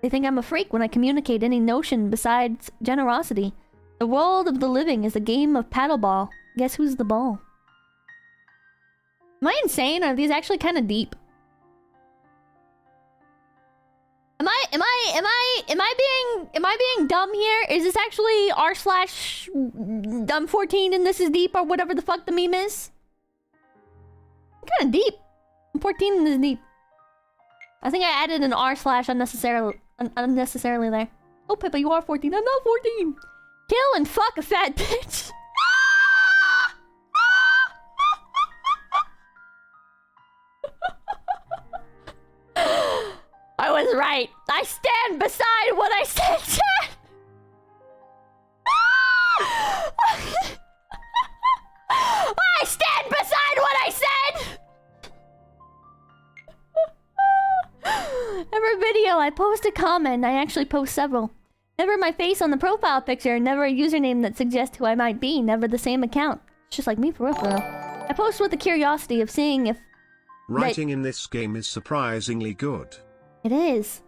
They think I'm a freak when I communicate any notion besides generosity. The world of the living is a game of paddleball. Guess who's the ball? Am I insane? Are these actually kind of deep? Am I being dumb here? Is this actually r/dumb14 and this is deep or whatever the fuck the meme is? Kind of deep. 14 and this is deep. I think I added an r/ unnecessarily there. Oh, Pippa, you are 14. I'm not 14. Kill and fuck a fat bitch. I was right. I stand beside what I said, Chad. I stand beside what I said. video, I post a comment. I actually post several. Never my face on the profile picture, never a username that suggests who I might be, never the same account. It's just like me, for real, for real. I post with the curiosity of seeing if... Writing in this game is surprisingly good. It is.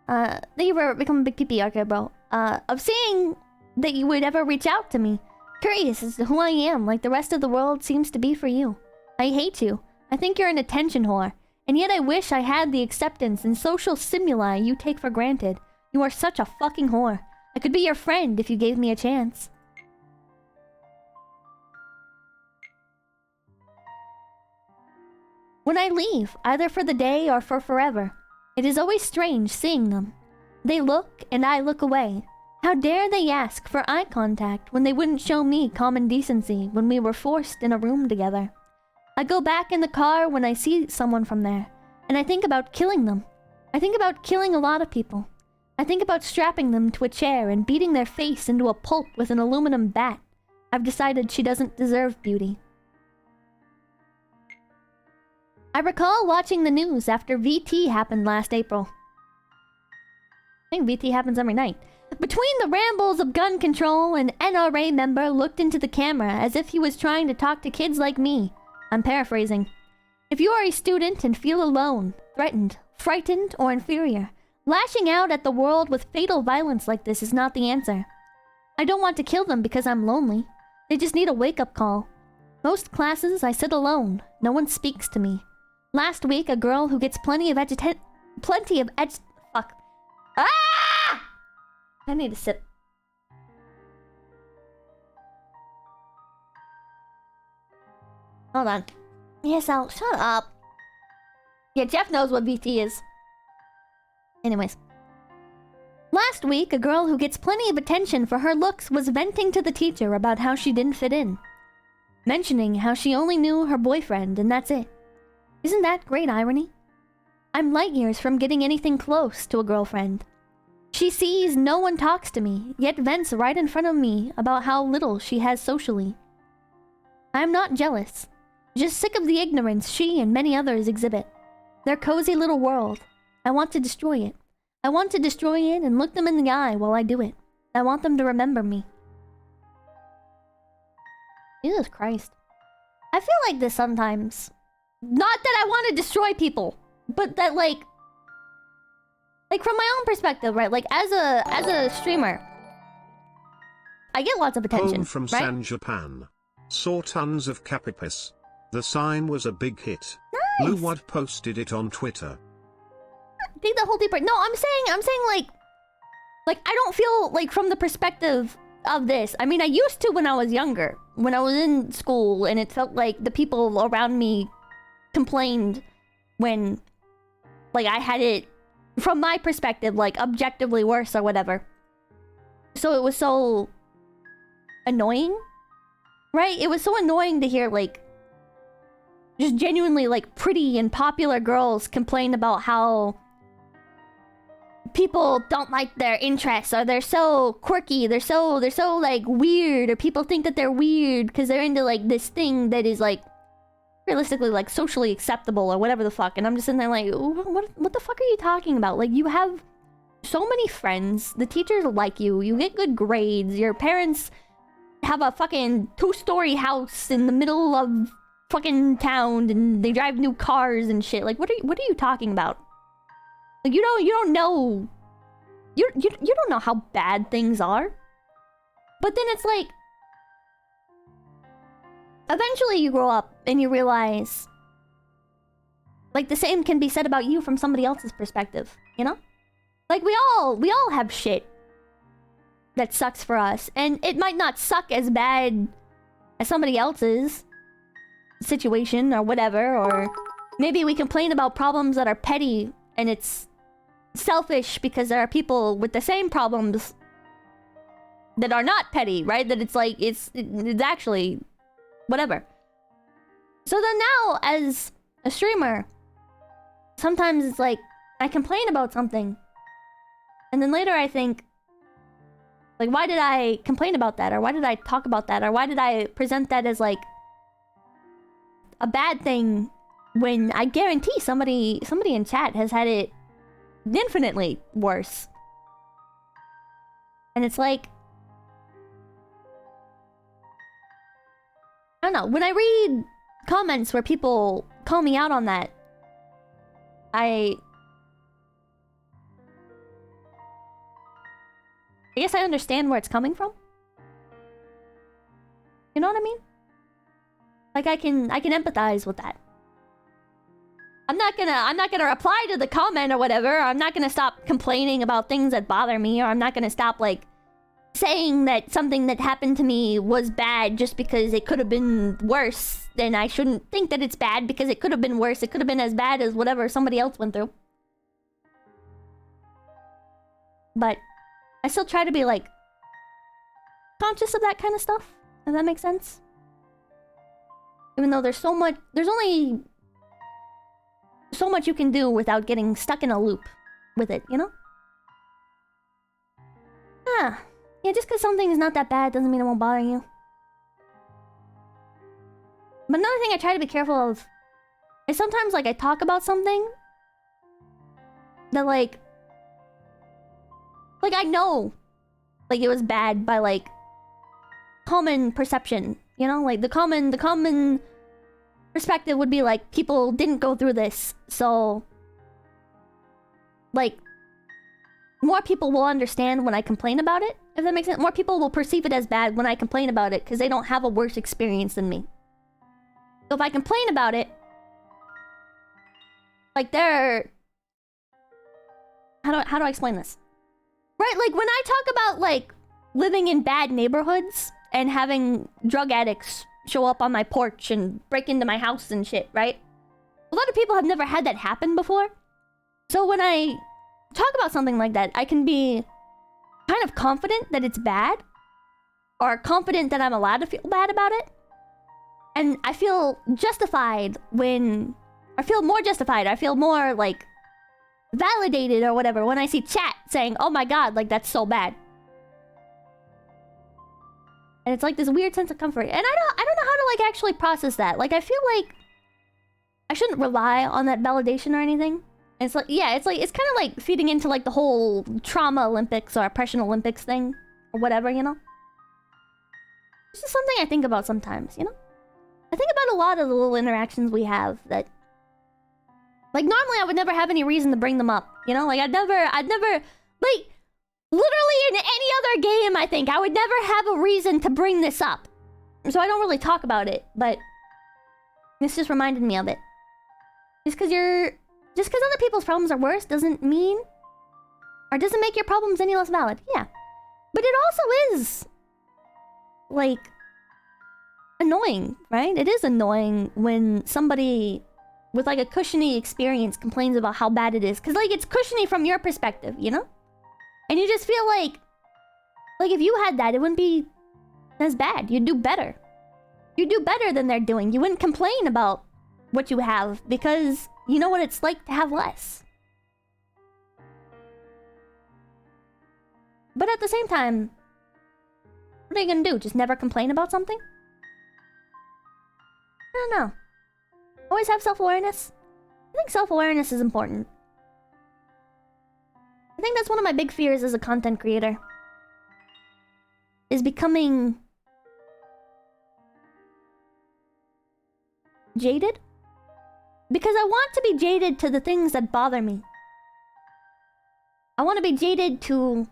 Thank you for becoming a big PP, okay, bro. Of seeing that you would ever reach out to me. Curious as to who I am, like the rest of the world seems to be for you. I hate you. I think you're an attention whore. And yet I wish I had the acceptance and social stimuli you take for granted. You are such a fucking whore. I could be your friend if you gave me a chance. When I leave, either for the day or for forever, it is always strange seeing them. They look and I look away. How dare they ask for eye contact when they wouldn't show me common decency when we were forced in a room together? I go back in the car when I see someone from there, and I think about killing them. I think about killing a lot of people. I think about strapping them to a chair and beating their face into a pulp with an aluminum bat. I've decided she doesn't deserve beauty. I recall watching the news after VT happened last April. I think VT happens every night. Between the rambles of gun control, an NRA member looked into the camera as if he was trying to talk to kids like me. I'm paraphrasing. If you are a student and feel alone, threatened, frightened, or inferior, lashing out at the world with fatal violence like this is not the answer. I don't want to kill them because I'm lonely. They just need a wake-up call. Most classes, I sit alone. No one speaks to me. Last week, a girl who gets plenty of fuck. Ah! I need a sip. Hold on. Yes, I'll shut up. Yeah, Jeff knows what VT is. Anyways. Last week, a girl who gets plenty of attention for her looks was venting to the teacher about how she didn't fit in. Mentioning how she only knew her boyfriend and that's it. Isn't that great irony? I'm light years from getting anything close to a girlfriend. She sees no one talks to me, yet vents right in front of me about how little she has socially. I'm not jealous. Just sick of the ignorance she and many others exhibit. Their cozy little world. I want to destroy it. I want to destroy it and look them in the eye while I do it. I want them to remember me. Jesus Christ. I feel like this sometimes. Not that I want to destroy people, but that like from my own perspective, right? Like as a streamer, I get lots of attention. Home from right? San Japan. Saw tons of capipus. The sign was a big hit. Nice. Luwad posted it on Twitter. Dig the whole deeper. No, I'm saying like I don't feel like from the perspective of this. I mean, I used to when I was younger, when I was in school, and it felt like the people around me complained when like I had it from my perspective like objectively worse or whatever. So it was so annoying, right? It was so annoying to hear like just genuinely like pretty and popular girls complain about how people don't like their interests, or they're so quirky, they're so like weird, or people think that they're weird because they're into like this thing that is like realistically like socially acceptable or whatever the fuck. And I'm just sitting there like, what the fuck are you talking about? Like, you have so many friends, the teachers like you get good grades, your parents have a fucking 2-story house in the middle of fucking town, and they drive new cars and shit. Like, what are you talking about? Like, you don't know you don't know how bad things are. But then it's like eventually you grow up and you realize like the same can be said about you from somebody else's perspective, you know? Like we all have shit that sucks for us, and it might not suck as bad as somebody else's situation or whatever, or maybe we complain about problems that are petty and it's selfish because there are people with the same problems that are not petty, right? That it's like it's actually whatever. So then now as a streamer, sometimes it's like I complain about something and then later I think like, why did I complain about that, or why did I talk about that, or why did I present that as like a bad thing when I guarantee somebody in chat has had it infinitely worse. And it's like, I don't know, when I read comments where people call me out on that, I guess I understand where it's coming from. You know what I mean? Like I can empathize with that. I'm not gonna reply to the comment or whatever. I'm not gonna stop complaining about things that bother me, or I'm not gonna stop like saying that something that happened to me was bad just because it could have been worse. Then I shouldn't think that it's bad because it could have been worse. It could have been as bad as whatever somebody else went through. But I still try to be like conscious of that kind of stuff, if that makes sense. Even though there's only so much you can do without getting stuck in a loop with it, you know? Yeah, just because something's not that bad doesn't mean it won't bother you. But another thing I try to be careful of is sometimes, like, I talk about something that, like I know, like, it was bad by, like, common perception, you know? Like, the common perspective would be, like, people didn't go through this, so, like, more people will understand when I complain about it, if that makes sense. More people will perceive it as bad when I complain about it, because they don't have a worse experience than me. So if I complain about it, like, how do I explain this? Right, like, when I talk about, like, living in bad neighborhoods and having drug addicts show up on my porch and break into my house and shit, right? A lot of people have never had that happen before. So when I talk about something like that, I can be kind of confident that it's bad, or confident that I'm allowed to feel bad about it. And I feel justified when... I feel more justified. I feel more, like, validated or whatever when I see chat saying, oh my god, like, that's so bad. And it's like this weird sense of comfort. And I don't know how to, like, actually process that. Like, I feel like I shouldn't rely on that validation or anything. And it's like, yeah, it's kind of like feeding into, like, the whole trauma Olympics or oppression Olympics thing. Or whatever, you know? It's just something I think about sometimes, you know? I think about a lot of the little interactions we have that... Like, normally I would never have any reason to bring them up, you know? Like, I'd never... Like, literally in any other game, I think, I would never have a reason to bring this up. So I don't really talk about it, but... This just reminded me of it. Just because other people's problems are worse doesn't mean... Or doesn't make your problems any less valid. Yeah. But it also is... Like... annoying, right? It is annoying when somebody with, like, a cushiony experience complains about how bad it is. Because, like, it's cushiony from your perspective, you know? And you just feel like if you had that, it wouldn't be as bad. You'd do better. You'd do better than they're doing. You wouldn't complain about what you have because you know what it's like to have less. But at the same time, what are you gonna do? Just never complain about something? I don't know. Always have self-awareness. I think self-awareness is important. I think that's one of my big fears as a content creator. Is becoming... jaded? Because I want to be jaded to the things that bother me. I want to be jaded to...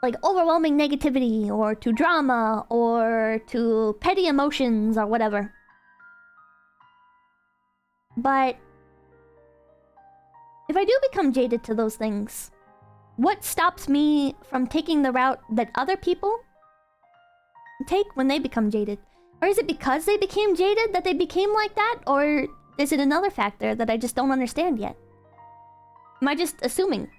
like, overwhelming negativity, or to drama, or to petty emotions, or whatever. But... if I do become jaded to those things, what stops me from taking the route that other people take when they become jaded? Or is it because they became jaded that they became like that? Or is it another factor that I just don't understand yet? Am I just assuming?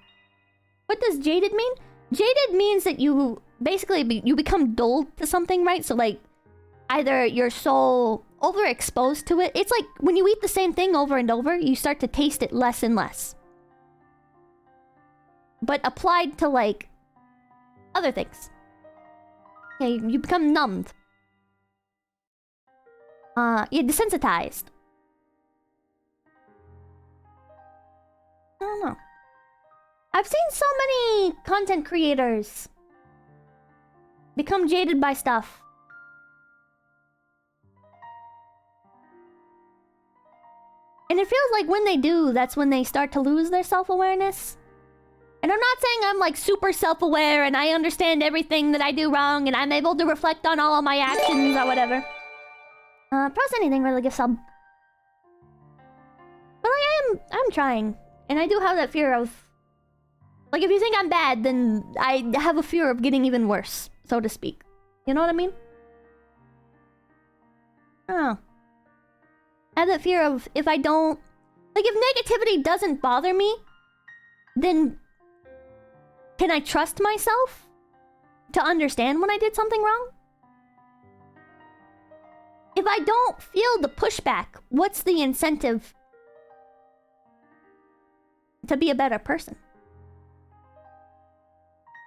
What does jaded mean? Jaded means that you basically you become dull to something, right? So, like, either you're so overexposed to it. It's like when you eat the same thing over and over, you start to taste it less and less. But applied to, like, other things. Okay, you become numbed. You're desensitized. I've seen so many content creators become jaded by stuff. And it feels like when they do, that's when they start to lose their self-awareness. And I'm not saying I'm like super self-aware and I understand everything that I do wrong and I'm able to reflect on all of my actions or whatever. Press anything really gives sub. But like, I'm trying. And I do have that fear of... Like, if you think I'm bad, then I have a fear of getting even worse, so to speak. You know what I mean? Oh. I have that fear of if I don't... Like, if negativity doesn't bother me, then... Can I trust myself to understand when I did something wrong? If I don't feel the pushback, what's the incentive to be a better person?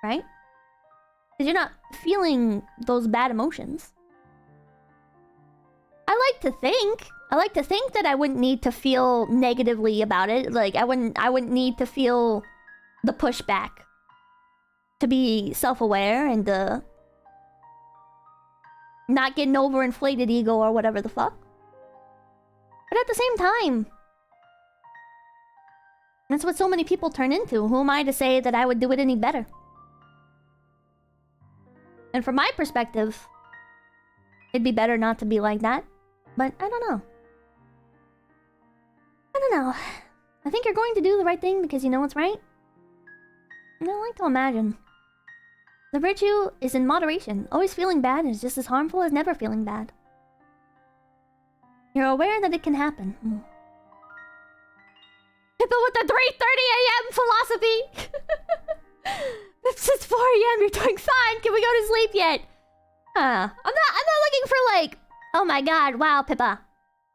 Right? Because you're not feeling those bad emotions. I like to think that I wouldn't need to feel negatively about it. Like, I wouldn't need to feel the pushback to be self-aware and not get an overinflated ego or whatever the fuck. But at the same time, that's what so many people turn into. Who am I to say that I would do it any better? And from my perspective, it'd be better not to be like that. But I don't know. I don't know. I think you're going to do the right thing because you know what's right. And I like to imagine. The virtue is in moderation. Always feeling bad is just as harmful as never feeling bad. You're aware that it can happen. Pippa with the 3:30 a.m. philosophy! It's 4 a.m. You're doing fine. Can we go to sleep yet? I'm not looking for like, oh my god, wow, Pippa.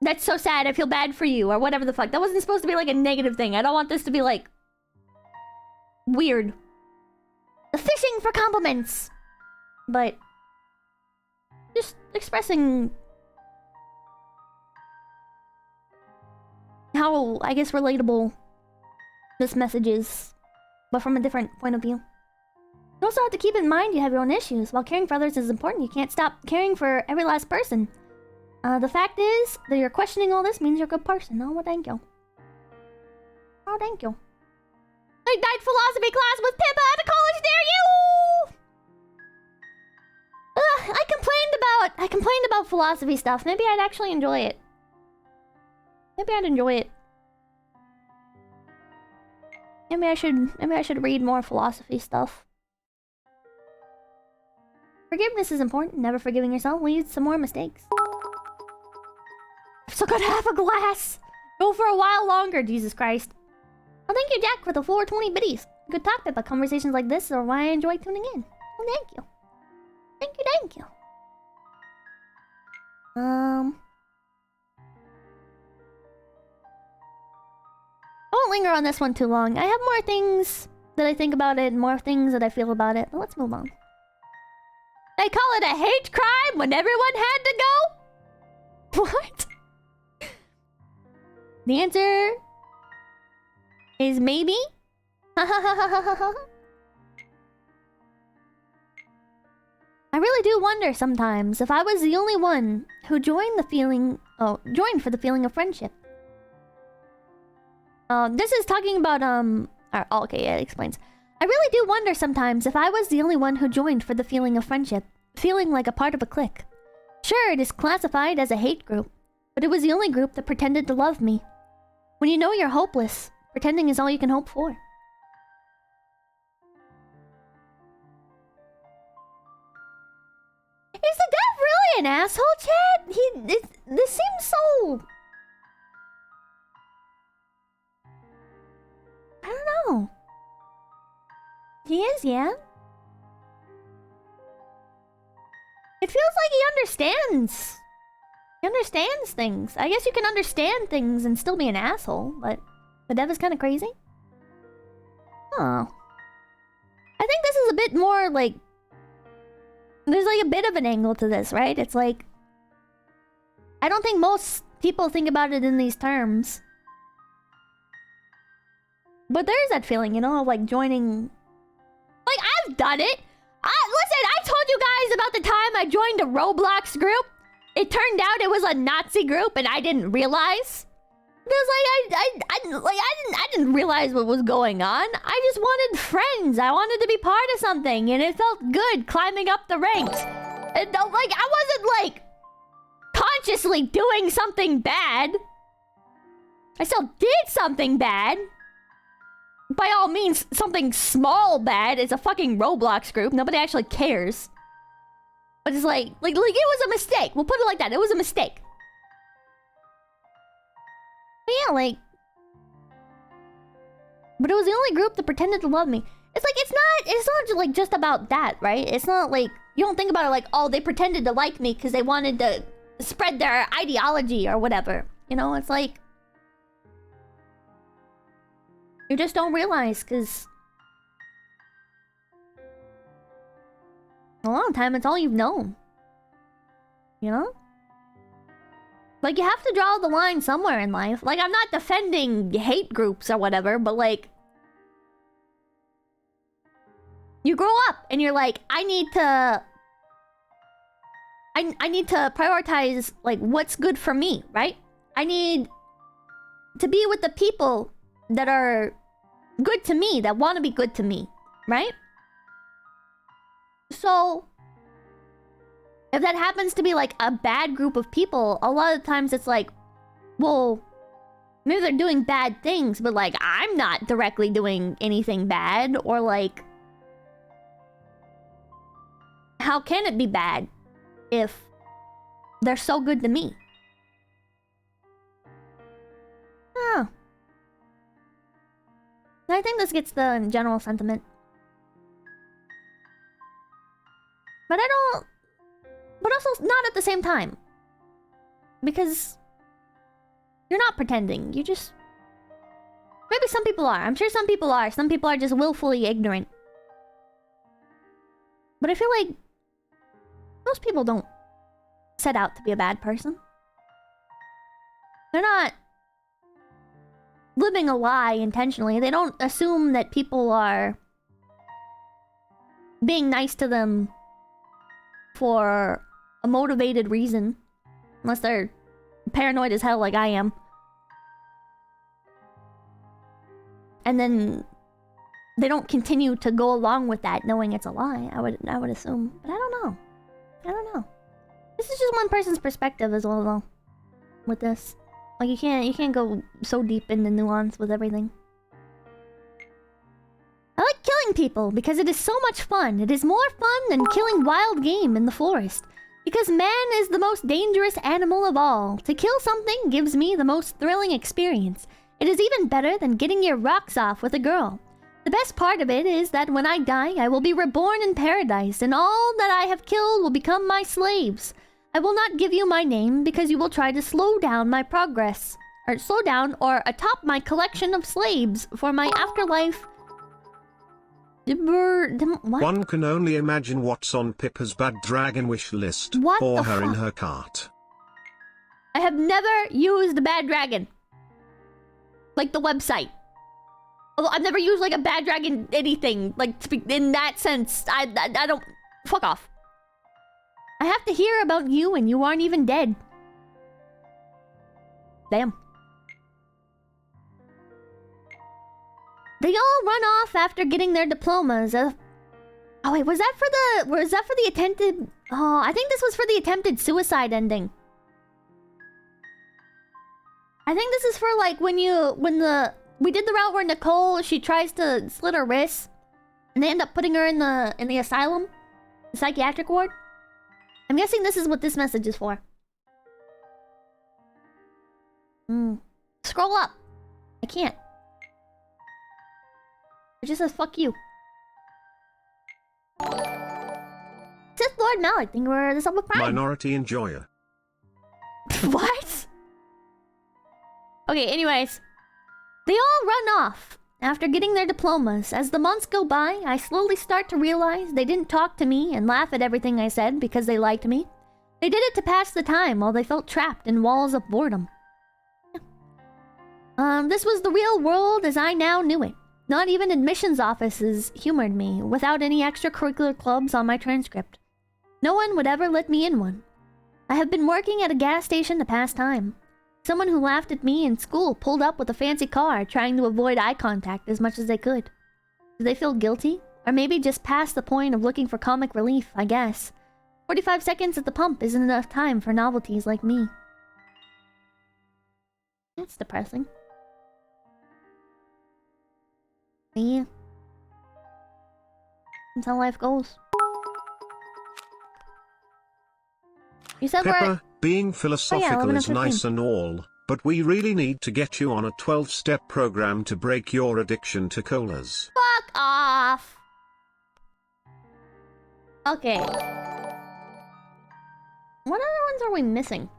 That's so sad. I feel bad for you, or whatever the fuck. That wasn't supposed to be like a negative thing. I don't want this to be like weird. The fishing for compliments. But just expressing how, I guess, relatable this message is, but from a different point of view. You also have to keep in mind you have your own issues. While caring for others is important, you can't stop caring for every last person. The fact is that you're questioning all this means you're a good person. Oh, well, thank you. Oh, thank you. Late night philosophy class with Pippa at a college near you! I complained about philosophy stuff. Maybe I'd actually enjoy it. Maybe I'd enjoy it. Maybe I should read more philosophy stuff. Forgiveness is important. Never forgiving yourself leads to more mistakes. I've still got half a glass. Go for a while longer, Jesus Christ. Well, thank you, Jack, for the 420 biddies. Good talk, Pippa. Conversations like this are why I enjoy tuning in. Well, thank you. Thank you, thank you. I won't linger on this one too long. I have more things that I think about it, more things that I feel about it. But let's move on. They call it a hate crime when everyone had to go? What? The answer is maybe. I really do wonder sometimes if I was the only one who joined for the feeling of friendship. This is talking about okay, yeah, it explains. I really do wonder sometimes if I was the only one who joined for the feeling of friendship, feeling like a part of a clique. Sure, it is classified as a hate group, but it was the only group that pretended to love me. When you know you're hopeless, pretending is all you can hope for. Is the dev really an asshole, Chad? This seems so... I don't know. He is, yeah? It feels like he understands. He understands things. I guess you can understand things and still be an asshole, but the dev is kind of crazy. Oh. I think this is a bit more like... There's like a bit of an angle to this, right? It's like... I don't think most people think about it in these terms. But there is that feeling, you know, of like joining. Like, I've done it. Listen, I told you guys about the time I joined a Roblox group. It turned out it was a Nazi group, and I didn't realize. Because I didn't realize what was going on. I just wanted friends. I wanted to be part of something, and it felt good climbing up the ranks. And like, I wasn't like consciously doing something bad. I still did something bad. By all means, something small bad. It's a fucking Roblox group. Nobody actually cares. But it's like it was a mistake. We'll put it like that. It was a mistake. But yeah, like... But it was the only group that pretended to love me. It's like, it's not like just about that, right? It's not like, you don't think about it like, oh, they pretended to like me because they wanted to spread their ideology or whatever. You know, it's like... You just don't realize, because... A long time, it's all you've known. You know? Like, you have to draw the line somewhere in life. Like, I'm not defending hate groups or whatever, but like... You grow up, and you're like, I need to prioritize, like, what's good for me, right? I need to be with the people that are good to me, that want to be good to me, right? So, if that happens to be like a bad group of people, a lot of times it's like, well, maybe they're doing bad things, but like, I'm not directly doing anything bad, or like, how can it be bad if they're so good to me? Oh. I think this gets the general sentiment. But I don't... But also not at the same time. Because... You're not pretending. You just... Maybe some people are. I'm sure some people are. Some people are just willfully ignorant. But I feel like... Most people don't set out to be a bad person. They're not living a lie intentionally. They don't assume that people are being nice to them for a motivated reason. Unless they're paranoid as hell like I am. And then they don't continue to go along with that knowing it's a lie. I would assume. But I don't know. I don't know. This is just one person's perspective as well, though. With this. Like, you can't go so deep in the nuance with everything. I like killing people because it is so much fun. It is more fun than killing wild game in the forest. Because man is the most dangerous animal of all. To kill something gives me the most thrilling experience. It is even better than getting your rocks off with a girl. The best part of it is that when I die, I will be reborn in paradise, and all that I have killed will become my slaves. I will not give you my name because you will try to slow down my progress. Or slow down or atop my collection of slaves for my afterlife. What? One can only imagine what's on Pippa's bad dragon wish list for her in her cart. I have never used a bad dragon. Like the website. Although I've never used like a bad dragon anything. Like in that sense, I don't... Fuck off. I have to hear about you and you aren't even dead. Damn. They all run off after getting their diplomas. Oh wait, was that for the attempted... Oh, I think this was for the attempted suicide ending. I think this is for like we did the route where Nicole, she tries to slit her wrists, and they end up putting her in the asylum, the psychiatric ward. I'm guessing this is what this message is for. Scroll up. I can't. It just says fuck you. Sith Lord Malik, think we're this up with Prime. Minority enjoyer. What? Okay, anyways. They all run off after getting their diplomas. As the months go by, I slowly start to realize they didn't talk to me and laugh at everything I said because they liked me. They did it to pass the time while they felt trapped in walls of boredom. This was the real world as I now knew it. Not even admissions offices humored me without any extracurricular clubs on my transcript. No one would ever let me in one. I have been working at a gas station to pass time. Someone who laughed at me in school pulled up with a fancy car, trying to avoid eye contact as much as they could. Do they feel guilty? Or maybe just past the point of looking for comic relief, I guess. 45 seconds at the pump isn't enough time for novelties like me. That's depressing. Yeah. That's how life goes. You said Pippa, being philosophical is nice and all, but we really need to get you on a 12-step program to break your addiction to colas. Fuck off! Okay. What other ones are we missing?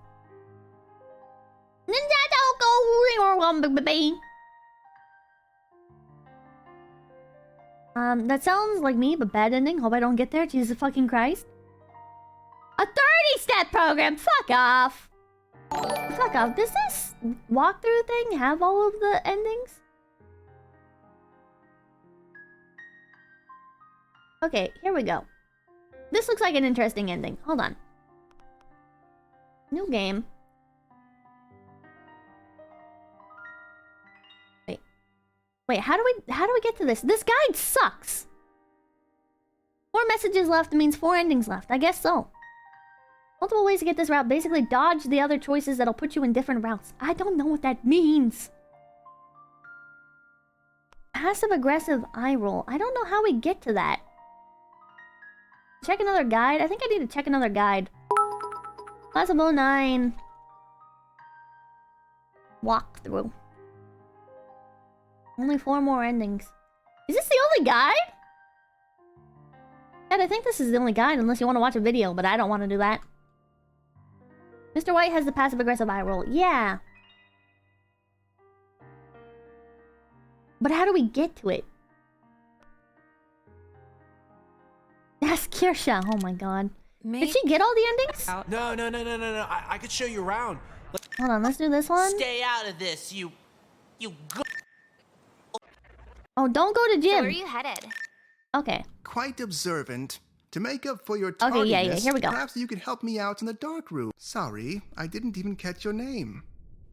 That sounds like me, but bad ending. Hope I don't get there. Jesus fucking Christ. A 30-step program! Fuck off! Fuck off. Does this walkthrough thing have all of the endings? Okay, here we go. This looks like an interesting ending. Hold on. New game. Wait, how do we get to this? This guide sucks. 4 messages left means 4 endings left. I guess so. Multiple ways to get this route. Basically, dodge the other choices that'll put you in different routes. I don't know what that means. Passive-aggressive eye roll. I don't know how we get to that. Check another guide. I think I need to check another guide. Class of 09. Walkthrough. Only 4 more endings. Is this the only guide? Ed, I think this is the only guide unless you want to watch a video, but I don't want to do that. Mr. White has the passive-aggressive eye roll. Yeah. But how do we get to it? That's Kirsha. Oh my god. Did she get all the endings? No. I could show you around. Hold on, let's do this one. Stay out of this, you go. Oh, don't go to gym. So where are you headed? Okay. Quite observant. To make up for your Okay, tardiness, here we go. Perhaps you could help me out in the dark room. Sorry, I didn't even catch your name.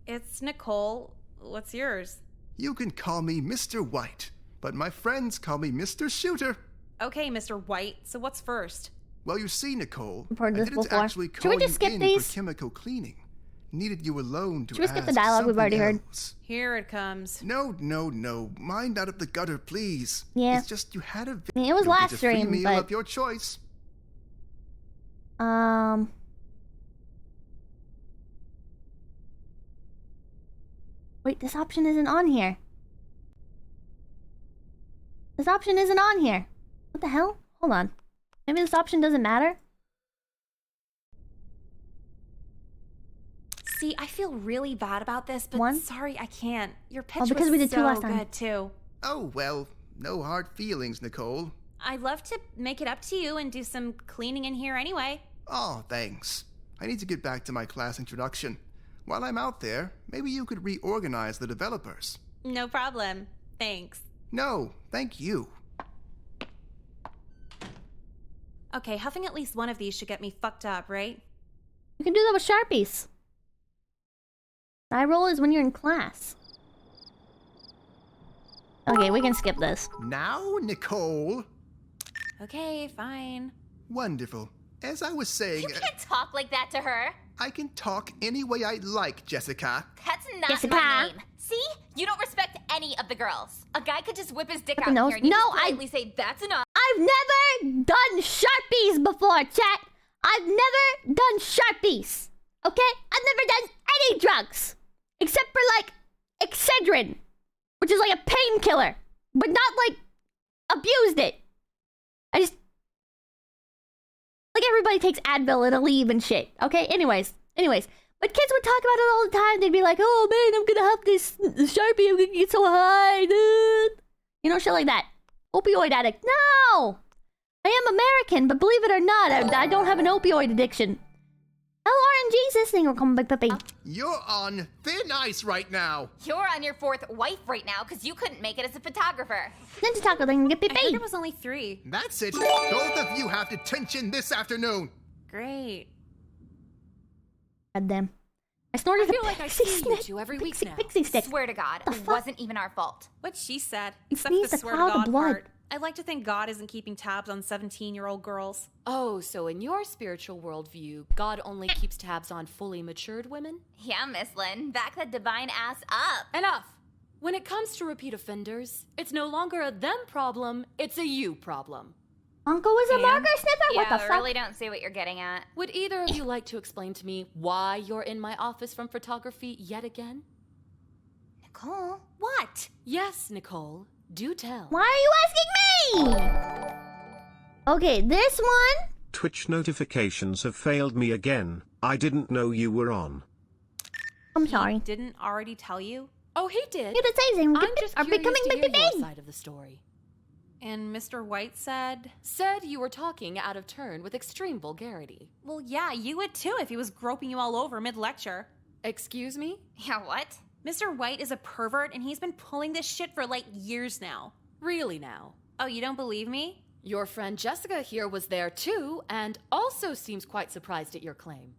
It's Nicole. What's yours? You can call me Mr. White, but my friends call me Mr. Shooter. Okay, Mr. White. So what's first? Well, you see, Nicole, I've heard I this didn't before. actually Should call we just you skip in these? for chemical cleaning. Needed you alone to Should we skip the ask dialogue we've already something heard? else. Here it comes. No. Mind out of the gutter, please. Yeah. It's just you had a... I mean, it was You'll last get a free stream, meal but... of your choice. Wait, this option isn't on here. This option isn't on here. What the hell? Hold on. Maybe this option doesn't matter? See, I feel really bad about this, but sorry, I can't. Your pitch because was we did 2 so last time. good, too. Oh, well, no hard feelings, Nicole. I'd love to make it up to you and do some cleaning in here anyway. Oh, thanks. I need to get back to my class introduction. While I'm out there, maybe you could reorganize the developers. No problem. Thanks. No, thank you. Okay, huffing at least one of these should get me fucked up, right? You can do that with Sharpies. Eye roll is when you're in class. Okay, we can skip this. Now, Nicole. Okay, fine. Wonderful. As I was saying... You can't talk like that to her. I can talk any way I like, Jessica. That's not Jessica. my name. See? You don't respect any of the girls. A guy could just whip his dick out Fucking here and you no, just politely say, that's enough. I've never done Sharpies before, chat. I've never done Sharpies. Okay? I've never done any drugs. Except for, like, Excedrin. Which is like a painkiller. But not, like, abused it. I just... Like, everybody takes Advil and Aleve and shit. Okay? Anyways. But kids would talk about it all the time. They'd be like, oh, man, I'm gonna have this Sharpie. I'm gonna get so high, dude. You know, shit like that. Opioid addict. No! I am American, but believe it or not, I don't have an opioid addiction. Oh, RNG's listening. Or come back, Pepe. You're on thin ice right now. You're on your 4th wife right now because you couldn't make it as a photographer. Ninja Taco, then get Pepe. I heard it was only 3. That's it. Both of you have detention this afternoon. Great. God damn. I snorted I feel like I see you two every week now. Pixie stick. Swear to God, it wasn't even our fault. What she said. It Except sneezed the a swear to cloud of God blood. part. I'd like to think God isn't keeping tabs on 17-year-old girls. Oh, so in your spiritual worldview, God only keeps tabs on fully matured women? Yeah, Miss Lynn, back that divine ass up. Enough! When it comes to repeat offenders, it's no longer a them problem, it's a you problem. Uncle was a marker sniffer? Yeah, What the I fuck? really don't see what you're getting at. Would either of you like to explain to me why you're in my office from photography yet again? Nicole? What? Yes, Nicole. Do tell. Why are you asking me? Okay, this one. Twitch notifications have failed me again. I didn't know you were on. I'm sorry. He didn't already tell you? Oh, he did. You did say something. I'm just are curious becoming to hear baby. your side of the story. And Mr. White said? Said you were talking out of turn with extreme vulgarity. Well, yeah, you would too if he was groping you all over mid-lecture. Excuse me? Yeah, what? Mr. White is a pervert and he's been pulling this shit for like years now. Really now? Oh, you don't believe me? Your friend Jessica here was there too, and also seems quite surprised at your claim.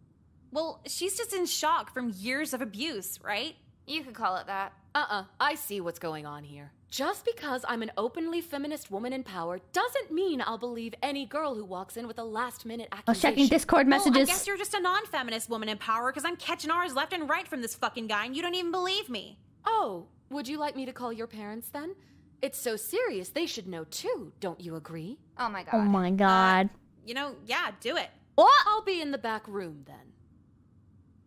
Well, she's just in shock from years of abuse, right? You could call it that. I see what's going on here. Just because I'm an openly feminist woman in power doesn't mean I'll believe any girl who walks in with a last-minute I was accusation. checking Discord messages. Well, I guess you're just a non-feminist woman in power because I'm catching ours left and right from this fucking guy and you don't even believe me. Oh, would you like me to call your parents then? It's so serious, they should know too, don't you agree? Oh my God. Oh my God. You know, yeah, do it. What? I'll be in the back room then.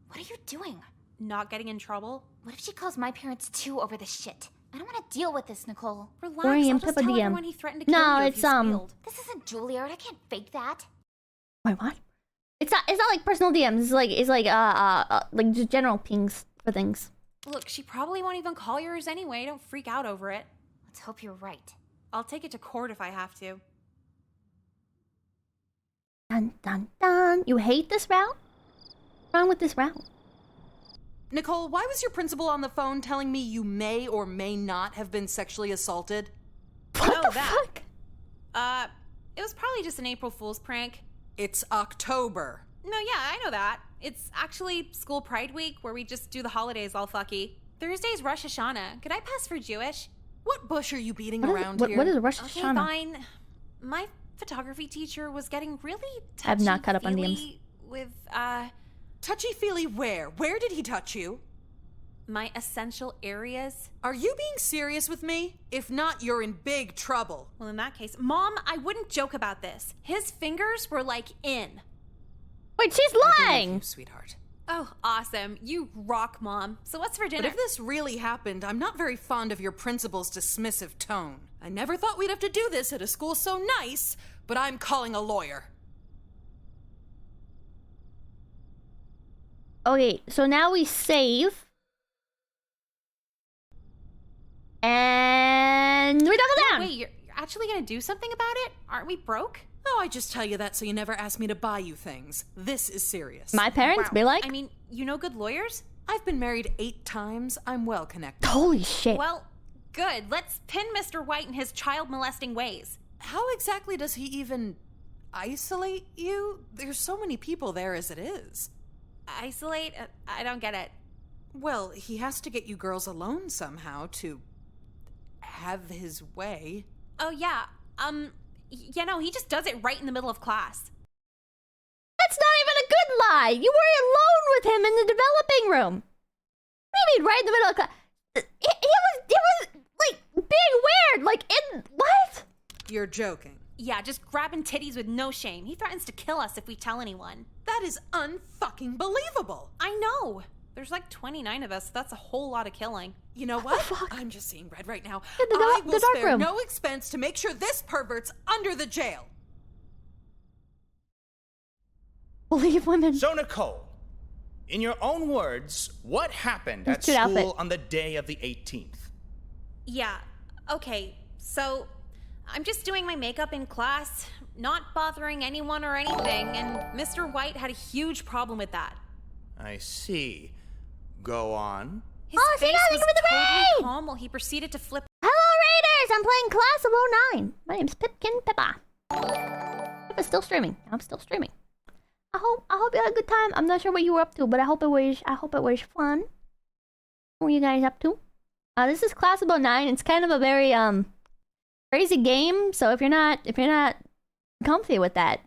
What are you doing? Not getting in trouble? What if she calls my parents too over this shit? I don't want to deal with this, Nicole. Relax, Worry I'll and just Pippa tell DM. everyone he threatened to kill No, you if it's, you squealed. This isn't Juilliard. I can't fake that. Wait, what? It's not like personal DMs. It's like just general pings for things. Look, she probably won't even call yours anyway. Don't freak out over it. Let's hope you're right. I'll take it to court if I have to. Dun dun dun. You hate this route? What's wrong with this route? Nicole, why was your principal on the phone telling me you may or may not have been sexually assaulted? What the fuck? It was probably just an April Fool's prank. It's October. No, yeah, I know that. It's actually School Pride Week where we just do the holidays all fucky. Thursday's Rosh Hashanah. Could I pass for Jewish? What bush are you beating What is- around what- here? what is Rosh Okay, Hashanah? fine. My photography teacher was getting really touchy. I've not caught up on DMs. With, touchy-feely where? Where did he touch you? my essential areas. Are you being serious with me? If not, you're in big trouble. Well, in that case, Mom, I wouldn't joke about this. His fingers were like in. Wait, she's lying! Sweetheart. Oh, awesome. You rock, Mom. So what's for dinner? But if this really happened, I'm not very fond of your principal's dismissive tone. I never thought we'd have to do this at a school so nice, but I'm calling a lawyer. Okay, so now we save. And we double down! Wait, you're actually gonna do something about it? Aren't we broke? Oh, I just tell you that so you never ask me to buy you things. This is serious. My parents be like... I mean, you know good lawyers? I've been married 8 times. I'm well connected. Holy shit. Well, good. Let's pin Mr. White and his child molesting ways. How exactly does he even isolate you? There's so many people there as it is. Isolate? I don't get it. Well, he has to get you girls alone somehow to have his way. Oh, yeah. You know, he just does it right in the middle of class. That's not even a good lie! You were alone with him in the developing room! What do you mean, right in the middle of class? It was, like, being weird! Like, in... What? You're joking. Yeah, just grabbing titties with no shame. He threatens to kill us if we tell anyone. That is unfucking believable. I know. There's like 29 of us. So that's a whole lot of killing. You know what? I'm just seeing red right now. Yeah, I will the dark spare room. no expense to make sure this pervert's under the jail. Believe women. So, Nicole, in your own words, what happened at That's good school outfit. on the day of the 18th? Yeah. Okay. So, I'm just doing my makeup in class. not bothering anyone or anything, and Mr. White had a huge problem with that. I see. Go on. His face was totally calm while he proceeded to flip. Hello, Raiders! I'm playing Class of 09. My name's Pipkin Pippa. Pippa's still streaming. I'm still streaming. I hope you had a good time. I'm not sure what you were up to, but I hope it was fun. What were you guys up to? This is Class of 09. It's kind of a very crazy game. So if you're not comfy with that,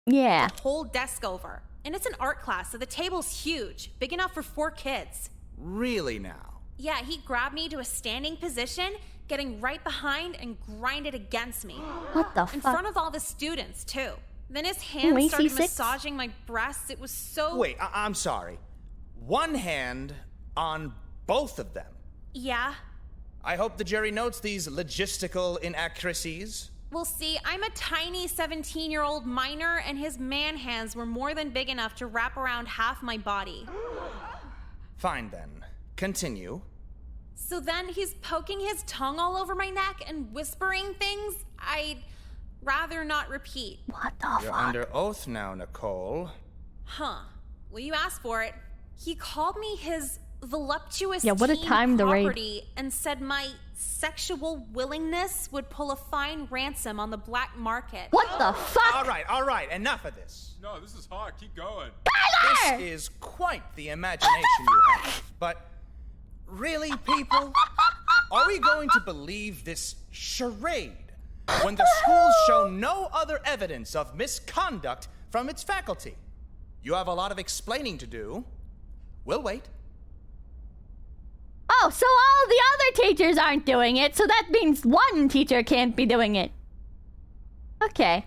yeah. Whole desk over, and it's an art class, so the table's huge, big enough for 4 kids. Really now? Yeah, he grabbed me to a standing position, getting right behind and grinded against me. What the fuck? In front of all the students too. Then his hand started massaging my breasts. It was so... Wait, I'm sorry. One hand on both of them? Yeah. I hope the jury notes these logistical inaccuracies. Well, see, I'm a tiny 17-year-old minor, and his man hands were more than big enough to wrap around half my body. Fine then. Continue. So then he's poking his tongue all over my neck and whispering things I'd rather not repeat. What the fuck? You're under oath now, Nicole. Huh. Well, you asked for it. He called me his voluptuous what a time to raid. property and said my sexual willingness would pull a fine ransom on the black market. What the fuck? All right, enough of this. No, this is hot. Keep going. This is quite the imagination you have. But really, people? Are we going to believe this charade when the schools show no other evidence of misconduct from its faculty? You have a lot of explaining to do. We'll wait. Oh, so all the other teachers aren't doing it, so that means one teacher can't be doing it. Okay.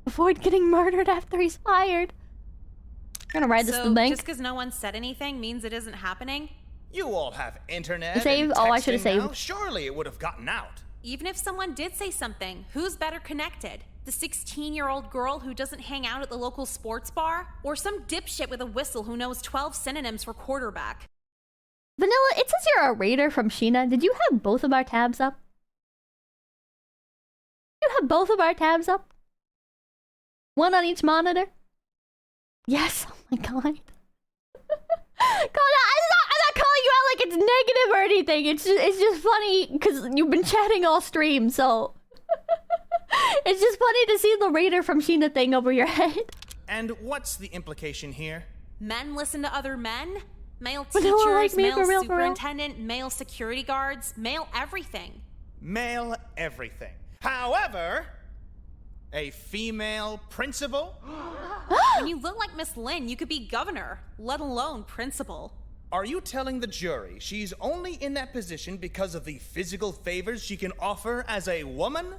Avoid getting murdered after he's fired. I'm gonna ride this to the bank. Just because no one said anything means it isn't happening? You all have internet. Save? And oh, I should have saved. Now. Surely it would have gotten out. Even if someone did say something, who's better connected? The 16-year-old girl who doesn't hang out at the local sports bar? Or some dipshit with a whistle who knows 12 synonyms for quarterback? Vanilla, it says you're a raider from Sheena. Did you have both of our tabs up? Did you have both of our tabs up? One on each monitor? Yes. Oh my god. God, I'm not calling you out like it's negative or anything. It's just funny because you've been chatting all stream, so it's just funny to see the raider from Sheena thing over your head. And what's the implication here? Men listen to other men? Male Vanilla teachers, like me, male for real. superintendent, male security guards, male everything. Male everything. However, a female principal? When you look like Miss Lynn, you could be governor, let alone principal. Are you telling the jury she's only in that position because of the physical favors she can offer as a woman?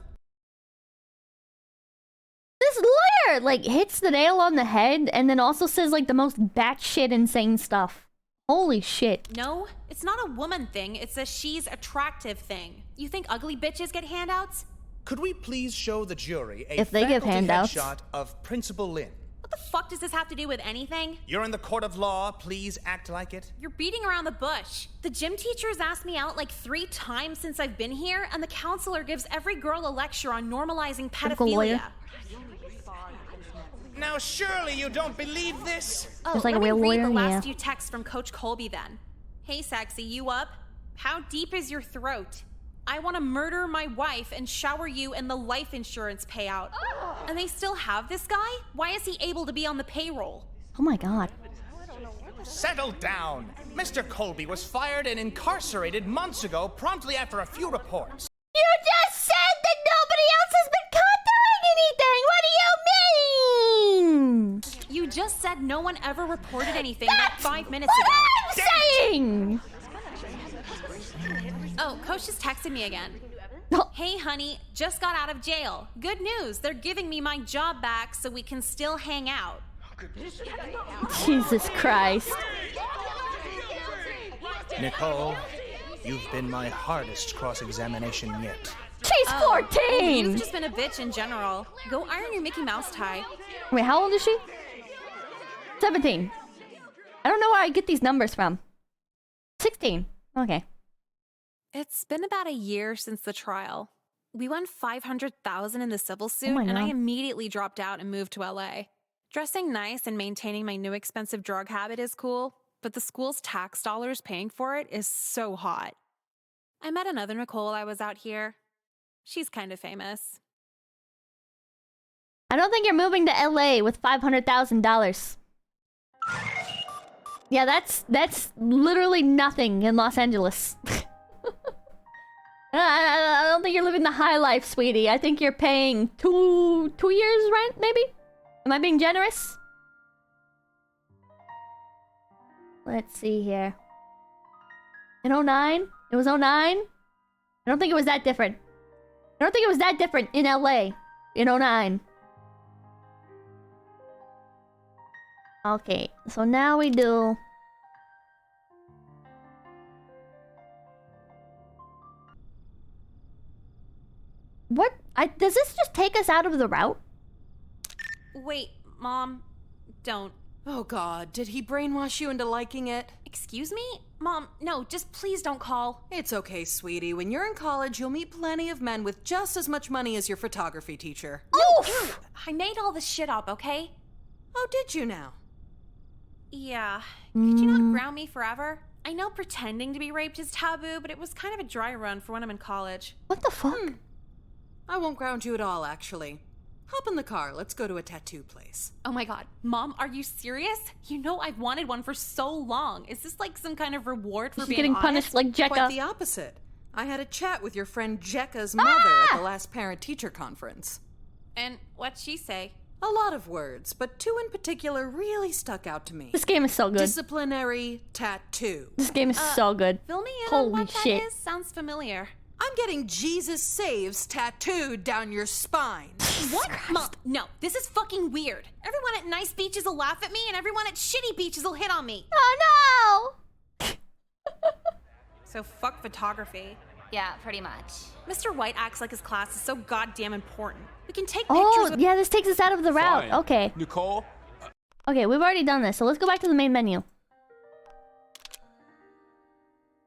This lawyer, like, hits the nail on the head and then also says, like, the most batshit insane stuff. Holy shit. No, it's not a woman thing. It's a she's attractive thing. You think ugly bitches get handouts? Could we please show the jury a if they give handouts headshot of Principal Lynn? What the fuck does this have to do with anything? You're in the court of law. Please act like it. You're beating around the bush. The gym teacher's asked me out like 3 times since I've been here, and the counselor gives every girl a lecture on normalizing pedophilia. Now, surely you don't believe this? Oh, just like let a real me read lawyer, the last yeah. few texts from Coach Colby then. Hey, sexy, you up? How deep is your throat? I want to murder my wife and shower you in the life insurance payout. And they still have this guy? Why is he able to be on the payroll? Oh my god. Settle down. Mr. Colby was fired and incarcerated months ago, promptly after a few reports. You just said that nobody else has been caught doing anything! What do you mean? You just said no one ever reported anything That's like 5 minutes ago. What I'm saying! Oh, Coach just texted me again. No. Hey, honey, just got out of jail. Good news, they're giving me my job back so we can still hang out. Jesus Christ. Nicole, you've been my hardest cross-examination yet. She's 14! You've just been a bitch in general. Go iron your Mickey Mouse tie. Wait, how old is she? 17. I don't know where I get these numbers from. 16. Okay. It's been about a year since the trial. We won $500,000 in the civil suit, and I immediately dropped out and moved to LA. Dressing nice and maintaining my new expensive drug habit is cool, but the school's tax dollars paying for it is so hot. I met another Nicole while I was out here. She's kind of famous. I don't think you're moving to LA with $500,000. Yeah, that's literally nothing in Los Angeles. I don't think you're living the high life, sweetie. I think you're paying two years rent, maybe? Am I being generous? Let's see here. In 09? It was 09? I don't think it was that different. I don't think it was that different in LA in 09. Okay, so now we do... What? Does this just take us out of the route? Wait, Mom, don't. Oh God, did he brainwash you into liking it? Excuse me? Mom, no, just please don't call. It's okay, sweetie. When you're in college, you'll meet plenty of men with just as much money as your photography teacher. Oof! I made all this shit up, okay? Oh, did you now? Yeah. Could you not ground me forever? I know pretending to be raped is taboo, but it was kind of a dry run for when I'm in college. What the fuck? I won't ground you at all, actually. Hop in the car. Let's go to a tattoo place. Oh my God. Mom, are you serious? You know I've wanted one for so long. Is this like some kind of reward for being getting honest? punished like Jekka? Quite the opposite. I had a chat with your friend Jekka's mother at the last parent-teacher conference. And what'd she say? A lot of words, but two in particular really stuck out to me. This game is so good. Disciplinary tattoo. This game is so good. Fill me in Holy on what shit. that is. Sounds familiar. I'm getting Jesus Saves tattooed down your spine. What? Mom, no, this is fucking weird. Everyone at nice beaches will laugh at me, and everyone at shitty beaches will hit on me. Oh no! So fuck photography. Yeah, pretty much. Mr. White acts like his class is so goddamn important. We can take pictures with... yeah, this takes us out of the route. Fine. Okay. Nicole? Okay, we've already done this, so let's go back to the main menu.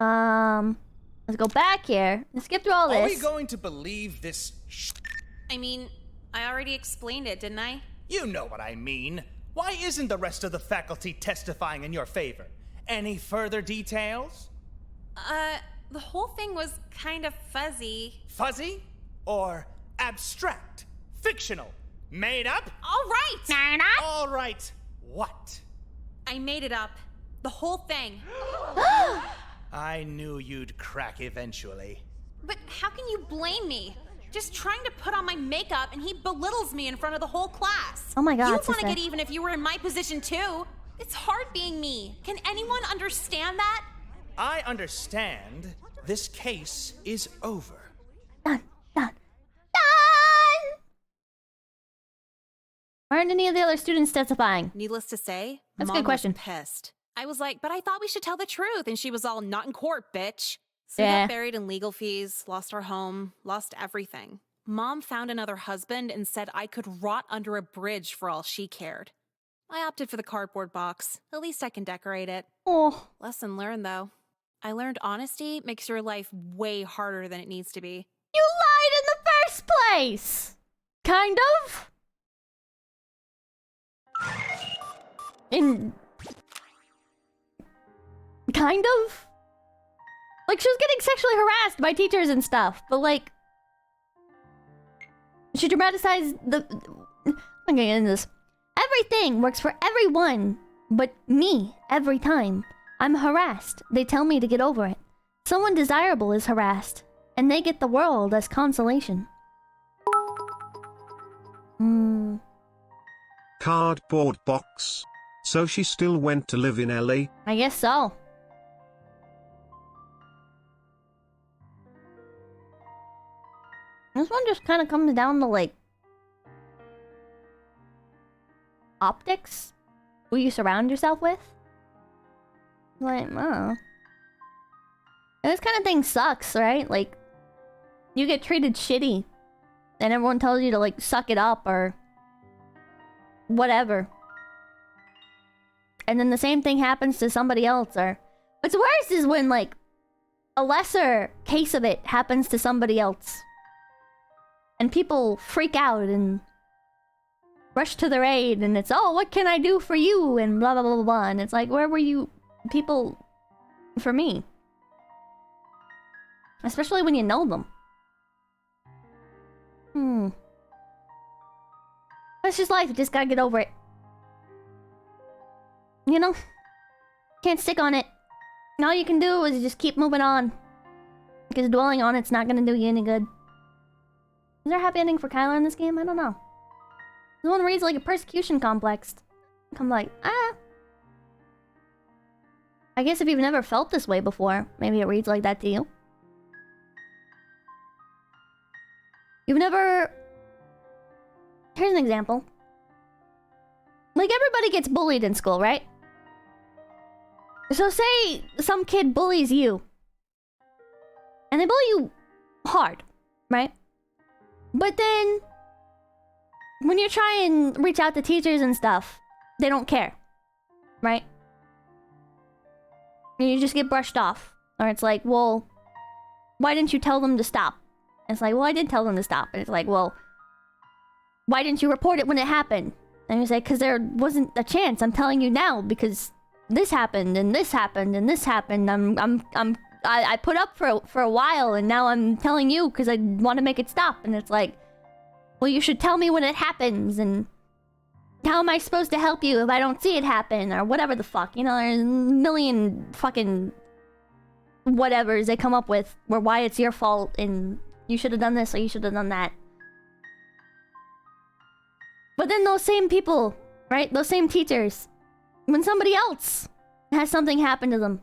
Let's go back here. Let's skip through all this. Are we going to believe this I mean, I already explained it, didn't I? You know what I mean. Why isn't the rest of the faculty testifying in your favor? Any further details? The whole thing was kind of fuzzy. Fuzzy? Or abstract? Fictional? Made up? All right! All right. What? I made it up. The whole thing. I knew you'd crack eventually. But how can you blame me? Just trying to put on my makeup and he belittles me in front of the whole class. Oh my God, You'd want to sister. get even if you were in my position too. It's hard being me. Can anyone understand that? I understand. This case is over. Done. Why aren't any of the other students testifying? Needless to say, That's a Mom good question. was pissed. I was like, but I thought we should tell the truth. And she was all, not in court, bitch. So we Yeah. got buried in legal fees, lost our home, lost everything. Mom found another husband and said I could rot under a bridge for all she cared. I opted for the cardboard box. At least I can decorate it. Oh. Lesson learned, though. I learned honesty makes your life way harder than it needs to be. You lied in the first place! Kind of? Kind of? Like, she was getting sexually harassed by teachers and stuff, but like... She dramatized the... I'm gonna get into this. Everything works for everyone, but me, every time. I'm harassed. They tell me to get over it. Someone desirable is harassed, and they get the world as consolation. Cardboard box. So she still went to live in LA? I guess so. This one just kind of comes down to, like... optics? Who you surround yourself with? Like, oh. And this kind of thing sucks, right? Like, you get treated shitty. And everyone tells you to, like, suck it up or... whatever. And then the same thing happens to somebody else, or... What's worse is when, like, a lesser case of it happens to somebody else. And people freak out and rush to their aid, and it's, oh, what can I do for you? And blah, blah, blah, blah, blah. And it's like, where were you people for me? Especially when you know them. That's just life, you just gotta get over it. You know? Can't stick on it. And all you can do is just keep moving on. Because dwelling on it's not gonna do you any good. Is there a happy ending for Kyler in this game? I don't know. This one reads like a persecution complex. I'm like, ah. I guess if you've never felt this way before, maybe it reads like that to you. You've never... Here's an example. Like, everybody gets bullied in school, right? So say some kid bullies you. And they bully you hard, right? But then, when you try and reach out to teachers and stuff, they don't care, right? And you just get brushed off. Or it's like, well, why didn't you tell them to stop? And it's like, well, I did tell them to stop. And it's like, well, why didn't you report it when it happened? And you say, because there wasn't a chance. I'm telling you now because this happened and this happened and this happened. I put up for a while and now I'm telling you because I want to make it stop. And it's like, well, you should tell me when it happens. And how am I supposed to help you if I don't see it happen? Or whatever the fuck. You know, there's a million fucking whatevers they come up with where why it's your fault and you should have done this or you should have done that. But then those same people, right? Those same teachers, when somebody else has something happen to them,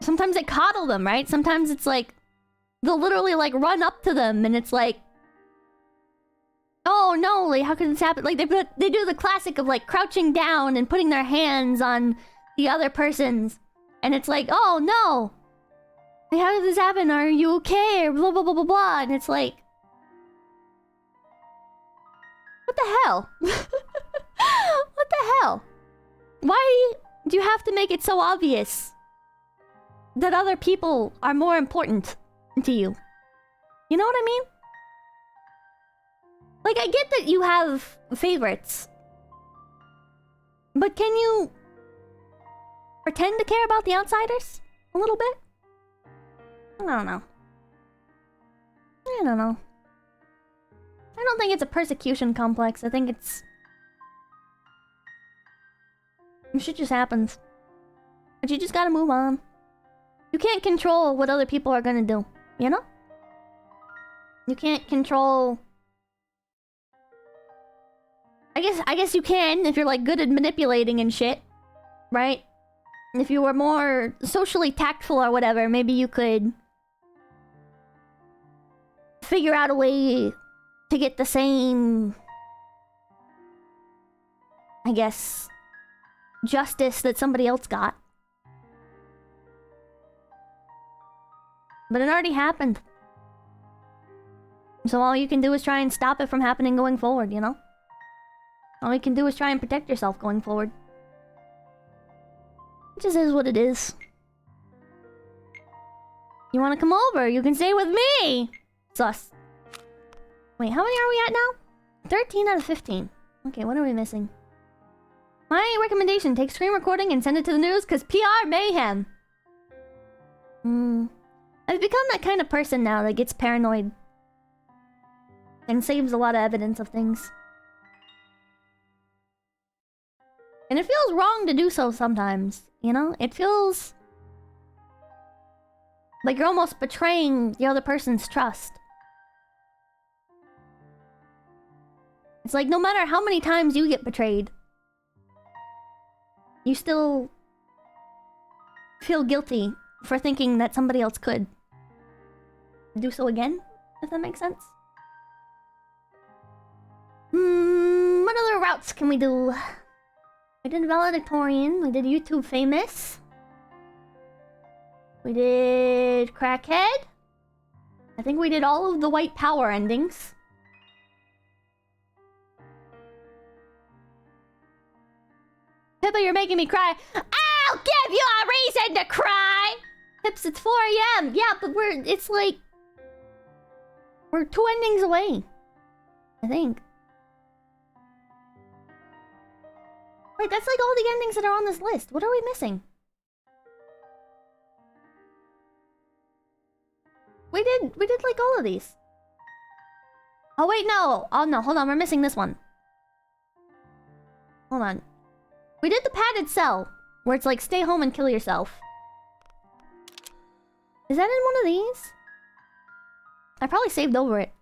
sometimes they coddle them, right? Sometimes it's like, they'll literally like run up to them and it's like, oh no, like how could this happen? Like they do the classic of like crouching down and putting their hands on the other person's. And it's like, oh no, like, how did this happen? Are you okay? Or blah, blah, blah, blah, blah. And it's like, what the hell? What the hell? Why do you have to make it so obvious that other people are more important to you? You know what I mean? Like, I get that you have favorites. But can you pretend to care about the outsiders a little bit? I don't know. I don't know. I don't think it's a persecution complex. I think it's... shit just happens. But you just gotta move on. You can't control what other people are gonna do, you know? You can't control... I guess you can if you're like good at manipulating and shit, right? If you were more socially tactful or whatever, maybe you could figure out a way to get the same, I guess, justice that somebody else got. But it already happened. So all you can do is try and stop it from happening going forward, you know? All you can do is try and protect yourself going forward. It just is what it is. You wanna come over? You can stay with me! Sus. Wait, how many are we at now? 13 out of 15. Okay, what are we missing? My recommendation, take screen recording and send it to the news, cause PR mayhem. I've become that kind of person now that gets paranoid. And saves a lot of evidence of things. And it feels wrong to do so sometimes, you know? It feels like you're almost betraying the other person's trust. It's like no matter how many times you get betrayed, you still feel guilty for thinking that somebody else could do so again, if that makes sense. What other routes can we do? We did valedictorian, we did YouTube famous. We did crackhead. I think we did all of the white power endings. Pippa, you're making me cry. I'll give you a reason to cry! Pips, it's 4 AM. Yeah, but it's like... We're 2 endings away. I think. Wait, that's like all the endings that are on this list. What are we missing? We did like all of these. Oh wait, no. Oh no, hold on, we're missing this one. Hold on. We did the padded cell, where it's like stay home and kill yourself. Is that in one of these? I probably saved over it.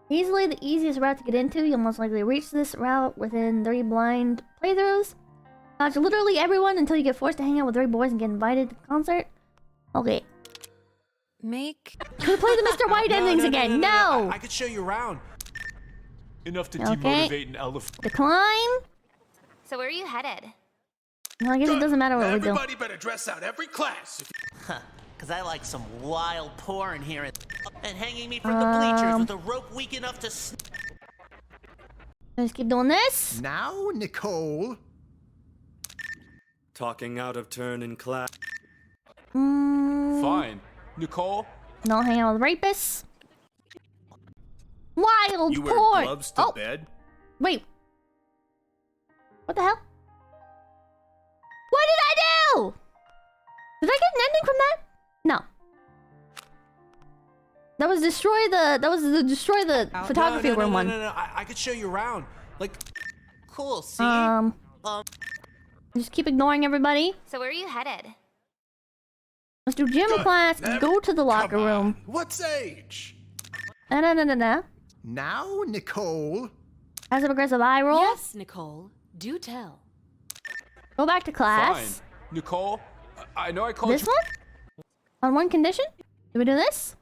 Easily the easiest route to get into. You'll most likely reach this route within 3 blind playthroughs. Dodge literally everyone until you get forced to hang out with 3 boys and get invited to the concert. Okay. Make... Can we play the Mr. White endings again? No! I could show you around. Enough to Okay. demotivate an elephant. Decline. So where are you headed? Well, I guess it doesn't matter what we do. Everybody better dress out every class. Cause I like some wild porn here and hanging me from the bleachers with a rope weak enough to... Let's keep doing this. Now, Nicole. Talking out of turn in class. Fine. Nicole? Don't hang out with rapists. Wild You wear porn. gloves to bed? Wait. What the hell? What did I do? Did I get an ending from that? No. That was destroy the photography room one. No. I could show you around. Like, cool. See? Just keep ignoring everybody. So where are you headed? Let's do gym class. Go to the locker room. What's age? No. Now, Nicole. Passive aggressive eye roll. Yes, Nicole. Do tell. Go back to class. Fine. Nicole, I know I called This one? On one condition? Do we do this?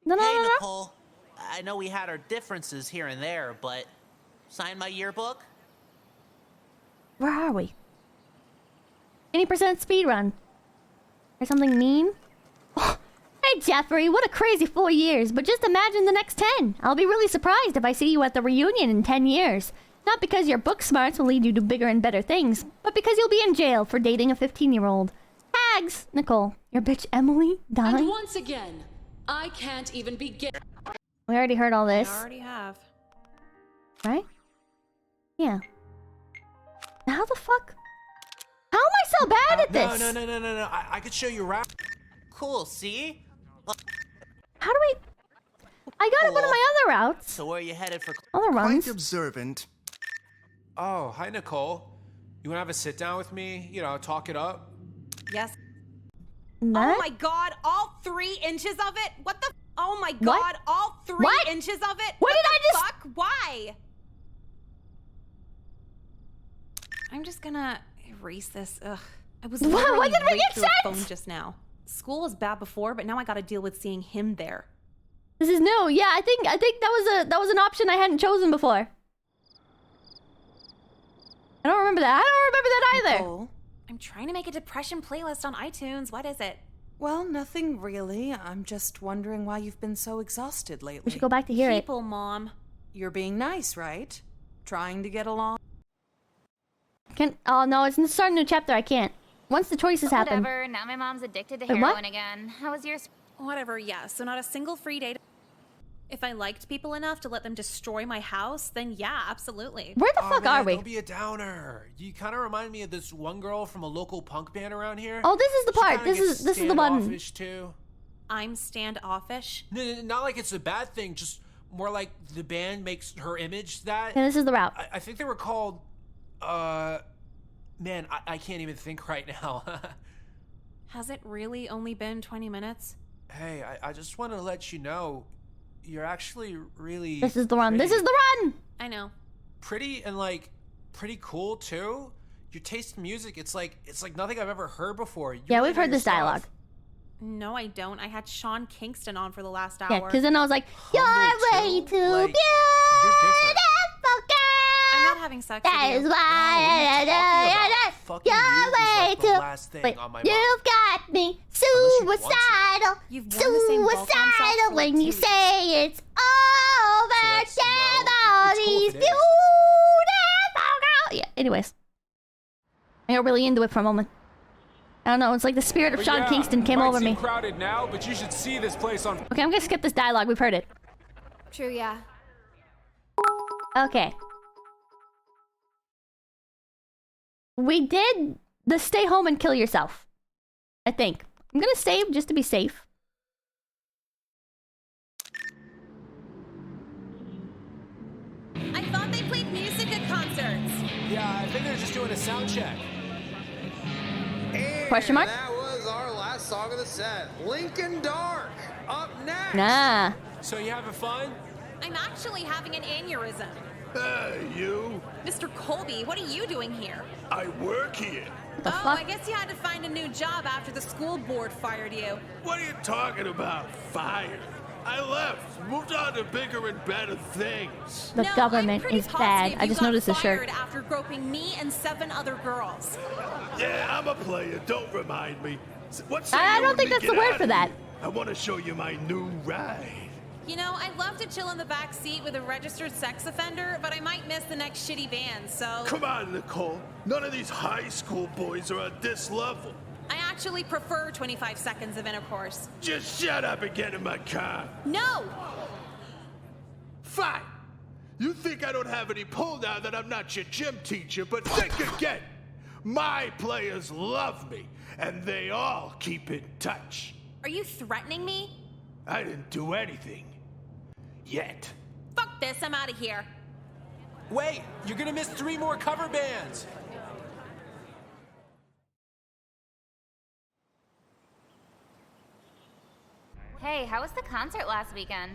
No. Nicole. I know we had our differences here and there, but sign my yearbook? Where are we? 80% speed run. Or something mean? Oh, hey Jeffrey, what a crazy 4 years, but just imagine the next 10. I'll be really surprised if I see you at the reunion in 10 years. Not because your book smarts will lead you to bigger and better things, but because you'll be in jail for dating a 15-year-old. Tags! Nicole, your bitch Emily died? And once again, I can't even begin. We already heard all this. I already have. Right? Yeah. How the fuck? How am I so bad at this? No. I could show you around. Cool, see? How do we... I got it one of my other routes. So where are you headed for... Other runs. Quite observant. Oh, hi, Nicole. You wanna have a sit down with me? You know, talk it up? Yes. What? Oh my god, all 3 inches of it? What the... Oh my god, all 3 inches of it? What did I just... Fuck? Why? I'm just gonna erase this. Ugh. I was literally What did we right get through a sent? phone just now. School was bad before, but now I gotta deal with seeing him there. This is new. Yeah, I think that was an option I hadn't chosen before. I don't remember that. I don't remember that either. Nicole, I'm trying to make a depression playlist on iTunes. What is it? Well, nothing really. I'm just wondering why you've been so exhausted lately. We should go back to hear People, Mom. You're being nice, right? Trying to get along? Oh no, it's starting a new chapter. I can't. Once the choices happen. Whatever, now my mom's addicted to Wait, heroin what? again. How was yours? Whatever, yeah. So not a single free day. If I liked people enough to let them destroy my house, then yeah, absolutely. Where the fuck are we? Don't be a downer. You kind of remind me of this one girl from a local punk band around here. Oh, this is the part. This is the one. Standoffish too. I'm standoffish. No, not like it's a bad thing. Just more like the band makes her image that. Yeah, this is the route. I think they were called. Man, I can't even think right now. Has it really only been 20 minutes? Hey, I just want to let you know, you're actually really. This is the run. pretty. This is the run. I know. Pretty and like pretty cool too. Your taste in music, it's like nothing I've ever heard before. You Yeah, really we've know heard your this stuff. dialogue. No, I don't. I had Sean Kingston on for the last hour. Yeah, because then I was like, you're way too Like, beautiful, I'm girl. not having sex That with is you. why Fucking you're you is way like the too. last thing Wait, on my you've got me you want to. suicidal. You've worn the same Volcom socks Suicidal for when like you 2 weeks. say it's over. that's no. Damn all It's cool these if it is. beautiful girls. Yeah, anyways. I got really into it for a moment. I don't know, it's like the spirit of Sean Kingston came over me. It might seem crowded now, but you should see this place on... Okay, I'm gonna skip this dialogue, we've heard it. True, yeah. Okay. We did the stay home and kill yourself. I think. I'm gonna save just to be safe. I thought they played music at concerts. Yeah, I think they're just doing a sound check. And Question mark? that was our last song of the set. Lincoln Dark, up next. Nah. So you having fun? I'm actually having an aneurysm. Hey, you. Mr. Colby, what are you doing here? I work here. I guess you had to find a new job after the school board fired you. What are you talking about? Fired? I left, moved on to bigger and better things. The government is bad. I just noticed the shirt. After groping me and 7 other girls. Yeah, I'm a player. Don't remind me. I don't think that's the word for that. I want to show you my new ride. You know, I'd love to chill in the back seat with a registered sex offender, but I might miss the next shitty band, so... Come on, Nicole. None of these high school boys are at this level. I actually prefer 25 seconds of intercourse. Just shut up and get in my car. No! Fine. You think I don't have any pull now that I'm not your gym teacher, but think again. My players love me, and they all keep in touch. Are you threatening me? I didn't do anything. Yet. Fuck this, I'm out of here. Wait, you're gonna miss 3 more cover bands. Hey, how was the concert last weekend?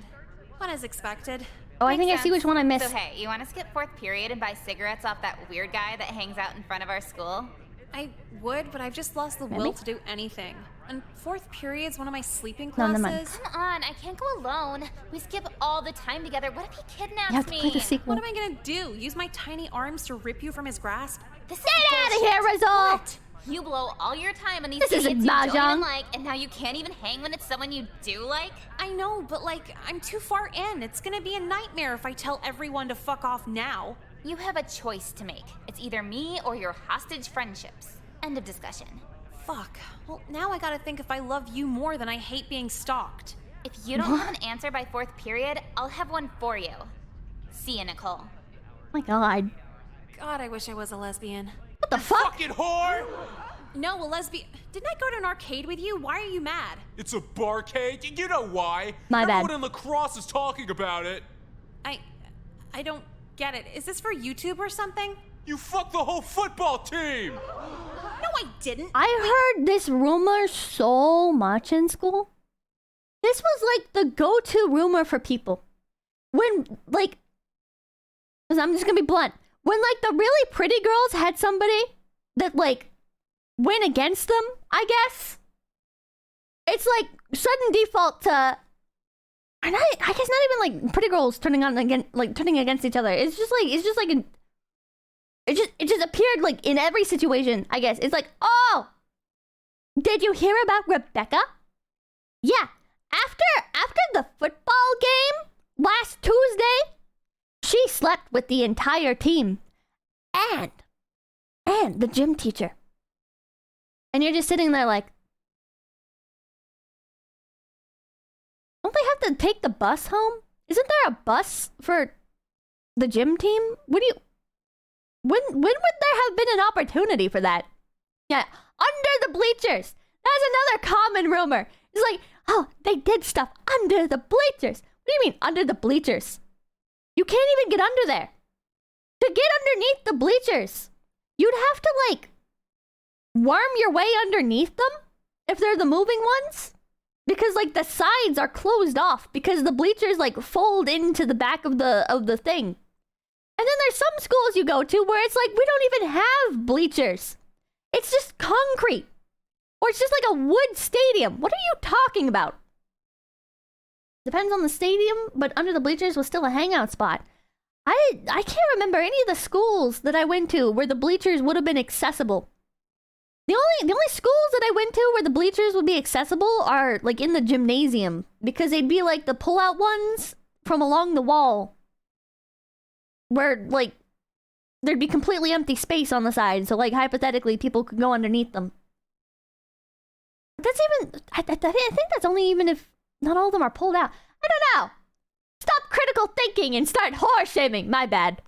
What as expected. Oh, I think I see which one I missed. So hey, you want to skip 4th period and buy cigarettes off that weird guy that hangs out in front of our school? I would, but I've just lost the Maybe? will to do anything. And 4th period's one of my sleeping No, never classes. mind. Come on, I can't go alone. We skip all the time together. What if he kidnaps You have to me? play the sequel. What am I gonna do? Use my tiny arms to rip you from his grasp? This is Get out of bullshit. here, Rizal! What? You blow all your time on these This idiots isn't you don't mahjong. even like, and now you can't even hang when it's someone you do like? I know, but like, I'm too far in. It's gonna be a nightmare if I tell everyone to fuck off now. You have a choice to make. It's either me or your hostage friendships. End of discussion. Fuck. Well, now I gotta think if I love you more than I hate being stalked. If you don't have an answer by 4th period, I'll have one for you. See ya, Nicole. Oh my god. God, I wish I was a lesbian. What the fuck? Fucking whore! No, a lesbian. Didn't I go to an arcade with you? Why are you mad? It's a barcade. You know why. My bad. Everyone in lacrosse is talking about it. I don't get it. Is this for YouTube or something? You fucked the whole football team! No, I didn't. I heard this rumor so much in school. This was like the go-to rumor for people. When, like, I'm just gonna be blunt. When, like, the really pretty girls had somebody that, like, went against them, I guess. It's like sudden default to... And I guess not even, like, pretty girls turning against each other. It just appeared, like, in every situation, I guess. It's like, oh, did you hear about Rebecca? Yeah, after the football game last Tuesday, she slept with the entire team and the gym teacher. And you're just sitting there like, don't they have to take the bus home? Isn't there a bus for the gym team? When would there have been an opportunity for that? Yeah, under the bleachers. That's another common rumor. It's like, oh, they did stuff under the bleachers. What do you mean under the bleachers? You can't even get under there. To get underneath the bleachers, you'd have to, like, worm your way underneath them if they're the moving ones. Because, like, the sides are closed off because the bleachers, like, fold into the back of the thing. And then there's some schools you go to where it's like, we don't even have bleachers. It's just concrete. Or it's just like a wood stadium. What are you talking about? Depends on the stadium, but under the bleachers was still a hangout spot. I can't remember any of the schools that I went to where the bleachers would have been accessible. The only schools that I went to where the bleachers would be accessible are, like, in the gymnasium. Because they'd be, like, the pull-out ones from along the wall. Where, like, there'd be completely empty space on the side. So, like, hypothetically, people could go underneath them. that's even... I think that's only even if not all of them are pulled out. I don't know. Stop critical thinking and start horror shaming. My bad.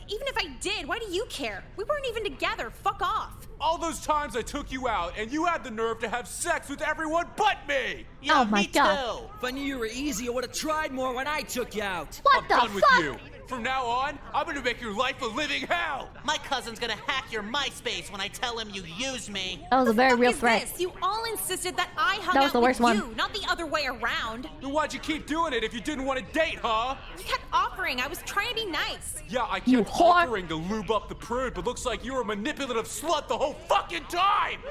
Even if I did, why do you care? We weren't even together. Fuck off. All those times I took you out, and you had the nerve to have sex with everyone but me! Yeah, oh my God. Too. If I knew you were easy, I would have tried more when I took you out. What the done fuck? with you. From now on, I'm gonna make your life a living hell! My cousin's gonna hack your MySpace when I tell him you used me. That was a very real threat. This? You all insisted that I hung That was out the worst with you, one. not the other way around. Then why'd you keep doing it if you didn't want to date, huh? You kept offering. I was trying to be nice. Yeah, I You kept whore. offering to lube up the prude, but looks like you were a manipulative slut the whole fucking time!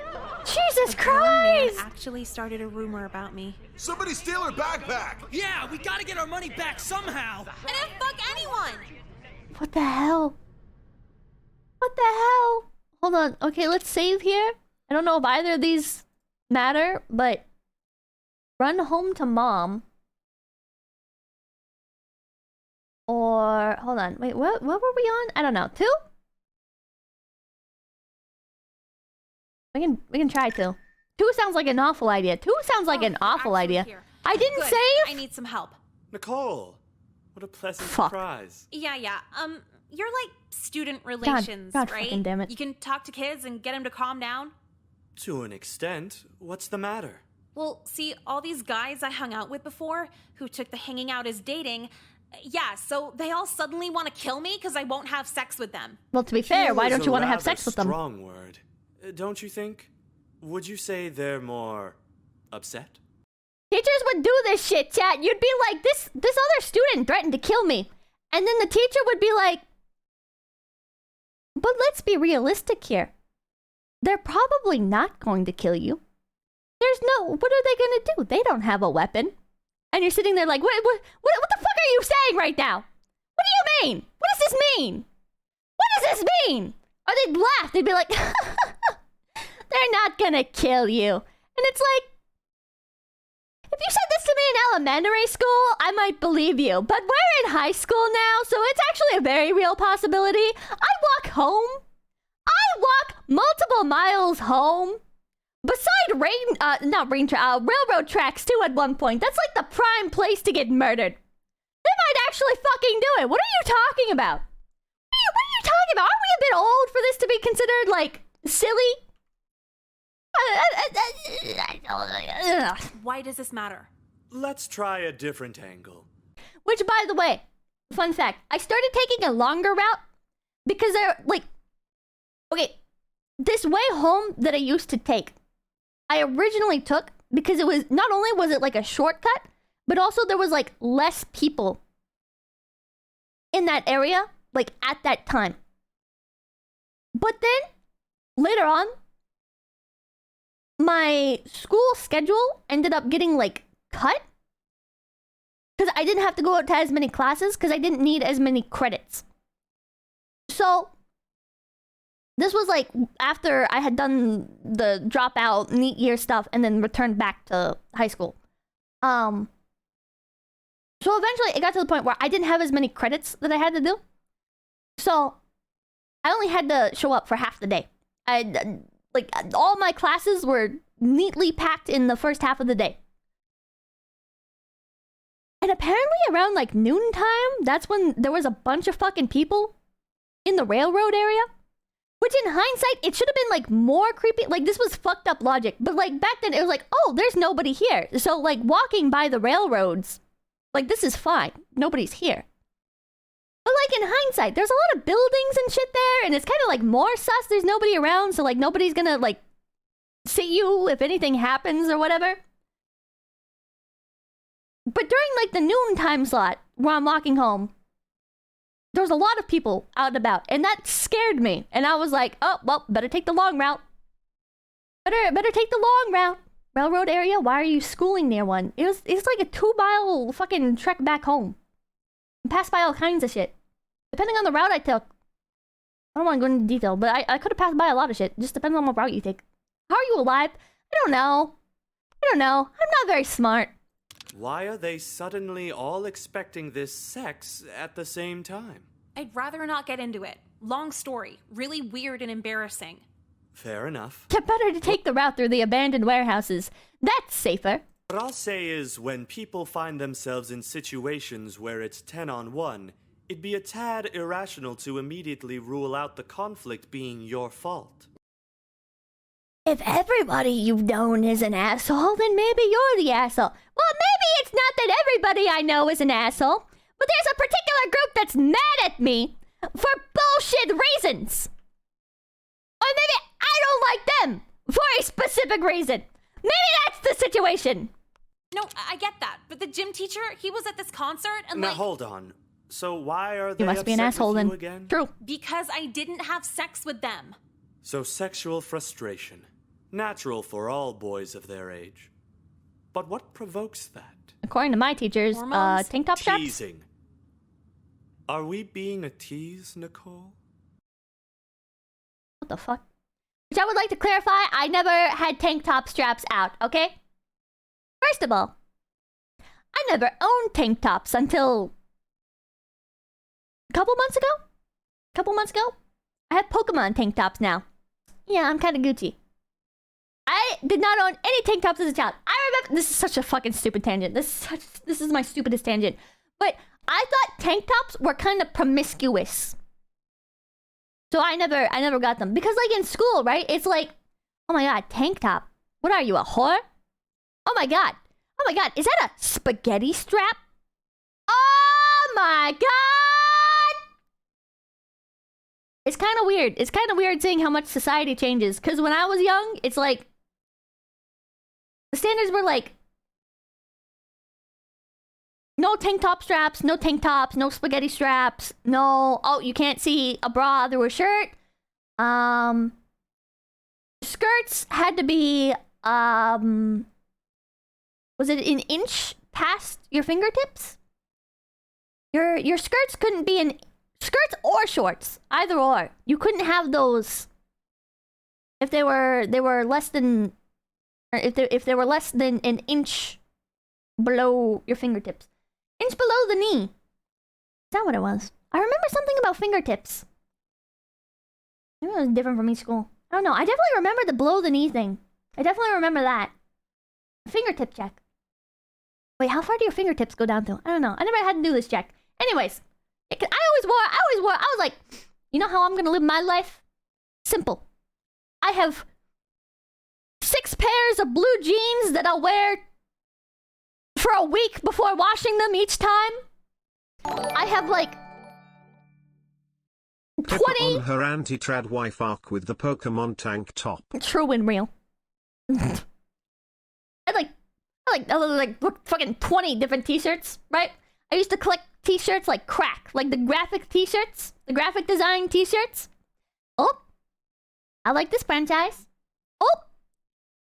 Jesus A grown man Christ! actually started a rumor about me. Somebody steal her backpack! Yeah, we gotta get our money back somehow. I didn't fuck anyone. What the hell? What the hell? Hold on. Okay, let's save here. I don't know if either of these matter, but run home to mom. Or hold on. Wait, what were we on? I don't know. 2? We can try 2. 2 sounds like an awful idea. 2 sounds like an awful idea. Here. I didn't Good. save. I need some help. Nicole, what a pleasant Fuck. surprise. Yeah. You're like student relations, God right? fucking damn it. You can talk to kids and get them to calm down. To an extent, what's the matter? Well, see, all these guys I hung out with before, who took the hanging out as dating, yeah, so they all suddenly want to kill me because I won't have sex with them. Well, to be fair, Kill why is don't a you want to have rather sex with them? Strong word, don't you think? Would you say they're more upset? Teachers would do this shit, chat. You'd be like, this other student threatened to kill me. And then the teacher would be like, but let's be realistic here. They're probably not going to kill you. What are they going to do? They don't have a weapon. And you're sitting there like, what the fuck are you saying right now? What do you mean? What does this mean? What does this mean? Or they'd laugh. They'd be like, they're not going to kill you. And it's like, if you said this to me in elementary school, I might believe you. But we're in high school now, so it's actually a very real possibility. I walk home. I walk multiple miles home. Beside railroad tracks too at one point. That's like the prime place to get murdered. They might actually fucking do it. What are you talking about? What are you talking about? Aren't we a bit old for this to be considered, like, silly? Why does this matter? Let's try a different angle. Which, by the way, fun fact, I started taking a longer route because they're like, okay, this way home that I used to take, I originally took because it was, not only was it like a shortcut, but also there was like less people in that area, like at that time. But then, later on, my school schedule ended up getting like cut because I didn't have to go out to as many classes because I didn't need as many credits. So this was like after I had done the dropout neat year stuff and then returned back to high school. So eventually it got to the point where I didn't have as many credits that I had to do. So I only had to show up for half the day. Like, all my classes were neatly packed in the first half of the day. And apparently around, like, noontime, that's when there was a bunch of fucking people in the railroad area. Which, in hindsight, it should have been, like, more creepy. Like, this was fucked up logic. But, like, back then, it was like, oh, there's nobody here. So, like, walking by the railroads, like, this is fine. Nobody's here. But, like, in hindsight, there's a lot of buildings and shit there, and it's kind of, like, more sus. There's nobody around, so, like, nobody's gonna, like, see you if anything happens or whatever. But during, like, the noontime slot, where I'm walking home, there was a lot of people out and about, and that scared me. And I was like, oh, well, better take the long route. Better take the long route. Railroad area, why are you schooling near one? It's like a 2-mile fucking trek back home. Passed by all kinds of shit. Depending on the route I took. I don't want to go into detail, but I could have passed by a lot of shit. Just depends on what route you take. How are you alive? I don't know. I'm not very smart. Why are they suddenly all expecting this sex at the same time? I'd rather not get into it. Long story. Really weird and embarrassing. fair enough. It's better to take the route through the abandoned warehouses. That's safer. What I'll say is, when people find themselves in situations where it's 10-on-1, it'd be a tad irrational to immediately rule out the conflict being your fault. If everybody you've known is an asshole, then maybe you're the asshole. Well, maybe it's not that everybody I know is an asshole, but there's a particular group that's mad at me for bullshit reasons. Or maybe I don't like them for a specific reason. Maybe that's the situation. No, I get that. But the gym teacher, he was at this concert and Now hold on. So why are they You must be an upset asshole with you then. again? True. Because I didn't have sex with them. So sexual frustration. Natural for all boys of their age. But what provokes that? According to my teachers, Hormones? tank top straps. Teasing. Are we being a tease, Nicole? What the fuck? Which I would like to clarify, I never had tank top straps out, okay? First of all, I never owned tank tops until a couple months ago? I have Pokemon tank tops now. Yeah, I'm kind of Gucci. I did not own any tank tops as a child. I remember, this is such a fucking stupid tangent. This is my stupidest tangent. But I thought tank tops were kind of promiscuous. So I never got them. Because like in school, right? It's like, oh my god, tank top. What are you, a whore? Oh my god, is that a spaghetti strap? Oh my god! It's kind of weird. It's kind of weird seeing how much society changes. Because when I was young, it's like, the standards were like, no tank top straps, no tank tops, no spaghetti straps, no, oh, you can't see a bra through a shirt. Skirts had to be, was it an inch past your fingertips? Your skirts couldn't be skirts or shorts, either or. You couldn't have those if they were less than, or if they were less than an inch below your fingertips. Inch below the knee. Is that what it was? I remember something about fingertips. Maybe it was different from each school. I don't know. I definitely remember the below the knee thing. I definitely remember that. Fingertip check. Wait, how far do your fingertips go down to? I don't know. I never had to do this check. Anyways, I was like, you know how I'm gonna live my life? Simple. I have 6 pairs of blue jeans that I'll wear for a week before washing them each time. I have like 20. Pippa on her anti-trad wife arc with the Pokemon tank top. True and real. I like fucking 20 different t-shirts, right? I used to collect t-shirts like crack. Like the graphic t-shirts. The graphic design t-shirts. Oh. I like this franchise. Oh.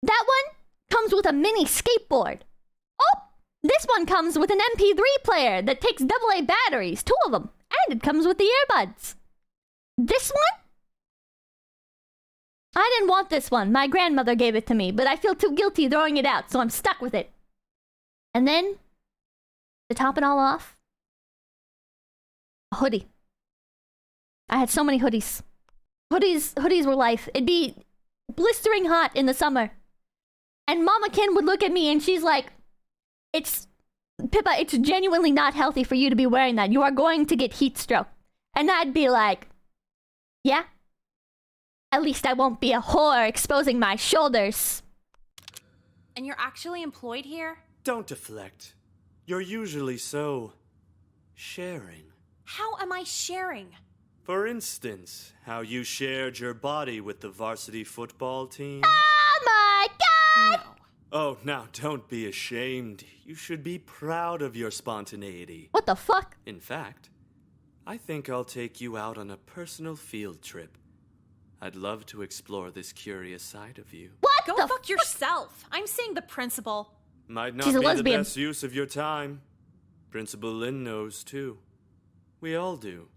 That one comes with a mini skateboard. Oh. This one comes with an MP3 player that takes AA batteries. 2 of them. And it comes with the earbuds. This one? I didn't want this one. My grandmother gave it to me, but I feel too guilty throwing it out, so I'm stuck with it. And then, to top it all off, a hoodie. I had so many hoodies. Hoodies were life. It'd be blistering hot in the summer. And Mama Kin would look at me and she's like, Pippa, it's genuinely not healthy for you to be wearing that. You are going to get heat stroke. And I'd be like, yeah? At least I won't be a whore exposing my shoulders. And you're actually employed here? Don't deflect. You're usually so sharing. How am I sharing? For instance, how you shared your body with the varsity football team. Oh my god! No. Oh, now don't be ashamed. You should be proud of your spontaneity. What the fuck? In fact, I think I'll take you out on a personal field trip. I'd love to explore this curious side of you. What Go the fuck yourself. I'm seeing the principal. Might not She's a be lesbian. the best use of your time. Principal Lin knows too. We all do.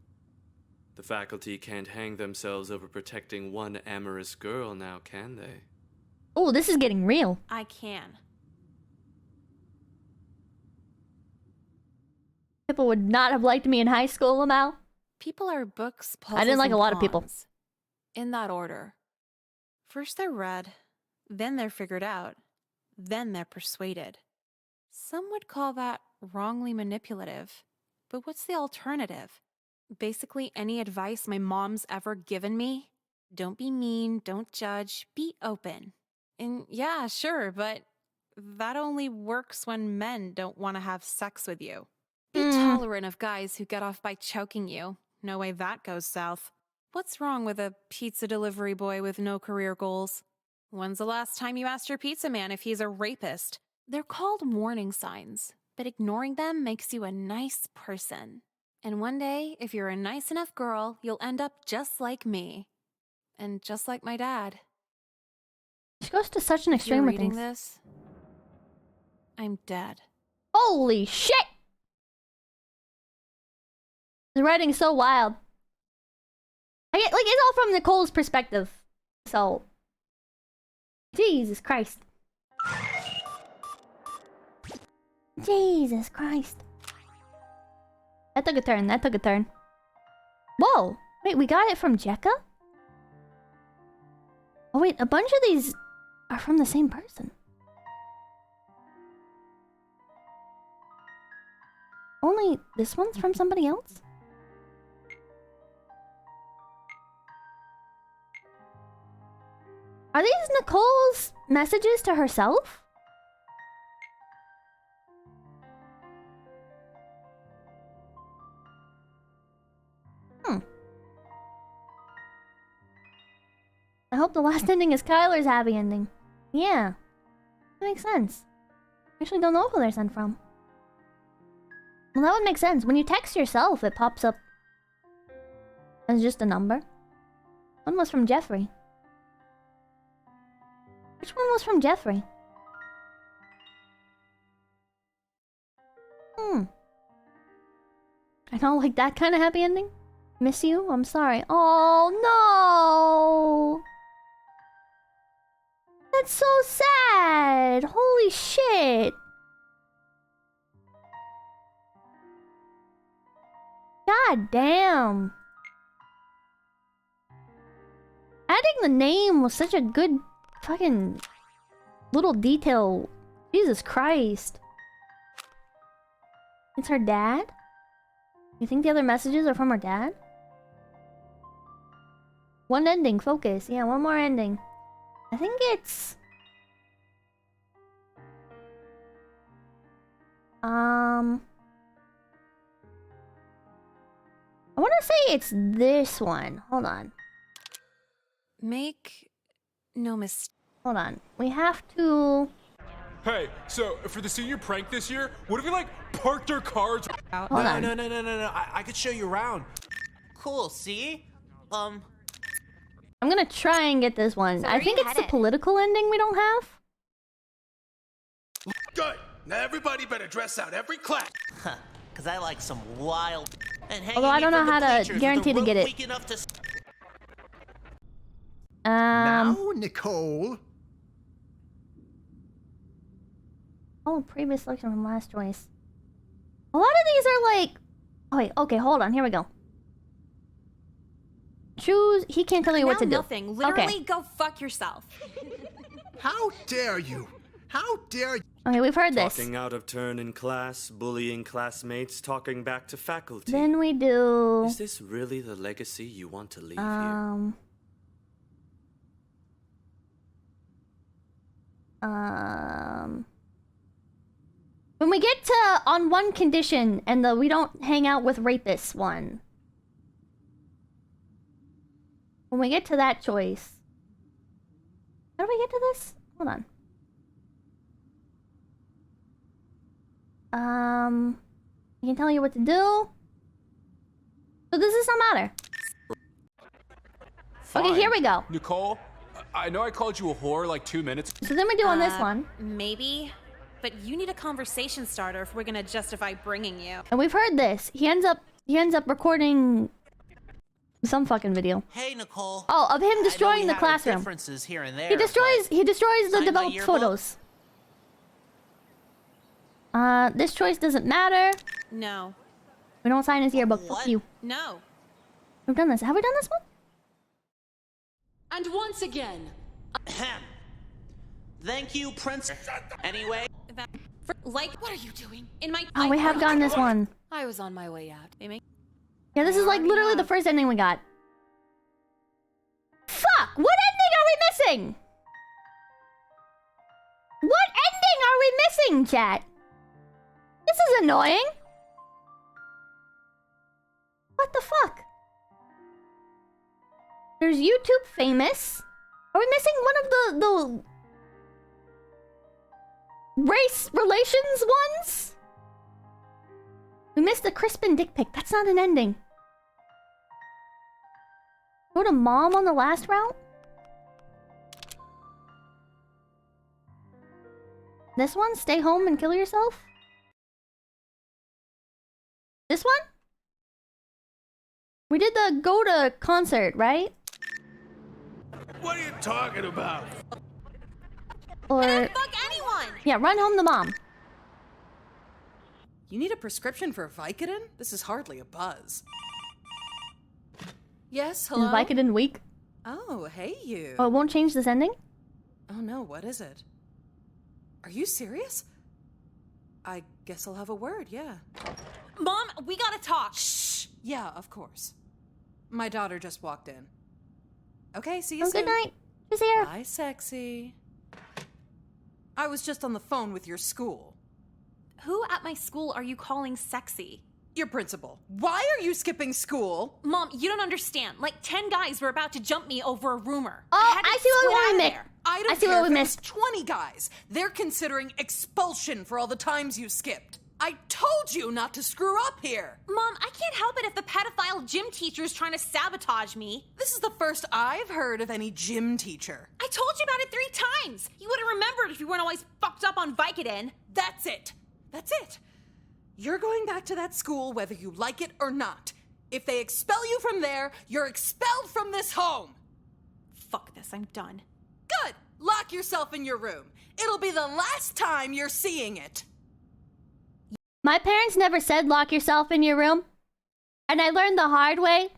The faculty can't hang themselves over protecting one amorous girl now, can they? Oh, this is getting real. I can. People would not have liked me in high school, Lamau. People are books, puzzles, I didn't like and a lot of people. pawns. In that order. First they're read, then they're figured out, then they're persuaded. Some would call that wrongly manipulative. But what's the alternative? Basically any advice my mom's ever given me? Don't be mean, don't judge, be open. And yeah, sure, but that only works when men don't want to have sex with you. Be tolerant of guys who get off by choking you. No way that goes south. What's wrong with a pizza delivery boy with no career goals? When's the last time you asked your pizza man if he's a rapist? They're called warning signs, but ignoring them makes you a nice person. And one day, if you're a nice enough girl, you'll end up just like me. And just like my dad. She goes to such an extreme with reading things. This, I'm dead. Holy shit! The writing's so wild. I get, like, it's all from Nicole's perspective. So, Jesus Christ. Jesus Christ. That took a turn, that took a turn. Whoa! Wait, we got it from Jekka? Oh wait, a bunch of these are from the same person. Only this one's from somebody else? Are these Nicole's messages to herself? I hope the last ending is Kyler's happy ending. Yeah. That makes sense. I actually don't know who they're sent from. Well, that would make sense. When you text yourself, it pops up as just a number. One was from Jeffrey. Which one was from Jeffrey? I don't like that kind of happy ending. Miss you? I'm sorry. Oh, no! That's so sad! Holy shit! God damn! Adding the name was such a good fucking little detail. Jesus Christ. It's her dad? You think the other messages are from her dad? One ending, focus. Yeah, one more ending. I think it's... I want to say it's this one. Hold on. Make no mistake. Hold on. We have to... Hey, so for the senior prank this year, what if we like parked our cars? Hold on. No. I could show you around. Cool, see? I'm gonna try and get this one. So I think it's the political ending we don't have. Good. Now everybody better dress out every class. Because I like some wild... And Although I don't know how to guarantee to get it. Now, Nicole. Oh, previous selection from last choice. A lot of these are like... Oh wait, okay, hold on. Here we go. Choose... He can't tell you what to do. Nothing. Literally, okay. go fuck yourself. How dare you? How dare you? Okay, we've heard this. Talking out of turn in class, bullying classmates, talking back to faculty. Then we do... Is this really the legacy you want to leave here? When we get to on one condition and the we don't hang out with rapists one. When we get to that choice. How do we get to this? Hold on. I can tell you what to do. So this does not matter. Fine. Okay, here we go. Nicole, I know I called you a whore like 2 minutes. So then we do on this one. Maybe. But you need a conversation starter if we're gonna justify bringing you. And we've heard this. He ends up recording some fucking video. Hey, Nicole. Oh, of him destroying the classroom. Differences here and there, He destroys the developed photos. This choice doesn't matter. No. We don't sign his yearbook. Fuck you. No. We've done this. Have we done this one? And once again, Thank you, Prince. Anyway. What are you doing? In my. Oh, we have gotten this one. I was on my way out. Yeah, this is like literally the first ending we got. Fuck! What ending are we missing? What ending are we missing, chat? This is annoying. What the fuck? There's YouTube famous. Are we missing one of the race relations ones? We missed the Crispin dick pic. That's not an ending. Go to mom on the last route? This one? Stay home and kill yourself? This one? We did the go to concert, right? What are you talking about? Or... Fuck anyone! Yeah, run home to mom. You need a prescription for Vicodin? This is hardly a buzz. Yes, hello? Is Vicodin weak? Oh, hey you. Oh, it won't change this ending? Oh no, what is it? Are you serious? I guess I'll have a word, yeah. Mom, we gotta talk. Shh! Yeah, of course. My daughter just walked in. Okay, see you soon. Good night. She's here. Bye, sexy. I was just on the phone with your school. Who at my school are you calling sexy? Your principal. Why are you skipping school? Mom, you don't understand. Like 10 guys were about to jump me over a rumor. Oh, I see what we missed. I don't I see care what we if it missed. was 20 guys. They're considering expulsion for all the times you skipped. I told you not to screw up here. Mom, I can't help it if the pedophile gym teacher is trying to sabotage me. This is the first I've heard of any gym teacher. I told you about it 3 times. You would have remembered if you weren't always fucked up on Vicodin. That's it. That's it. You're going back to that school whether you like it or not. If they expel you from there, you're expelled from this home. Fuck this, I'm done. Good. Lock yourself in your room. It'll be the last time you're seeing it. My parents never said lock yourself in your room. And I learned the hard way.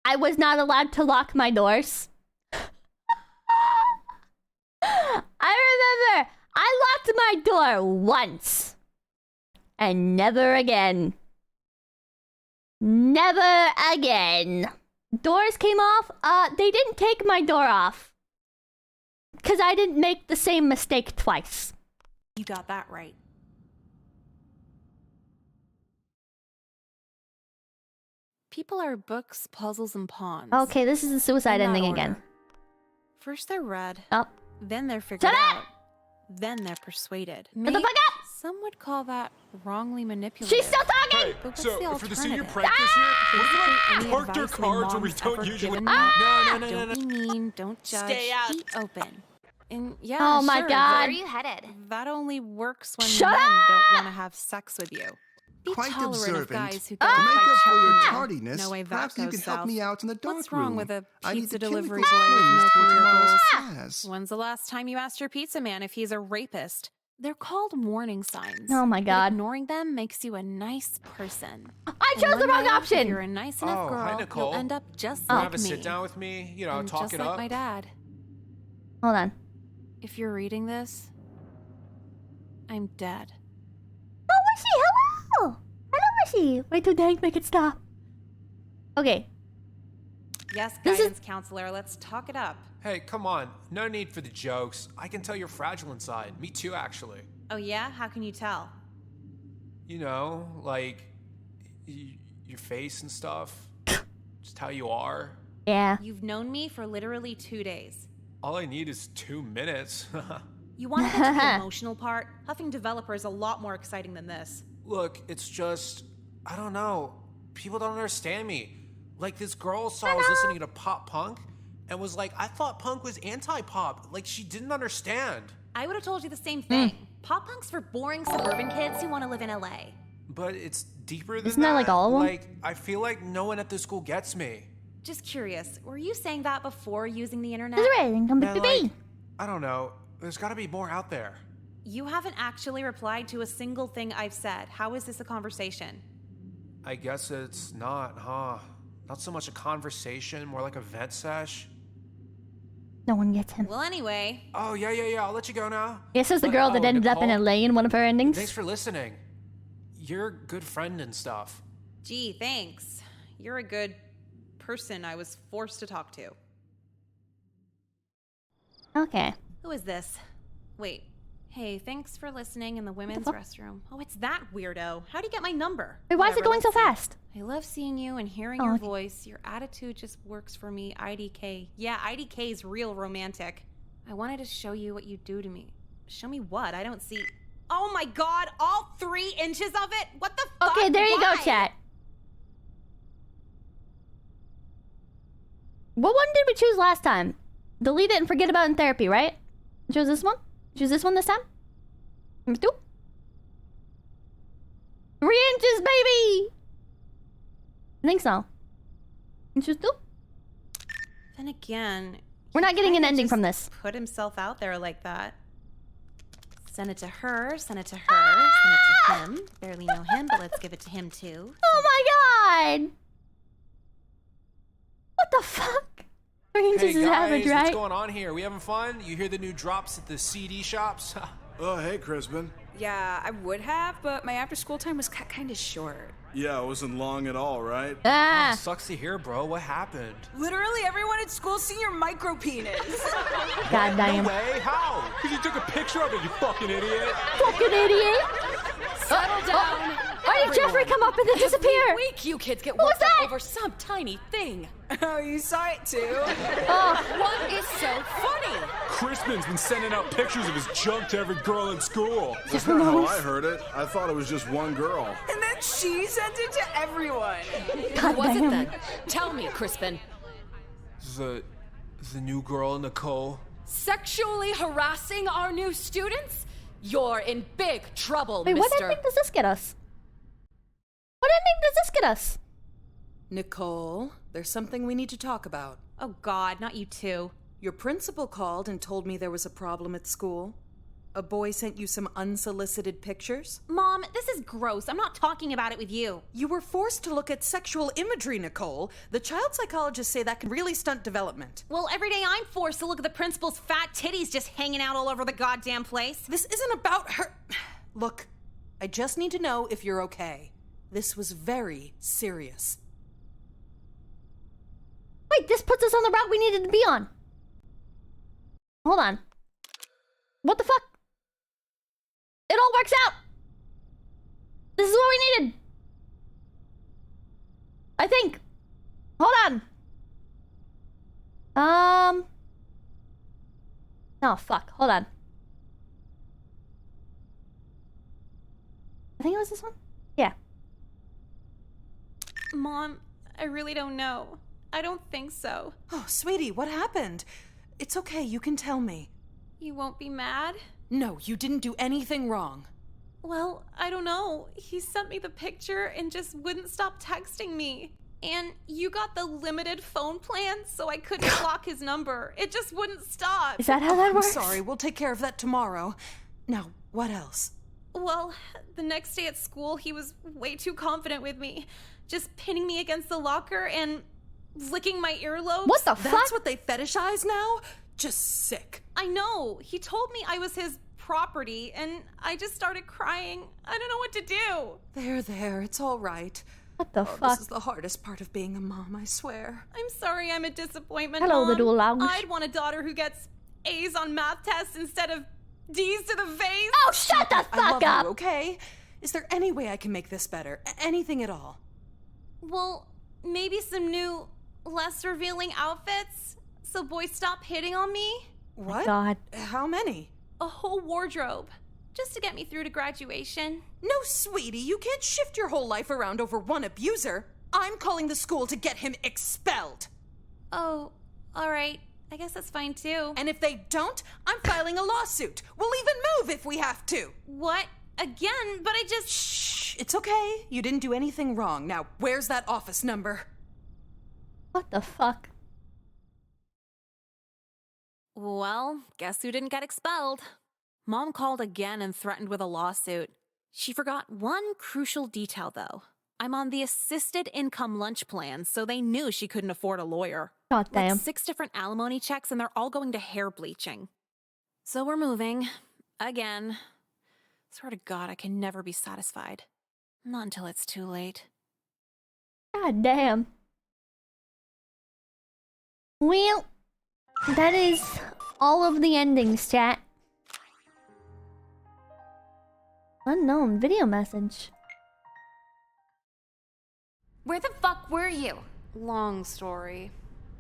I was not allowed to lock my doors. I remember I locked my door once. And never again. Never again. Doors came off. They didn't take my door off. Because I didn't make the same mistake twice. You got that right. People are books, puzzles, and pawns. Okay, this is the suicide ending order. again. First they're read. Oh. Then they're figured Shut out. up! Then they're persuaded. Shut the fuck up! Some would call that wrongly manipulated. She's still talking! Hey, But what's so the for the senior alternative? prank this year, what if Any we like parked our advice my cards where we mom's don't ever usually... given me? No. Don't be mean, don't judge. Stay out. Be open. And yeah, Oh my sure, God. Where are you headed? That only works when Shut men up! don't want to have sex with you. Be Quite tolerant observant. of guys who To get make by up for your checking in. tardiness, No way that perhaps you goes can south. help me out in the dark What's wrong room. with a I need pizza the delivery chemical boy with cleanse no for career tomorrow's goals? class. When's the last time you asked your pizza man if he's a rapist? They're called warning signs. Oh my But God. ignoring them makes you a nice person. I And chose the one wrong day, option! If you're a nice enough Oh, hi, girl, Nicole. you'll end up just You like have a me. sit down with me, you know, And talk just it like up. my dad. Hold on. If you're reading this, I'm dead. Oh, Wishy, hello! Hello, Wishy! Wait till Dank make it stop. Okay. Yes, This guidance counselor, let's talk it up. Hey, come on. No need for the jokes. I can tell you're fragile inside. Me too, actually. Oh yeah? How can you tell? You know, like, your face and stuff. Just how you are. Yeah. You've known me for literally 2 days. All I need is 2 minutes. You want to get to the emotional part? Huffing developer is a lot more exciting than this. Look, it's just, I don't know. People don't understand me. Like, this girl saw I was listening to pop punk and was like, I thought punk was anti-pop. Like, she didn't understand. I would have told you the same thing. Pop punk's for boring suburban kids who want to live in LA. But it's deeper than Isn't that like all of them? Like, I feel like no one at the school gets me. Just curious, were you saying that before using the internet? This is right. Come And, baby. like, I don't know. There's gotta be more out there. You haven't actually replied to a single thing I've said. How is this a conversation? I guess it's not, huh? Not so much a conversation, more like a vent sesh. No one gets him. Well, anyway. Oh, yeah. I'll let you go now. This is the girl that ended up in Nicole, LA in one of her endings. Thanks for listening. You're a good friend and stuff. Gee, thanks. You're a good person I was forced to talk to. Okay. Who is this? Wait. Hey, thanks for listening in the women's restroom. Oh, it's that weirdo. How'd he get my number? Wait, why is it going so fast? I love seeing you and hearing your voice. Your attitude just works for me. IDK. Yeah, IDK is real romantic. I wanted to show you what you do to me. Show me what? I don't see... Oh my god, all 3 inches of it? What the fuck? Okay, there you Why? go, chat. What one did we choose last time? Delete it and forget about it in therapy, right? Choose this one? Choose this one this time? Number 2? 3 inches, baby! I think so. Choose 2? Then again... We're not getting an ending from this. Put himself out there like that. Send it to her, send it to her, send it to him. Barely know him, but let's give it to him too. Oh my god! What the fuck? 3 inches Hey is guys, average, right? what's going on here? We having fun? You hear the new drops at the CD shops? Oh, hey, Crispin. Yeah, I would have, but my after-school time was kind of short. Yeah, it wasn't long at all, right? Oh, sucks to hear, bro. What happened? Literally everyone at school seen your micro penis. God damn. No way. How? Because you took a picture of it, you fucking idiot. Fucking idiot. Settle down. Why did Jeffrey come up and then disappear? Every week you kids get What was worked up that? over some tiny thing. Oh, you saw it too? What is so funny? Crispin's been sending out pictures of his junk to every girl in school. That's not how I heard it. I thought it was just one girl. And then she sent it to everyone. Who was it then? Tell me, Crispin. The new girl, Nicole. Sexually harassing our new students? You're in big trouble, Wait, mister. what ending does this get us? What ending does this get us? Nicole, there's something we need to talk about. Oh god, not you too. Your principal called and told me there was a problem at school. A boy sent you some unsolicited pictures? Mom, this is gross. I'm not talking about it with you. You were forced to look at sexual imagery, Nicole. The child psychologists say that can really stunt development. Well, every day I'm forced to look at the principal's fat titties just hanging out all over the goddamn place. This isn't about her. Look, I just need to know if you're okay. This was very serious. Wait, this puts us on the route we needed to be on. Hold on. What the fuck? It all works out. This is what we needed. I think. Hold on. Oh, fuck. Hold on. I think it was this one? Yeah. Mom, I really don't know. I don't think so. Oh, sweetie, what happened? It's okay, you can tell me. You won't be mad? No, you didn't do anything wrong. Well, I don't know. He sent me the picture and just wouldn't stop texting me. And you got the limited phone plan, so I couldn't block his number. It just wouldn't stop. Is that how that works? I'm sorry, we'll take care of that tomorrow. Now, what else? Well, the next day at school, he was way too confident with me. Just pinning me against the locker and licking my earlobes. What the fuck? That's what they fetishize now? Just sick. I know. He told me I was his property, and I just started crying. I don't know what to do. There, it's all right. What the fuck? This is the hardest part of being a mom, I swear. I'm sorry I'm a disappointment, Hello, Mom. little lounge. I'd want a daughter who gets A's on math tests instead of D's to the face. Oh, shut the I love fuck up! you, okay? Is there any way I can make this better? Anything at all? Well, maybe some new, less revealing outfits so boys stop hitting on me? What? God. How many? A whole wardrobe. Just to get me through to graduation. No, sweetie, you can't shift your whole life around over one abuser. I'm calling the school to get him expelled. Oh, all right. I guess that's fine too. And if they don't, I'm filing a lawsuit. We'll even move if we have to. What? Again? But I just... Shh, it's okay. You didn't do anything wrong. Now, where's that office number? What the fuck? Well, guess who didn't get expelled? Mom called again and threatened with a lawsuit. She forgot one crucial detail, though. I'm on the assisted income lunch plan, so they knew she couldn't afford a lawyer. God damn. Like 6 different alimony checks, and they're all going to hair bleaching. So we're moving. Again. Swear to God, I can never be satisfied. Not until it's too late. God damn. Well, that is all of the endings, chat. Unknown video message. Where the fuck were you? Long story.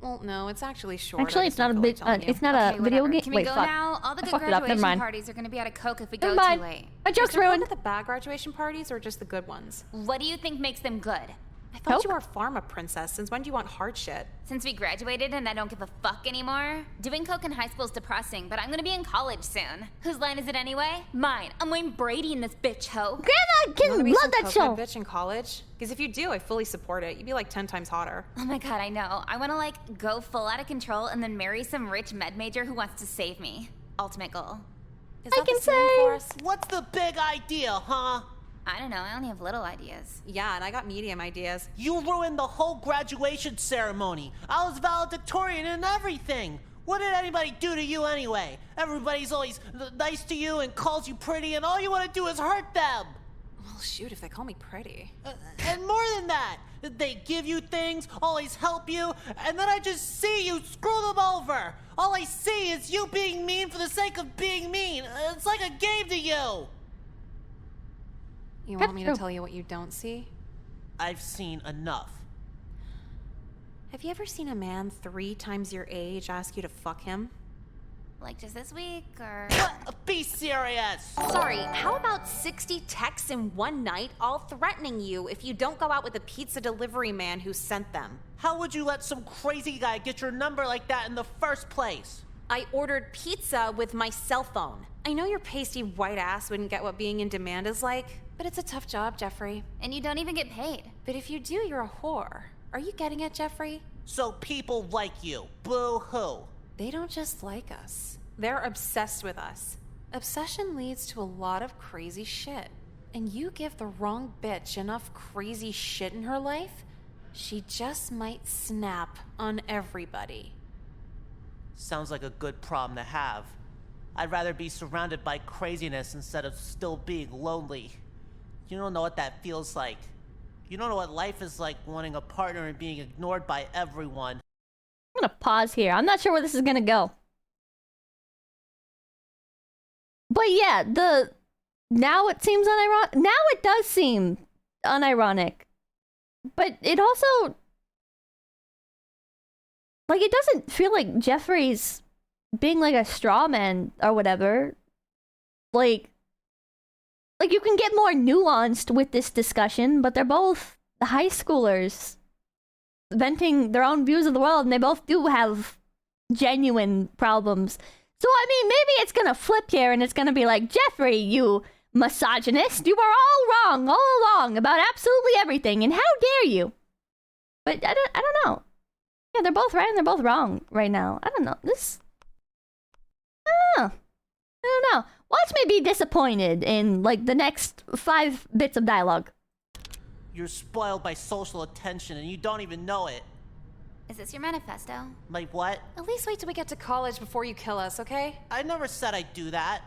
Well, no, it's actually short. Actually, it's not a big. It's not a video game. Can we Wait, go fuck. now? All the I good fucked it up. Never graduation mind. parties are gonna be out of coke if we Never go mind. too late. My joke's Is there ruined. fun at the bad graduation parties or just the good ones? What do you think makes them good? I thought you were a pharma princess. Since when do you want hard shit? Since we graduated and I don't give a fuck anymore. Doing coke in high school is depressing, but I'm gonna be in college soon. Whose line is it anyway? Mine. I'm Wayne Brady in this bitch hoe. Grandma can love that show. Bitch in college? Because if you do, I fully support it. You'd be like 10 times hotter. Oh my god, I know. I wanna like go full out of control and then marry some rich med major who wants to save me. Ultimate goal. Is that the same for us? What's the big idea, huh? I don't know, I only have little ideas. Yeah, and I got medium ideas. You ruined the whole graduation ceremony. I was valedictorian and everything. What did anybody do to you anyway? Everybody's always nice to you and calls you pretty, and all you want to do is hurt them. Well, shoot, if they call me pretty. And more than that, they give you things, always help you, and then I just see you screw them over. All I see is you being mean for the sake of being mean. It's like a game to you. You want me to tell you what you don't see? I've seen enough. Have you ever seen a man 3 times your age ask you to fuck him? Like just this week, or... Be serious! Sorry, how about 60 texts in one night all threatening you if you don't go out with the pizza delivery man who sent them? How would you let some crazy guy get your number like that in the first place? I ordered pizza with my cell phone. I know your pasty white ass wouldn't get what being in demand is like, but it's a tough job, Jeffrey. And you don't even get paid. But if you do, you're a whore. Are you getting it, Jeffrey? So people like you. Boo-hoo. They don't just like us. They're obsessed with us. Obsession leads to a lot of crazy shit. And you give the wrong bitch enough crazy shit in her life, she just might snap on everybody. Sounds like a good problem to have. I'd rather be surrounded by craziness instead of still being lonely. You don't know what that feels like. You don't know what life is like wanting a partner and being ignored by everyone. I'm gonna pause here. I'm not sure where this is gonna go. But yeah, now it seems unironic. Now it does seem unironic. But it also... Like, it doesn't feel like Jeffrey's being like a straw man or whatever. Like you can get more nuanced with this discussion, but they're both high schoolers venting their own views of the world, and they both do have genuine problems. So, I mean, maybe it's gonna flip here, and it's gonna be like, Jeffrey, you misogynist, you were all wrong all along about absolutely everything, and how dare you? But I don't know. Yeah, they're both right and they're both wrong right now. I don't know. I don't know. Watch me be disappointed in, like, the next 5 bits of dialogue. You're spoiled by social attention and you don't even know it. Is this your manifesto? Like what? At least wait till we get to college before you kill us, okay? I never said I'd do that.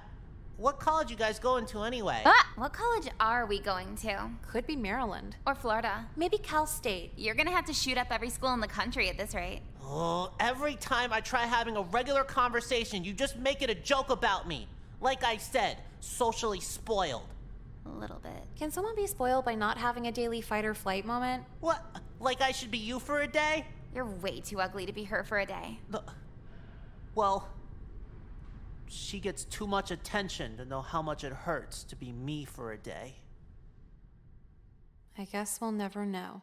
What college you guys going to anyway? What college are we going to? Could be Maryland. Or Florida. Maybe Cal State. You're gonna have to shoot up every school in the country at this rate. Oh, every time I try having a regular conversation, you just make it a joke about me. Like I said, socially spoiled. A little bit. Can someone be spoiled by not having a daily fight or flight moment? What? Like I should be you for a day? You're way too ugly to be her for a day. Well, she gets too much attention to know how much it hurts to be me for a day. I guess we'll never know.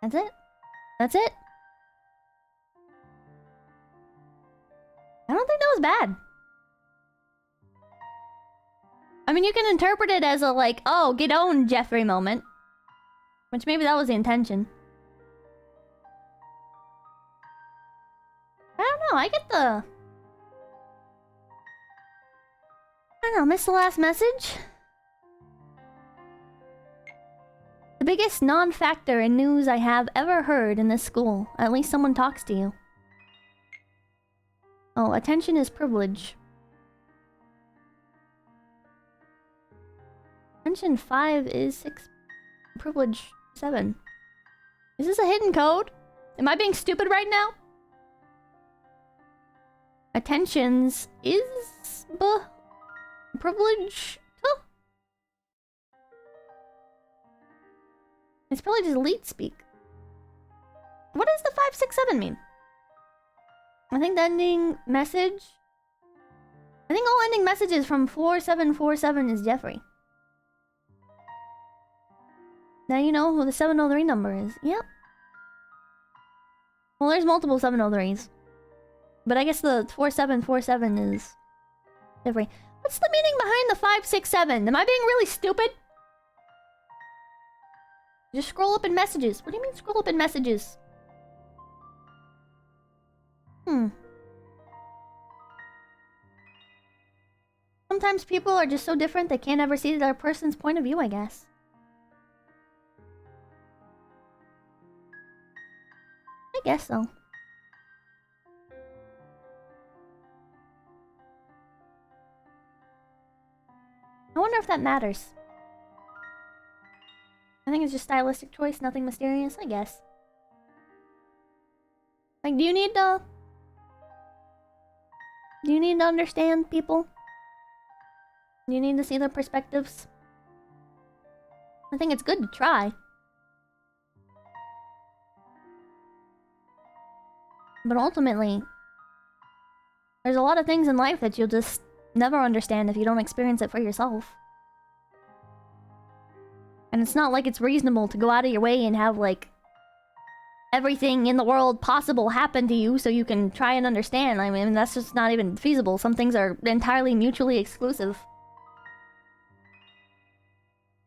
That's it? That's it? I don't think that was bad. I mean, you can interpret it as a, like, oh, get owned, Jeffrey moment. Which maybe that was the intention. I know, I get the... I don't know, missed the last message? The biggest non-factor in news I have ever heard in this school. At least someone talks to you. Oh, attention is privilege. Attention 5 is 6. Privilege 7. Is this a hidden code? Am I being stupid right now? Attentions is... privilege... Huh? It's probably just elite speak. What does the 567 mean? I think the ending message... I think all ending messages from 4747 is Jeffrey. Now you know who the 703 number is. Yep. Well, there's multiple 703s. But I guess the 4747 is Jeffrey. What's the meaning behind the 567? Am I being really stupid? Just scroll up in messages. What do you mean scroll up in messages? Sometimes people are just so different they can't ever see the other person's point of view, I guess. I guess so. I wonder if that matters. I think it's just stylistic choice, nothing mysterious, I guess. Like, do you need to understand people? Do you need to see their perspectives? I think it's good to try. But ultimately, there's a lot of things in life that you'll just never understand if you don't experience it for yourself. And it's not like it's reasonable to go out of your way and have, like, everything in the world possible happen to you so you can try and understand. I mean, that's just not even feasible. Some things are entirely mutually exclusive.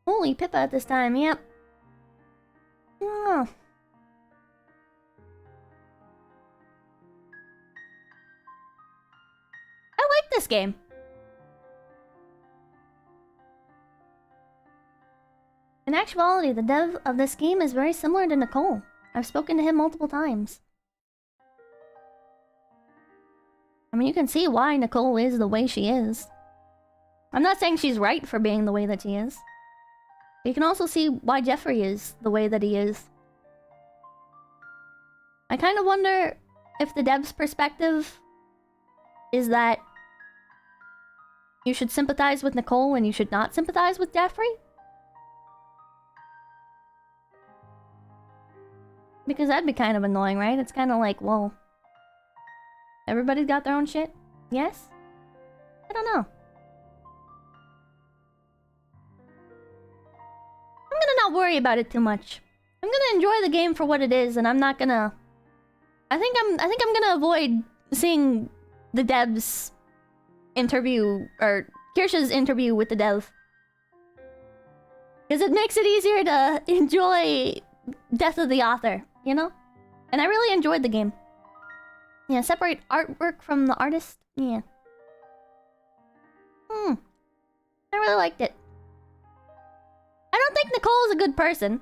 Holy Pippa at this time, yep. Oh. I like this game. In actuality, the dev of this game is very similar to Nicole. I've spoken to him multiple times. I mean, you can see why Nicole is the way she is. I'm not saying she's right for being the way that she is. But you can also see why Jeffrey is the way that he is. I kind of wonder if the dev's perspective is that you should sympathize with Nicole and you should not sympathize with Jeffrey. Because that'd be kind of annoying, right? It's kind of like, well, everybody's got their own shit? Yes? I don't know. I'm gonna not worry about it too much. I'm gonna enjoy the game for what it is, and I'm not gonna... I think I'm gonna avoid seeing the dev's interview, or Kirsha's interview with the dev. Because it makes it easier to enjoy Death of the Author, you know? And I really enjoyed the game. Yeah, separate artwork from the artist. Yeah. I really liked it. I don't think Nicole is a good person.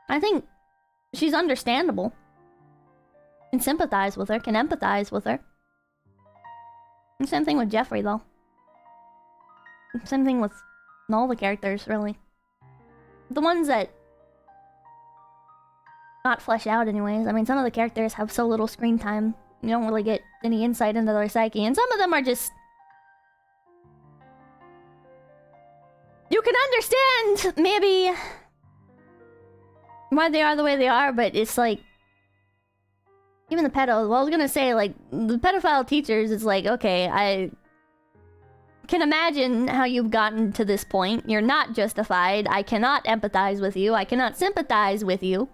I think she's understandable. Can sympathize with her, can empathize with her. And same thing with Jeffrey, though. Same thing with all the characters, really. The ones that not fleshed out anyways. I mean, some of the characters have so little screen time, you don't really get any insight into their psyche. And some of them are just... You can understand, maybe, why they are the way they are, but it's like... Even the pedo... Well, I was gonna say, like, the pedophile teachers, it's like, okay, I can imagine how you've gotten to this point. You're not justified. I cannot empathize with you. I cannot sympathize with you.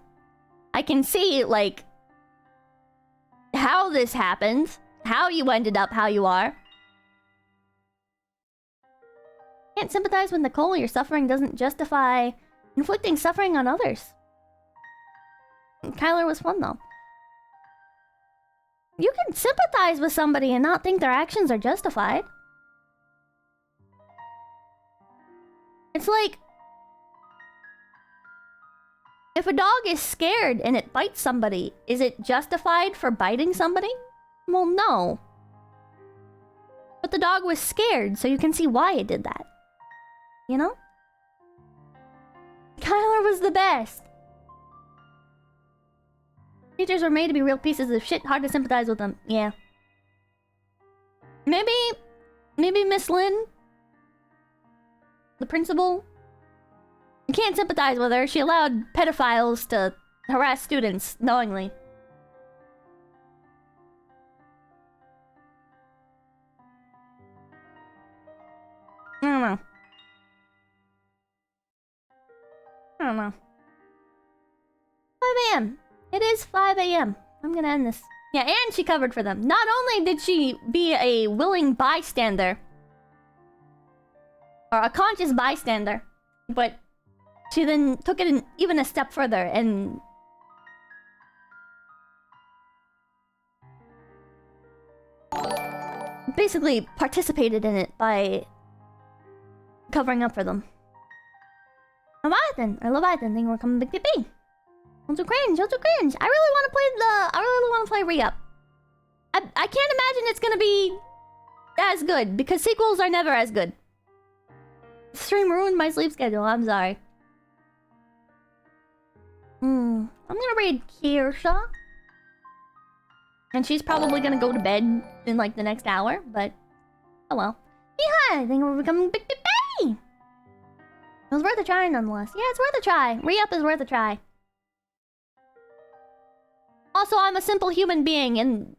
I can see, like, how this happened. How you ended up how you are. Can't sympathize with Nicole. Your suffering doesn't justify inflicting suffering on others. Kyler was fun, though. You can sympathize with somebody and not think their actions are justified. It's like, if a dog is scared and it bites somebody, is it justified for biting somebody? Well, no. But the dog was scared, so you can see why it did that. You know? Kyler was the best. Teachers were made to be real pieces of shit, hard to sympathize with them. Yeah. Maybe Miss Lynn, the principal, you can't sympathize with her. She allowed pedophiles to harass students knowingly. I don't know. 5 a.m. It is 5 a.m. I'm gonna end this. Yeah, and she covered for them. Not only did she be a willing bystander, or a conscious bystander, but she then took it even a step further and basically participated in it by covering up for them. Leviathan, thank you for coming, Big PP. Don't you cringe, don't you cringe. I really want to play re-up. I can't imagine it's gonna be as good, because sequels are never as good. Stream ruined my sleep schedule, I'm sorry. I'm gonna read Kirsha. And she's probably gonna go to bed in like the next hour, but oh well. Hi, I think we're becoming Big PP. It was worth a try nonetheless. Yeah, it's worth a try. Re-up is worth a try. Also, I'm a simple human being, and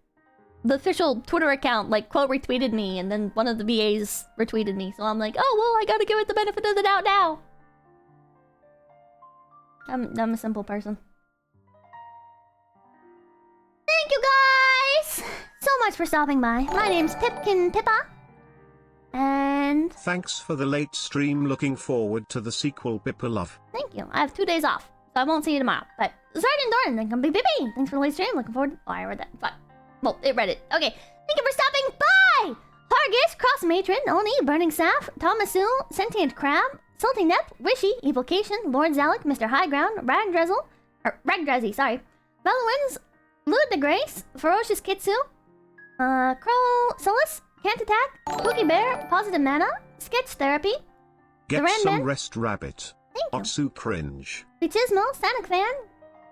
the official Twitter account, like, quote retweeted me, and then one of the VAs retweeted me, so I'm like, oh, well, I gotta give it the benefit of the doubt now. I'm a simple person. Thank you, guys! So much for stopping by. My name's Pipkin Pippa. And... Thanks for the late stream. Looking forward to the sequel, Pippa Love. Thank you. I have 2 days off, so I won't see you tomorrow. But Sergeant Doran, then come be Bippy. Thanks for the late stream. Looking forward. Oh, I read that. Fuck. Well, it read it. Okay. Thank you for stopping by. Hargis, Cross Matron, Oni, Burning Saf, Thomasul, Sentient Crab, Salty Nep, Wishy, Evocation, Lord Zalek, Mr. High Ground, Ragdrazi, sorry. Bellowins, Lud de Grace, Ferocious Kitsu, Crow Solus, Can't Attack, Cookie Bear, Positive Mana, Sketch Therapy, Get Duran some Ben. rest, rabbit. Thank you. Otsu cringe. Bitismo, Sanic Fan,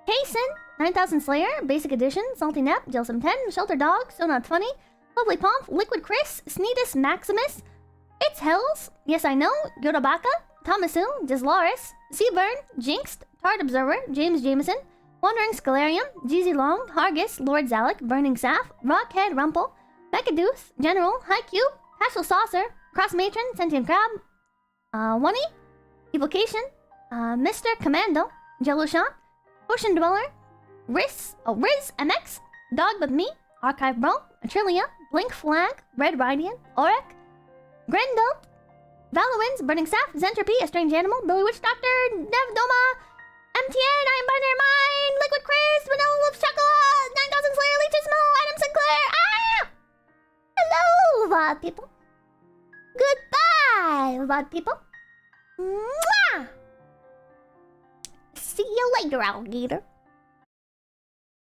Kaysen, 9000 Slayer, Basic Edition, Salty Nep, Jilsum 10, Shelter Dog, So Not Funny, Lovely Pomp, Liquid Chris, Sneedus Maximus, It's Hells, Yes I Know, Yodabaka, Thomasu, Dislaris, Seaburn, Jinxed, Tard Observer, James Jameson, Wandering Scalarium, Jeezy Long, Hargis, Lord Zalek, Burning Saf, Rockhead Rumple, Mechadeuce, General, High Cube, Hassel Saucer, Cross Matron, Sentient Crab, Wunny, Evocation, Mr. Commando, Jellushan, Ocean Dweller, Riz MX, Dog But Me, Archive Bro, Atrilia, Blink Flag, Red Radiant, Auric, Grendel, Valowins, Burning Staff, Zentropy, A Strange Animal, Billy Witch Doctor, Nevdoma, MTN, I Am Binary Mind, Liquid Chris, Vanilla Wolf Chocolate, 9000 Slayer, Leechismo, Adam Sinclair, Hello, Vod people. Goodbye, Vod people. Mwah! See you later, alligator.